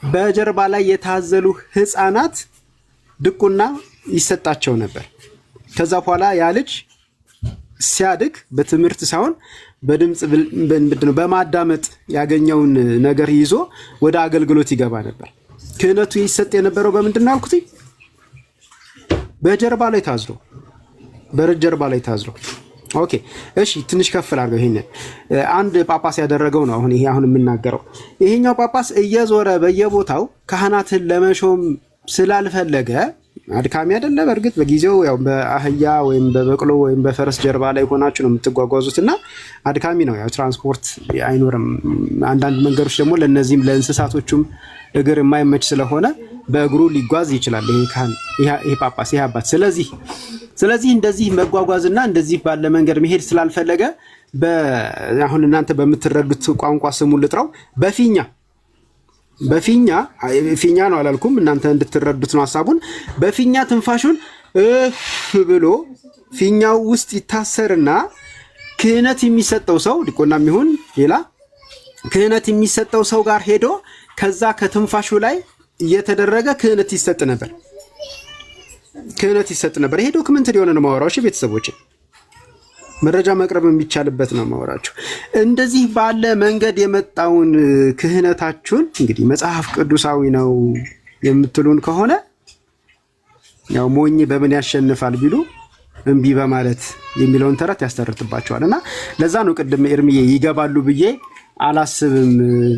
በጀርባ ላይ የታዘሉ ህፃናት ድቁና ይሰጣቸው ነበር። ከዛ በኋላ ያ ልጅ ሲያድግ በትምህርት ሳይሆን በድምጽ በማዳመጥ ያገኘውን ነገር ይዞ ወደ አገልግሎት ይገባ ነበር። ክህነቱ ይሰጥ የነበረው በምንድነው አልኩት? በጀርባ ላይ ታዝሎ በጀርባ ላይ ታዝሎ። ኦኬ እሺ፣ ትንሽ ከፍል አድርገው። ይሄን አንድ ጳጳስ ያደረገው ነው አሁን የምናገረው። ይሄኛው ጳጳስ እየዞረ በየቦታው ካህናትን ለመሾም ስላልፈለገ አድካሚ አይደለ? በእርግጥ በጊዜው ያው በአህያ ወይም በበቅሎ ወይም በፈረስ ጀርባ ላይ ሆናችሁ ነው የምትጓጓዙትና አድካሚ ነው። ያው ትራንስፖርት አይኖርም። አንዳንድ መንገዶች ደግሞ ለነዚህም ለእንስሳቶቹም እግር የማይመች ስለሆነ በእግሩ ሊጓዝ ይችላል ይሄ ጳጳስ ይሄ አባት። ስለዚህ እንደዚህ መጓጓዝና እንደዚህ ባለ መንገድ መሄድ ስላልፈለገ አሁን እናንተ በምትረዱት ቋንቋ ስሙን ልጥራው በፊኛ ነው አላልኩም፣ እናንተ እንድትረዱት ነው ሐሳቡን። በፊኛ ትንፋሹን ብሎ ፊኛው ውስጥ ይታሰርና ክህነት የሚሰጠው ሰው ዲቆናም ይሁን ሌላ ክህነት የሚሰጠው ሰው ጋር ሄዶ ከዛ ከትንፋሹ ላይ እየተደረገ ክህነት ይሰጥ ነበር። ይሄ ዶክመንተሪ የሆነ ነው ማወራው። እሺ ቤተሰቦች፣ መረጃ መቅረብ የሚቻልበት ነው ማወራችሁ። እንደዚህ ባለ መንገድ የመጣውን ክህነታችሁን እንግዲህ መጽሐፍ ቅዱሳዊ ነው የምትሉን ከሆነ ያው ሞኝ በምን ያሸንፋል ቢሉ እምቢ በማለት የሚለውን ተረት ያስተርትባቸዋልና ለዛ ነው ቅድም ኤርሚዬ ይገባሉ ብዬ አላስብም።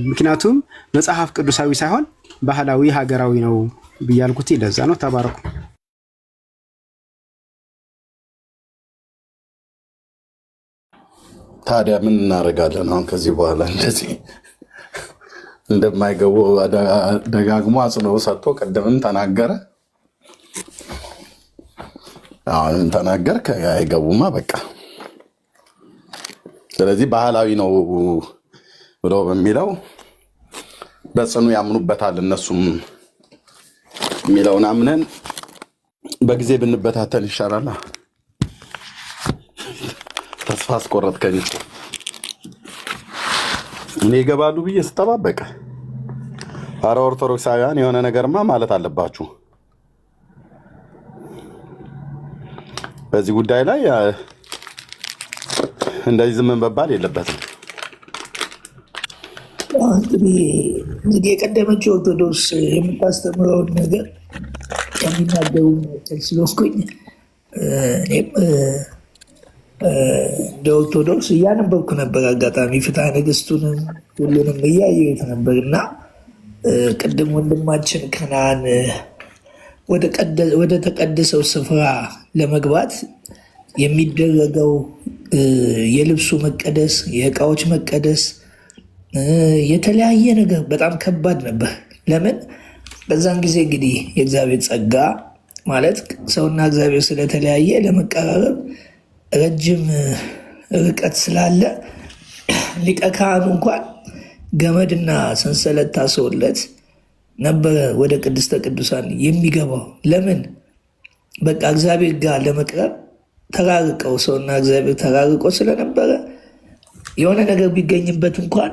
ምክንያቱም መጽሐፍ ቅዱሳዊ ሳይሆን ባህላዊ ሀገራዊ ነው ብያልኩት ለዛ ነው። ተባረኩ። ታዲያ ምን እናደርጋለን? አሁን ከዚህ በኋላ እንደዚህ እንደማይገቡ ደጋግሞ አጽንኦ ሰጥቶ ቅድምም ተናገረ። አሁን ተናገርክ አይገቡማ በቃ። ስለዚህ ባህላዊ ነው ብሎ በሚለው በጽኑ ያምኑበታል። እነሱም የሚለውን አምነን በጊዜ ብንበታተን ይሻላል። ተስፋ አስቆረጥከኝ። እኔ ይገባሉ ብዬ ስጠባበቅ፣ አረ ኦርቶዶክሳውያን የሆነ ነገርማ ማለት አለባችሁ በዚህ ጉዳይ ላይ። እንደዚህ ዝም መባል የለበትም። እንግዲህ የቀደመችው ኦርቶዶክስ የምታስተምረውን ነገር የሚናገሩ ስለሆንኩኝ እኔም እንደ ኦርቶዶክስ እያነበብኩ ነበር። አጋጣሚ ፍትሐ ነገሥቱንም ሁሉንም እያየሁት ነበር እና ቅድም ወንድማችን ከነዓን ወደ ተቀደሰው ስፍራ ለመግባት የሚደረገው የልብሱ መቀደስ፣ የእቃዎች መቀደስ፣ የተለያየ ነገር በጣም ከባድ ነበር። ለምን? በዛን ጊዜ እንግዲህ የእግዚአብሔር ጸጋ ማለት ሰውና እግዚአብሔር ስለተለያየ ለመቀራረብ ረጅም ርቀት ስላለ ሊቀ ካህኑ እንኳን ገመድና ሰንሰለት ታስሮለት ነበረ ወደ ቅድስተ ቅዱሳን የሚገባው። ለምን? በቃ እግዚአብሔር ጋር ለመቅረብ ተራርቀው ሰውና እግዚአብሔር ተራርቀው ስለነበረ የሆነ ነገር ቢገኝበት እንኳን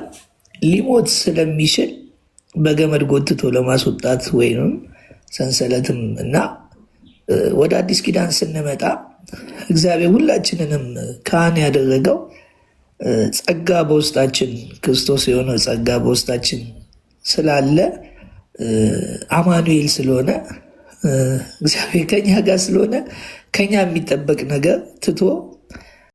ሊሞት ስለሚችል በገመድ ጎትቶ ለማስወጣት ወይም ሰንሰለትም እና ወደ አዲስ ኪዳን ስንመጣ እግዚአብሔር ሁላችንንም ካህን ያደረገው ጸጋ በውስጣችን ክርስቶስ የሆነው ጸጋ በውስጣችን ስላለ አማኑኤል ስለሆነ እግዚአብሔር ከኛ ጋር ስለሆነ ከኛ የሚጠበቅ ነገር ትቶ